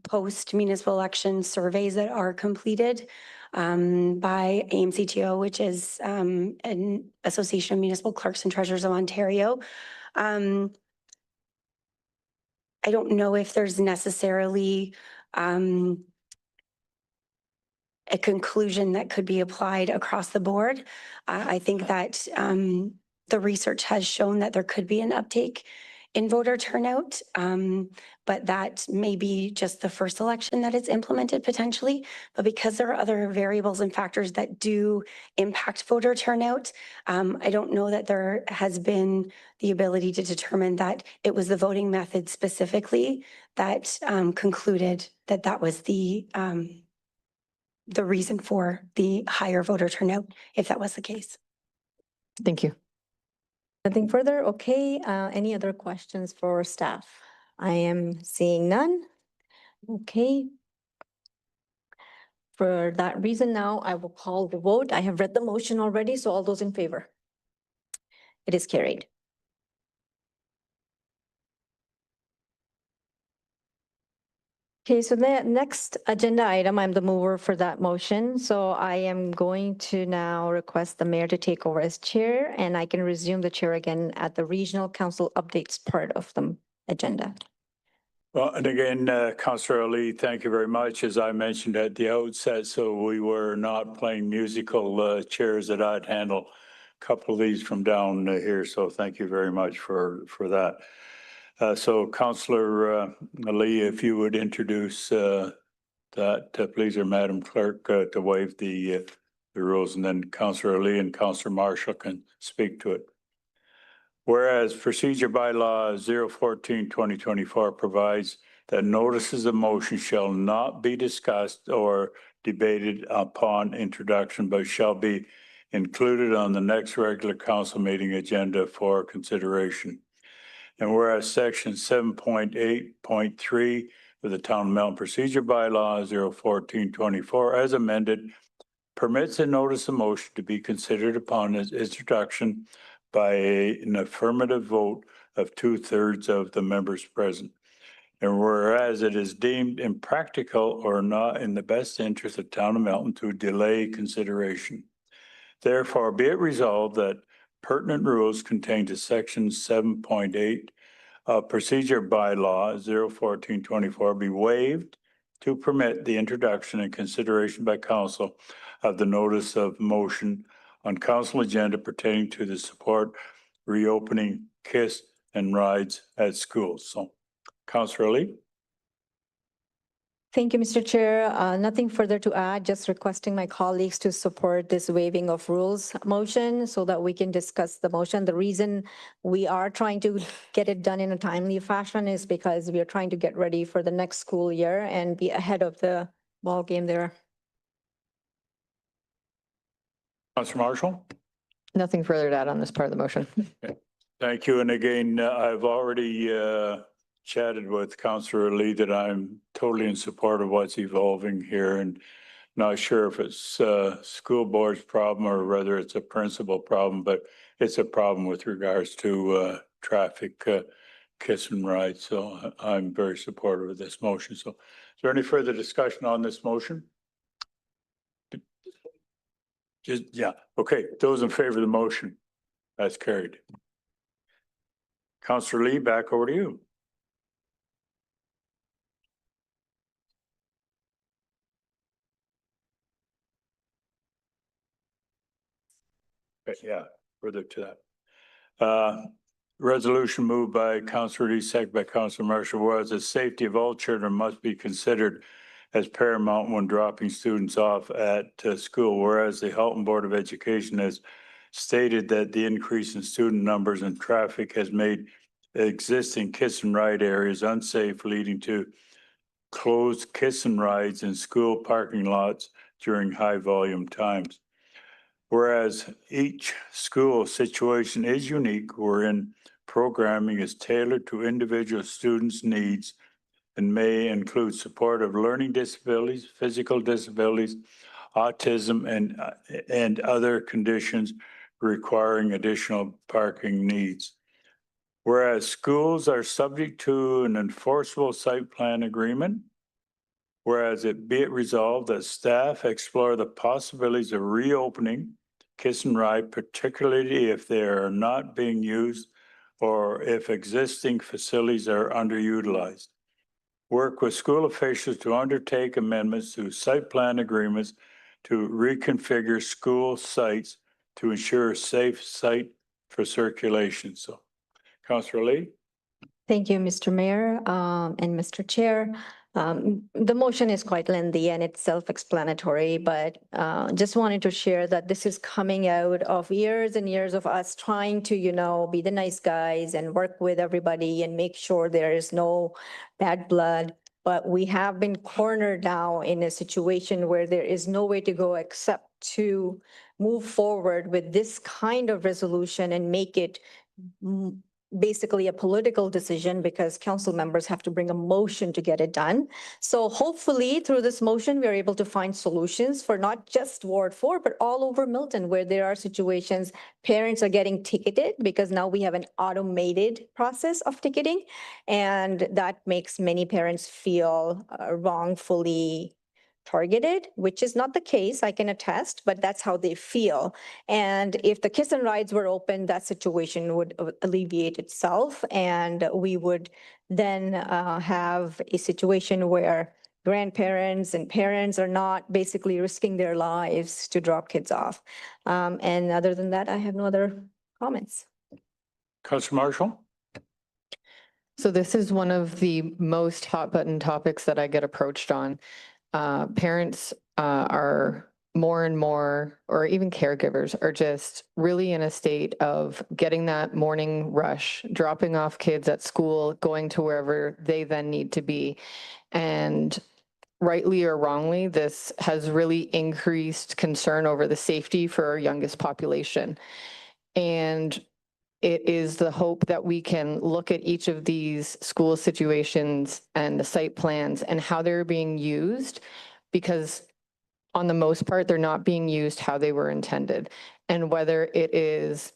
post-municipal election surveys that are completed by AMCTO, which is an Association of Municipal Clerks and Treasurers of Ontario. I don't know if there's necessarily a conclusion that could be applied across the board. I think that the research has shown that there could be an uptake in voter turnout, but that may be just the first election that it's implemented potentially. But because there are other variables and factors that do impact voter turnout, I don't know that there has been the ability to determine that it was the voting method specifically that concluded that that was the reason for the higher voter turnout, if that was the case. Thank you. Nothing further? Okay. Any other questions for staff? I am seeing none. Okay. For that reason now, I will call the vote. I have read the motion already, so all those in favor? It is carried. Okay, so the next agenda item, I'm the mover for that motion. So I am going to now request the mayor to take over as chair, and I can resume the chair again at the regional council updates part of the agenda. Well, and again, Councillor Ali, thank you very much. As I mentioned at the outset, so we were not playing musical chairs, that I'd handle a couple of these from down here. So thank you very much for that. So Councillor Ali, if you would introduce that, please, or Madam Clerk, to waive the the rules, and then Councillor Lee and Councillor Marshall can speak to it. Whereas procedure bylaw 014-2024 provides that notices of motion shall not be discussed or debated upon introduction, but shall be included on the next regular council meeting agenda for consideration. And whereas section 7.8.3 of the Town of Milton procedure bylaw 014-24 as amended permits a notice of motion to be considered upon its introduction by an affirmative vote of 2/3 of the members present. And whereas it is deemed impractical or not in the best interest of Town of Milton to delay consideration. Therefore, be it resolved that pertinent rules contained to section 7.8 of procedure bylaw 014-24 be waived to permit the introduction and consideration by council of the notice of motion on council agenda pertaining to the support reopening kiss and rides at schools. So, Councillor Lee. Thank you, Mr. Chair. Nothing further to add, just requesting my colleagues to support this waiving of rules motion so that we can discuss the motion. The reason we are trying to get it done in a timely fashion is because we are trying to get ready for the next school year and be ahead of the ball game there. Councillor Marshall. Nothing further to add on this part of the motion. Thank you. And again, I've already chatted with Councillor Lee that I'm totally in support of what's evolving here and not sure if it's school board's problem or whether it's a principal problem, but it's a problem with regards to traffic kiss and ride. So I'm very supportive of this motion. So is there any further discussion on this motion? Just, yeah, okay. Those in favor of the motion, that's carried. Councillor Lee, back over to you. Yeah, further to that. Resolution moved by Councillor Lee, second by Councillor Marshall, whereas the safety of all children must be considered as paramount when dropping students off at school, whereas the Halton Board of Education has stated that the increase in student numbers and traffic has made existing kiss and ride areas unsafe, leading to closed kiss and rides in school parking lots during high volume times. Whereas each school situation is unique, wherein programming is tailored to individual students' needs and may include support of learning disabilities, physical disabilities, autism, and other conditions requiring additional parking needs. Whereas schools are subject to an enforceable site plan agreement, whereas it be it resolved that staff explore the possibilities of reopening kiss and ride, particularly if they are not being used or if existing facilities are underutilized. Work with school officials to undertake amendments to site plan agreements to reconfigure school sites to ensure a safe site for circulation. So, Councillor Lee. Thank you, Mr. Mayor and Mr. Chair. The motion is quite lengthy and it's self-explanatory, but just wanted to share that this is coming out of years and years of us trying to, be the nice guys and work with everybody and make sure there is no bad blood. But we have been cornered now in a situation where there is no way to go except to move forward with this kind of resolution and make it basically a political decision because council members have to bring a motion to get it done. So hopefully through this motion, we're able to find solutions for not just Ward 4, but all over Milton where there are situations parents are getting ticketed because now we have an automated process of ticketing. And that makes many parents feel wrongfully targeted, which is not the case, I can attest, but that's how they feel. And if the kiss and rides were open, that situation would alleviate itself. And we would then have a situation where grandparents and parents are not basically risking their lives to drop kids off. And other than that, I have no other comments. Councillor Marshall. So this is one of the most hot button topics that I get approached on. Parents are more and more, or even caregivers are just really in a state of getting that morning rush, dropping off kids at school, going to wherever they then need to be. And rightly or wrongly, this has really increased concern over the safety for our youngest population. And it is the hope that we can look at each of these school situations and the site plans and how they're being used, because on the most part, they're not being used how they were intended. And whether it is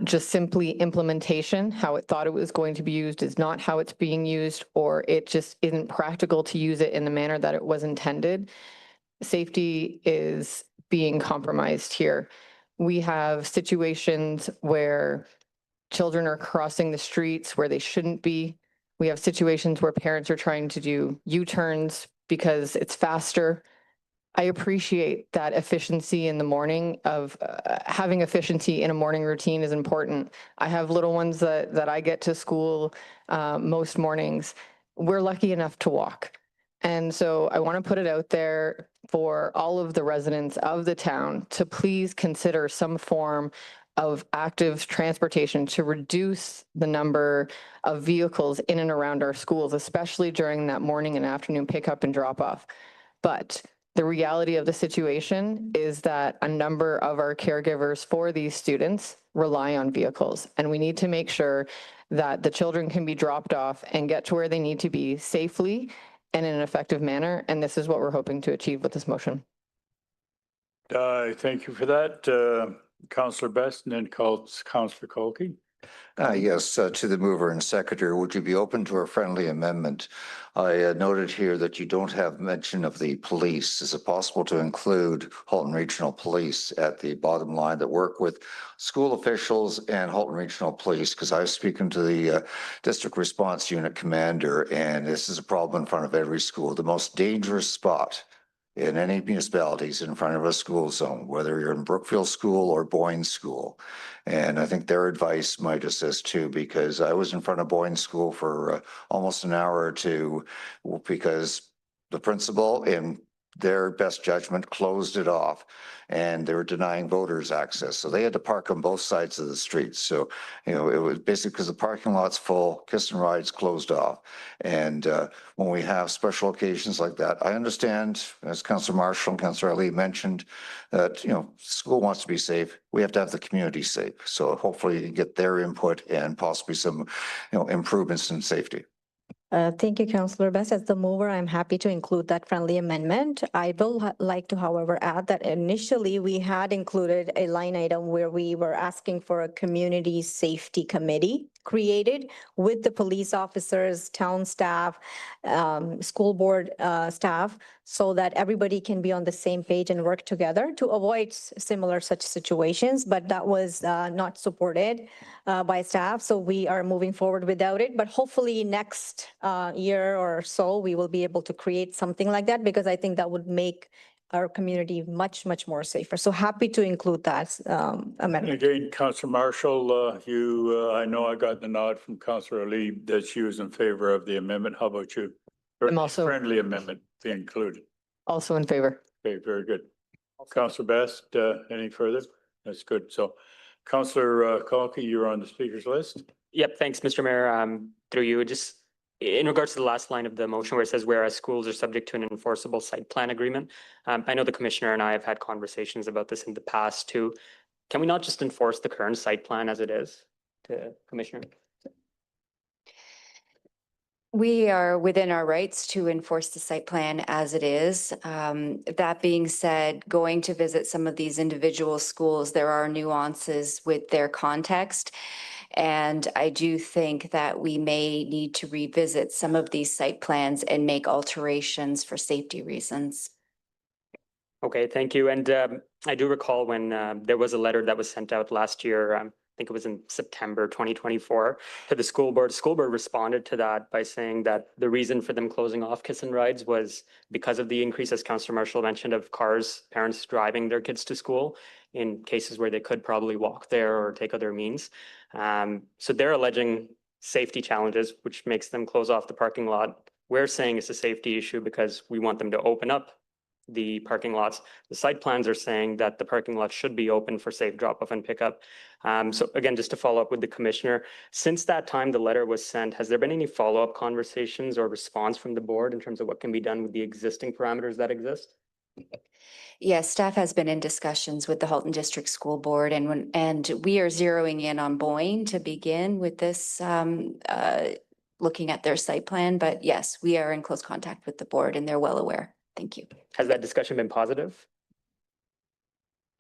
just simply implementation, how it thought it was going to be used is not how it's being used, or it just isn't practical to use it in the manner that it was intended, safety is being compromised here. We have situations where children are crossing the streets where they shouldn't be. We have situations where parents are trying to do U-turns because it's faster. I appreciate that efficiency in the morning of having efficiency in a morning routine is important. I have little ones that I get to school most mornings. We're lucky enough to walk. And so I want to put it out there for all of the residents of the town to please consider some form of active transportation to reduce the number of vehicles in and around our schools, especially during that morning and afternoon pickup and drop off. But the reality of the situation is that a number of our caregivers for these students rely on vehicles, and we need to make sure that the children can be dropped off and get to where they need to be safely and in an effective manner. And this is what we're hoping to achieve with this motion. Thank you for that, Councillor Best, and then Councillor Kolke. Yes, to the mover and seconder, would you be open to a friendly amendment? I noted here that you don't have mention of the police. Is it possible to include Halton Regional Police at the bottom line that work with school officials and Halton Regional Police? Because I was speaking to the District Response Unit Commander, and this is a problem in front of every school. The most dangerous spot in any municipalities in front of a school zone, whether you're in Brookfield School or Boyne School. And I think their advice might assist too, because I was in front of Boyne School for almost an hour or two because the principal, in their best judgment, closed it off and they were denying voters access. So they had to park on both sides of the street. So, you know, it was basically because the parking lot's full, kiss and rides closed off. And when we have special occasions like that, I understand, as Councillor Marshall and Councillor Ali mentioned, that, you know, school wants to be safe. We have to have the community safe. So hopefully you can get their input and possibly some, you know, improvements in safety. Thank you, Councillor Best. As the mover, I'm happy to include that friendly amendment. I will like to, however, add that initially we had included a line item where we were asking for a community safety committee created with the police officers, town staff, school board staff, so that everybody can be on the same page and work together to avoid similar such situations. But that was not supported by staff, so we are moving forward without it. But hopefully next year or so, we will be able to create something like that, because I think that would make our community much, much more safer. So happy to include that amendment. Again, Councillor Marshall, I know I got the nod from Councillor Ali that she was in favor of the amendment. How about you? I'm also friendly amendment to include. Also in favor. Okay, very good. Councillor Best, any further? That's good. So Councillor Kolke, you're on the speakers list. Yep, thanks, Mr. Mayor. Through you, just in regards to the last line of the motion where it says whereas schools are subject to an enforceable site plan agreement. I know the commissioner and I have had conversations about this in the past too. Can we not just enforce the current site plan as it is, Commissioner? We are within our rights to enforce the site plan as it is. That being said, going to visit some of these individual schools, there are nuances with their context. And I do think that we may need to revisit some of these site plans and make alterations for safety reasons. Okay, thank you. And I do recall when there was a letter that was sent out last year, I think it was in September 2024, to the school board. School board responded to that by saying that the reason for them closing off kiss and rides was because of the increase, as Councillor Marshall mentioned, of parents driving their kids to school in cases where they could probably walk there or take other means. So they're alleging safety challenges, which makes them close off the parking lot. We're saying it's a safety issue because we want them to open up the parking lots. The site plans are saying that the parking lot should be open for safe drop-off and pickup. So again, just to follow up with the commissioner, since that time the letter was sent, has there been any follow-up conversations or response from the board in terms of what can be done with the existing parameters that exist? Yes, staff has been in discussions with the Halton District School Board and we are zeroing in on Boyne to begin with this, looking at their site plan. But yes, we are in close contact with the board and they're well aware. Thank you. Has that discussion been positive?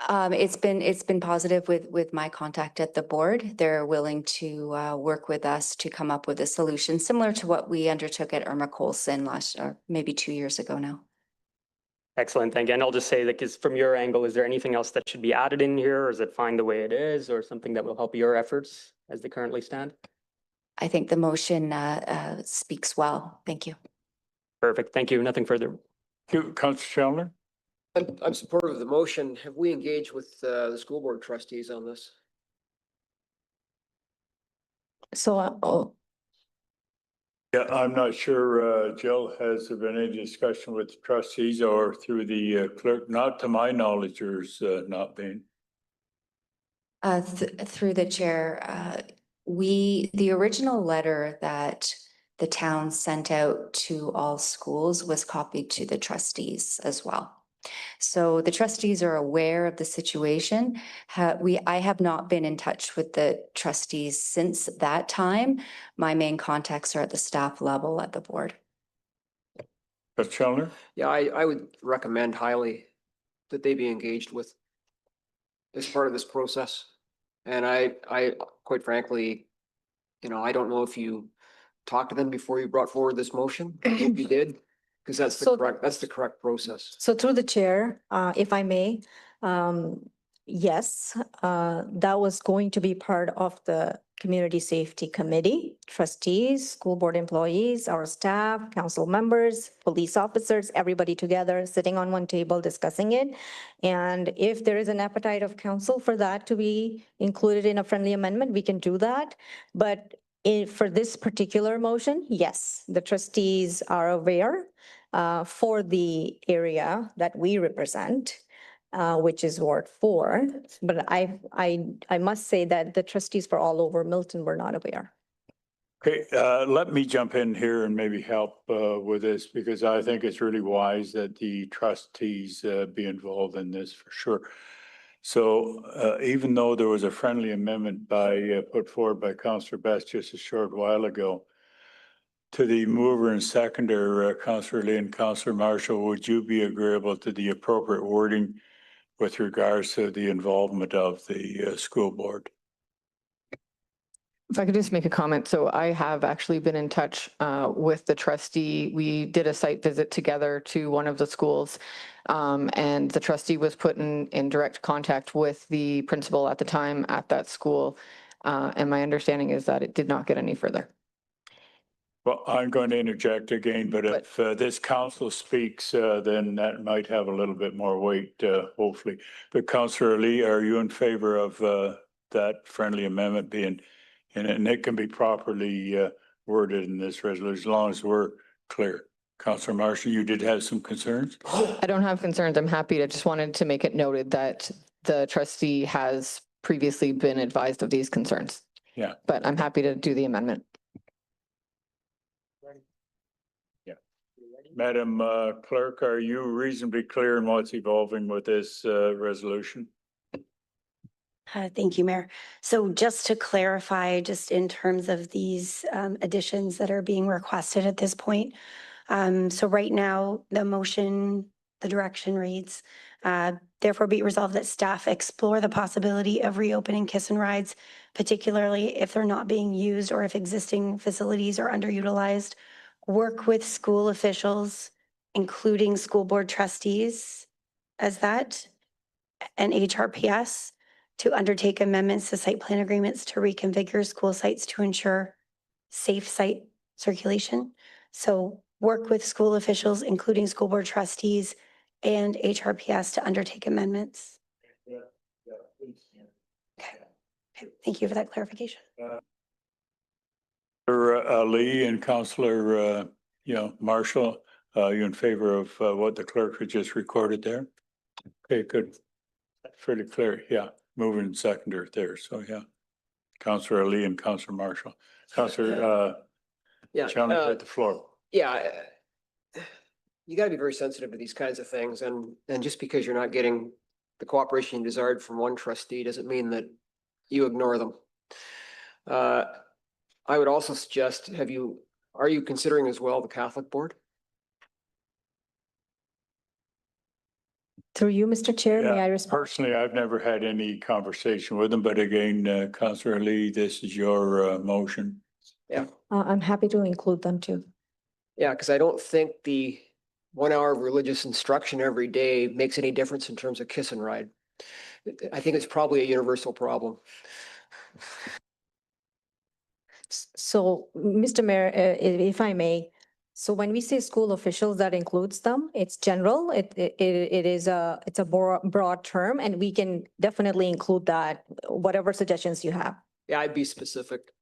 It's been positive with my contact at the board. They're willing to work with us to come up with a solution similar to what we undertook at Irma Colson or maybe 2 years ago now. Excellent, thank you. And I'll just say, like, from your angle, is there anything else that should be added in here, or is it fine the way it is, or something that will help your efforts as they currently stand? I think the motion speaks well. Thank you. Perfect, thank you. Nothing further. Thank you, Councillor Chandler. I'm supportive of the motion. Have we engaged with the school board trustees on this? So, Yeah, I'm not sure, Jill, has there been any discussion with the trustees or through the clerk? Not to my knowledge, there's not been. Through the chair, the original letter that the town sent out to all schools was copied to the trustees as well. So the trustees are aware of the situation. I have not been in touch with the trustees since that time. My main contacts are at the staff level at the board. Councillor Chandler? Yeah, I would recommend highly that they be engaged with as part of this process. And I quite frankly, I don't know if you talked to them before you brought forward this motion. I hope you did, because that's the correct process. So through the chair, if I may, yes, that was going to be part of the Community Safety Committee, trustees, school board employees, our staff, council members, police officers, everybody together, sitting on one table discussing it. And if there is an appetite of council for that to be included in a friendly amendment, we can do that. But for this particular motion, yes, the trustees are aware for the area that we represent, which is Ward 4. But I must say that the trustees for all over Milton were not aware. Okay, let me jump in here and maybe help with this, because I think it's really wise that the trustees be involved in this for sure. So even though there was a friendly amendment put forward by Councillor Best just a short while ago, to the mover and seconder, Councillor Lee and Councillor Marshall, would you be agreeable to the appropriate wording with regards to the involvement of the school board? If I could just make a comment. So I have actually been in touch with the trustee. We did a site visit together to one of the schools, and the trustee was put in direct contact with the principal at the time at that school. And my understanding is that it did not get any further. Well, I'm going to interject again, but if this council speaks, then that might have a little bit more weight, hopefully. But Councillor Lee, are you in favor of that friendly amendment being, and it can be properly worded in this resolution as long as we're clear? Councillor Marshall, you did have some concerns? I don't have concerns. I'm happy. I just wanted to make it noted that the trustee has previously been advised of these concerns. Yeah. But I'm happy to do the amendment. Madam Clerk, are you reasonably clear in what's evolving with this resolution? Thank you, Mayor. So just to clarify, just in terms of these additions that are being requested at this point. So right now, the motion, the direction reads, therefore be it resolved that staff explore the possibility of reopening kiss and rides, particularly if they're not being used or if existing facilities are underutilized. Work with school officials, including school board trustees and HRPS, to undertake amendments to site plan agreements to reconfigure school sites to ensure safe site circulation. So work with school officials, including school board trustees and HRPS, to undertake amendments. Okay. Thank you for that clarification. Lee and Councillor Marshall, You in favor of what the clerk had just recorded there? Okay, good. Fairly clear, yeah. Moving and seconder there, so yeah. Councillor Ali and Councillor Marshall. Councillor Chalmers at the floor. Yeah. You gotta be very sensitive to these kinds of things, and just because you're not getting the cooperation you desired from one trustee doesn't mean that you ignore them. I would also suggest, are you considering as well the Catholic board? Through you, Mr. Chair, may Yeah, I respond? personally, I've never had any conversation with them, but again, Councillor Ali, this is your motion. Yeah. I'm happy to include them too. Yeah, because I don't think the 1 hour of religious instruction every day makes any difference in terms of kiss and ride. I think it's probably a universal problem. So, Mr. Mayor, if I may, so when we say school officials, that includes them. It's general. It's a broad term, and we can definitely include that, whatever suggestions you have. Yeah, I'd be specific.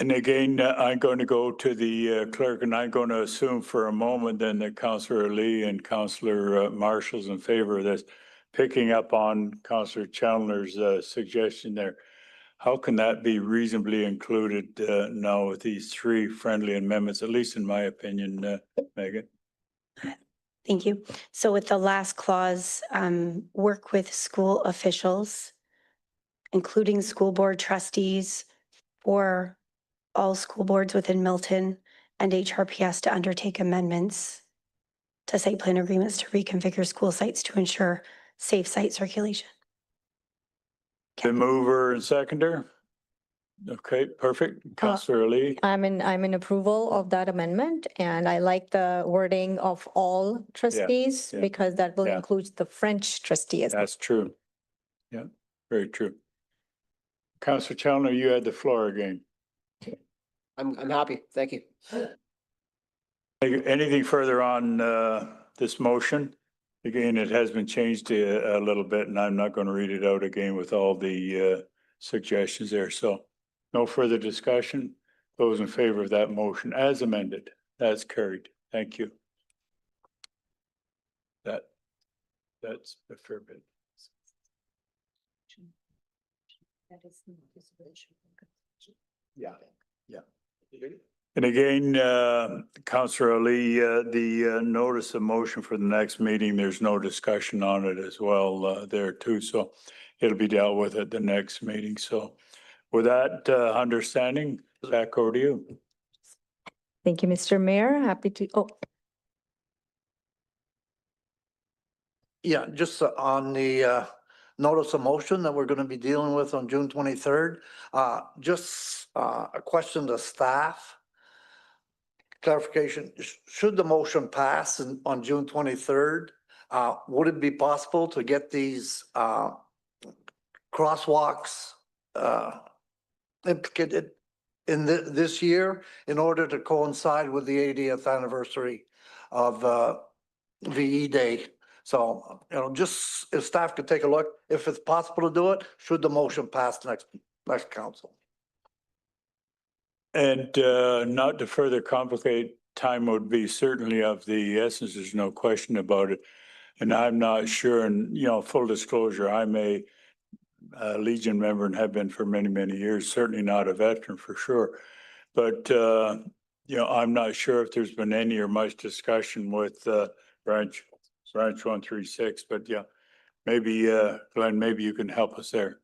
And again, I'm going to go to the clerk, and I'm going to assume for a moment then that Councillor Ali and Councillor Marshall's in favor of this. Picking up on Councillor Chandler's suggestion there, how can that be reasonably included now with these three friendly amendments, at least in my opinion, Megan? Thank you. So with the last clause, work with school officials, including school board trustees or all school boards within Milton and HRPS to undertake amendments to site plan agreements to reconfigure school sites to ensure safe site circulation. The mover and seconder? Okay, perfect. Councillor Ali? I'm in approval of that amendment, and I like the wording of all trustees yeah. because that will Yeah. include the French trustee as well. That's true. Yeah, very true. Councillor Chandler, you had the floor again. I'm happy. Thank you. Anything further on this motion? Again, it has been changed a little bit, and I'm not going to read it out again with all the suggestions there. So no further discussion. Those in favor of that motion as amended, that's carried. Thank you. That's a fair bit. Yeah. And again, Councillor Ali, the notice of motion for the next meeting, there's no discussion on it as well there too. So it'll be dealt with at the next meeting. So with that understanding, back over to you. Thank you, Mr. Mayor. Happy to, Yeah, just on the notice of motion that we're going to be dealing with on June 23rd. Just a question to staff. Clarification, should the motion pass on June 23rd, would it be possible to get these crosswalks implicated in this year in order to coincide with the 80th anniversary of VE Day? So, just if staff could take a look, if it's possible to do it, should the motion pass next council? And not to further complicate, time would be certainly of the essence. There's no question about it. And I'm not sure, and full disclosure, I'm a Legion member and have been for many, many years, certainly not a veteran for sure. But, I'm not sure if there's been any or much discussion with branch 136, but yeah, maybe Glenn, maybe you can help us there.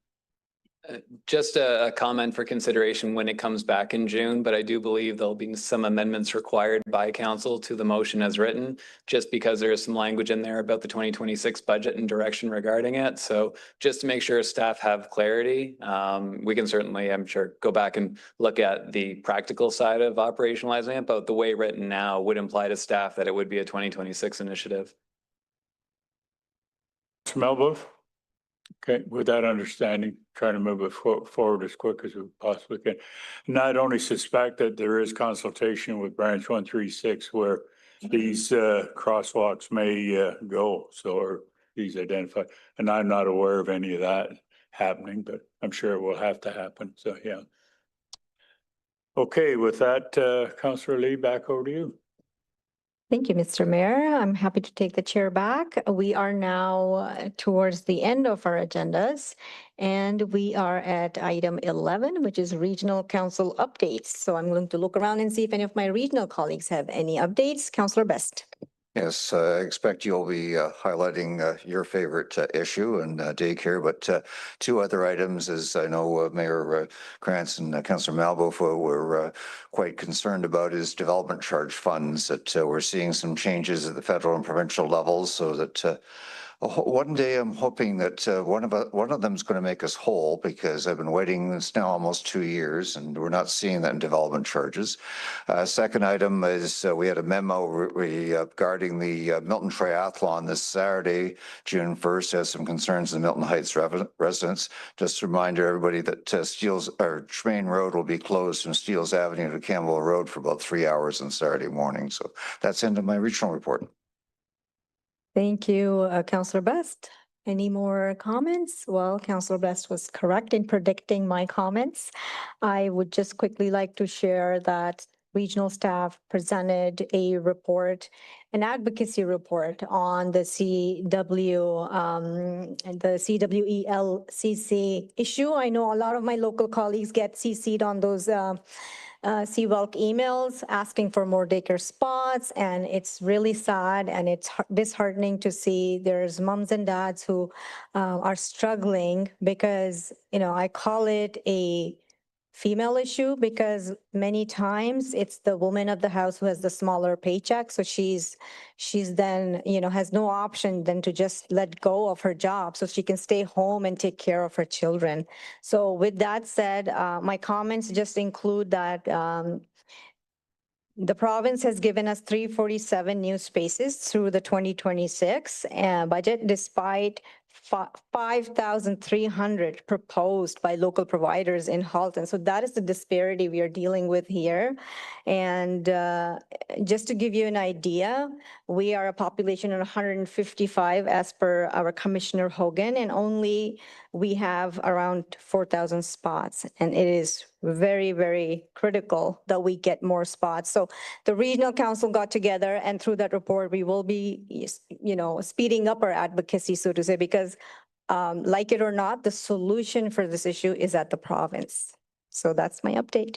Just a comment for consideration when it comes back in June, but I do believe there'll be some amendments required by council to the motion as written, just because there is some language in there about the 2026 budget and direction regarding it. So just to make sure staff have clarity, we can certainly, I'm sure, go back and look at the practical side of operationalizing it, but the way written now would imply to staff that it would be a 2026 initiative. Melba? Okay, with that understanding, trying to move it forward as quick as we possibly can. Not only suspect that there is consultation with branch 136 where these crosswalks may go, so or these identified, and I'm not aware of any of that happening, but I'm sure it will have to happen. So yeah. Okay, with that, Councillor Lee, back over to you. Thank you, Mr. Mayor. I'm happy to take the chair back. We are now towards the end of our agendas, and we are at item 11, which is regional council updates. So I'm going to look around and see if any of my regional colleagues have any updates. Councillor Best. Yes, I expect you'll be highlighting your favorite issue and daycare, but two other items, as I know Mayor Krantz and Councillor Malbeuf were quite concerned about, is development charge funds, that we're seeing some changes at the federal and provincial levels, so that one day I'm hoping that one of them is going to make us whole, because I've been waiting, it's now almost 2 years and we're not seeing that in development charges. Second item is we had a memo regarding the Milton Triathlon this Saturday, June 1st, has some concerns in the Milton Heights residents. Just a reminder everybody that Tremaine Road will be closed from Steeles Avenue to Campbell Road for about 3 hours on Saturday morning. So that's the end of my regional report. Thank you, Councillor Best. Any more comments? Well, Councillor Best was correct in predicting my comments. I would just quickly like to share that regional staff presented a report, an advocacy report on the CWELCC issue. I know a lot of my local colleagues get CC'd on those CWELC emails asking for more daycare spots, and it's really sad and it's disheartening to see there's moms and dads who are struggling because, I call it a female issue because many times it's the woman of the house who has the smaller paycheck. So she's then, has no option than to just let go of her job so she can stay home and take care of her children. So with that said, my comments just include that the province has given us 347 new spaces through the 2026 budget, despite 5,300 proposed by local providers in Halton. So that is the disparity we are dealing with here. And just to give you an idea, we are a population of 155 as per our Commissioner Hogan, and only we have around 4,000 spots. And it is very, very critical that we get more spots. So the regional council got together, and through that report, we will be, speeding up our advocacy, so to say, because like it or not, the solution for this issue is at the province. So that's my update.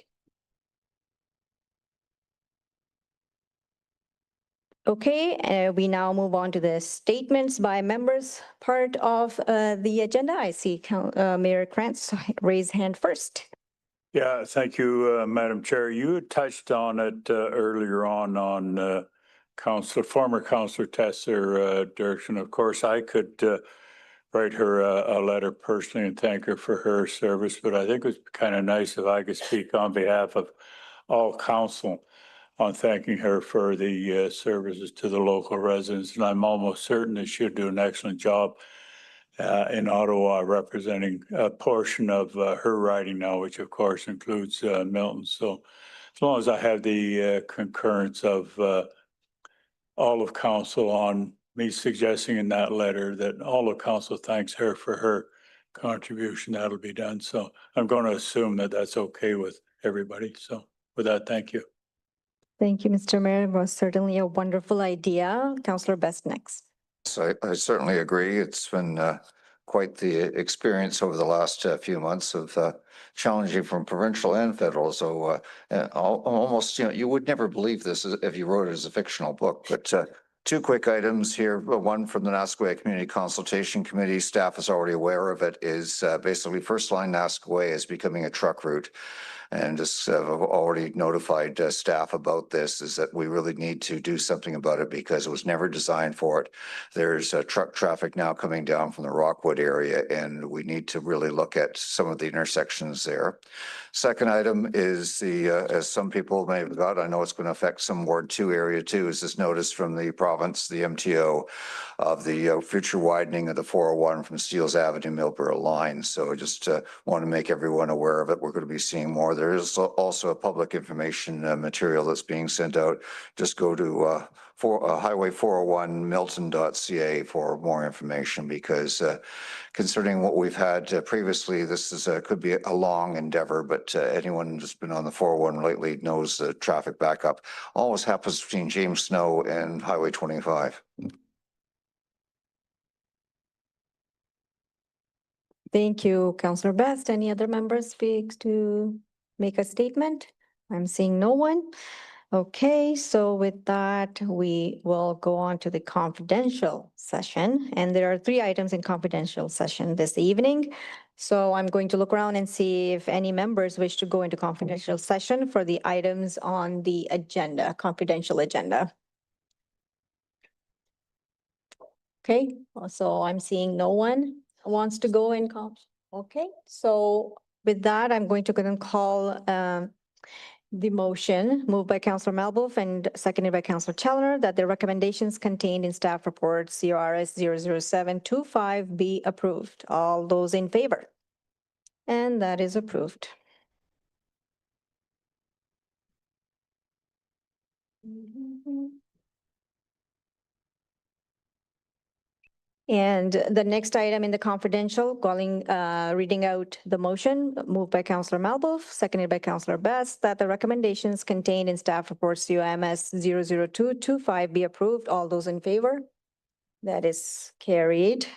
Okay, we now move on to the statements by members part of the agenda. I see Mayor Krantz raise hand first. Yeah, thank you, Madam Chair. You had touched on it earlier on former Councillor Tesser direction. Of course, I could write her a letter personally and thank her for her service, but I think it was kind of nice if I could speak on behalf of all council on thanking her for the services to the local residents. And I'm almost certain that she'll do an excellent job in Ottawa, representing a portion of her riding now, which of course includes Milton. So as long as I have the concurrence of all of council on me suggesting in that letter that all of council thanks her for her contribution, that'll be done. So I'm going to assume that that's okay with everybody. So with that, thank you. Thank you, Mr. Mayor. It was certainly a wonderful idea. Councillor Best next. So I certainly agree. It's been quite the experience over the last few months of challenging from provincial and federal. So almost, you would never believe this if you wrote it as a fictional book. But two quick items here. One from the Nasquay Community Consultation Committee. Staff is already aware of it. Is basically First Line Nasquay is becoming a truck route. And just I've already notified staff about this, is that we really need to do something about it because it was never designed for it. There's truck traffic now coming down from the Rockwood area, and we need to really look at some of the intersections there. Second item is as some people may have got, I know it's going to affect some Ward 2 area too, is this notice from the province, the MTO, of the future widening of the 401 from Steeles Avenue, Millborough line. So I just want to make everyone aware of it. We're going to be seeing more. There is also a public information material that's being sent out. Just go to Highway 401 milton.ca for more information, because considering what we've had previously, this is could be a long endeavor, but anyone who's been on the 401 lately knows the traffic backup always happens between James Snow and Highway 25. Thank you, Councillor Best. Any other members speak to make a statement? I'm seeing no one. Okay, so with that, we will go on to the confidential session. And there are 3 items in confidential session this evening. So I'm going to look around and see if any members wish to go into confidential session for the items on the agenda, confidential agenda. Okay, so I'm seeing no one wants to go in. Okay, so with that, I'm going to go and call the motion moved by Councillor Malbuff and seconded by Councillor Challoner that the recommendations contained in staff report CRS 00725 be approved. All those in favor? And that is approved. And the next item in the confidential, reading out the motion moved by Councillor Malbuff, seconded by Councillor Best, that the recommendations contained in staff report CUMS 00225 be approved. All those in favor? That is carried.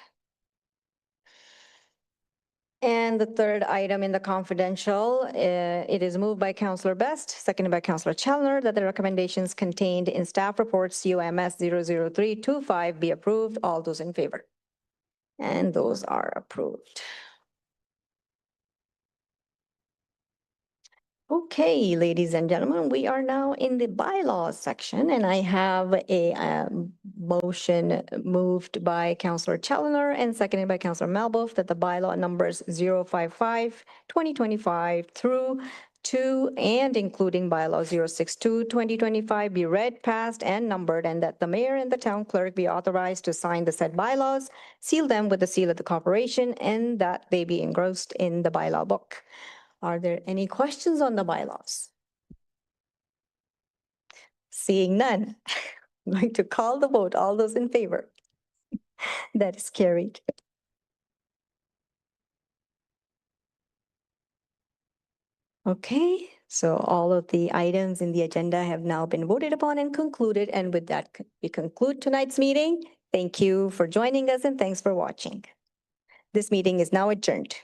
And the third item in the confidential, it is moved by Councillor Best, seconded by Councillor Challoner, that the recommendations contained in staff report CUMS 00325 be approved. All those in favor? And those are approved. Okay, ladies and gentlemen, we are now in the bylaws section, and I have a motion moved by Councillor Challoner and seconded by Councillor Malbuff that the bylaw numbers 055/2025 through to and including bylaw 062/2025 be read, passed, and numbered, and that the mayor and the town clerk be authorized to sign the said bylaws, seal them with the seal of the corporation, and that they be engrossed in the bylaw book. Are there any questions on the bylaws? Seeing none, I'm going to call the vote. All those in favor? That is carried. Okay, so all of the items in the agenda have now been voted upon and concluded. And with that, we conclude tonight's meeting. Thank you for joining us and thanks for watching. This meeting is now adjourned.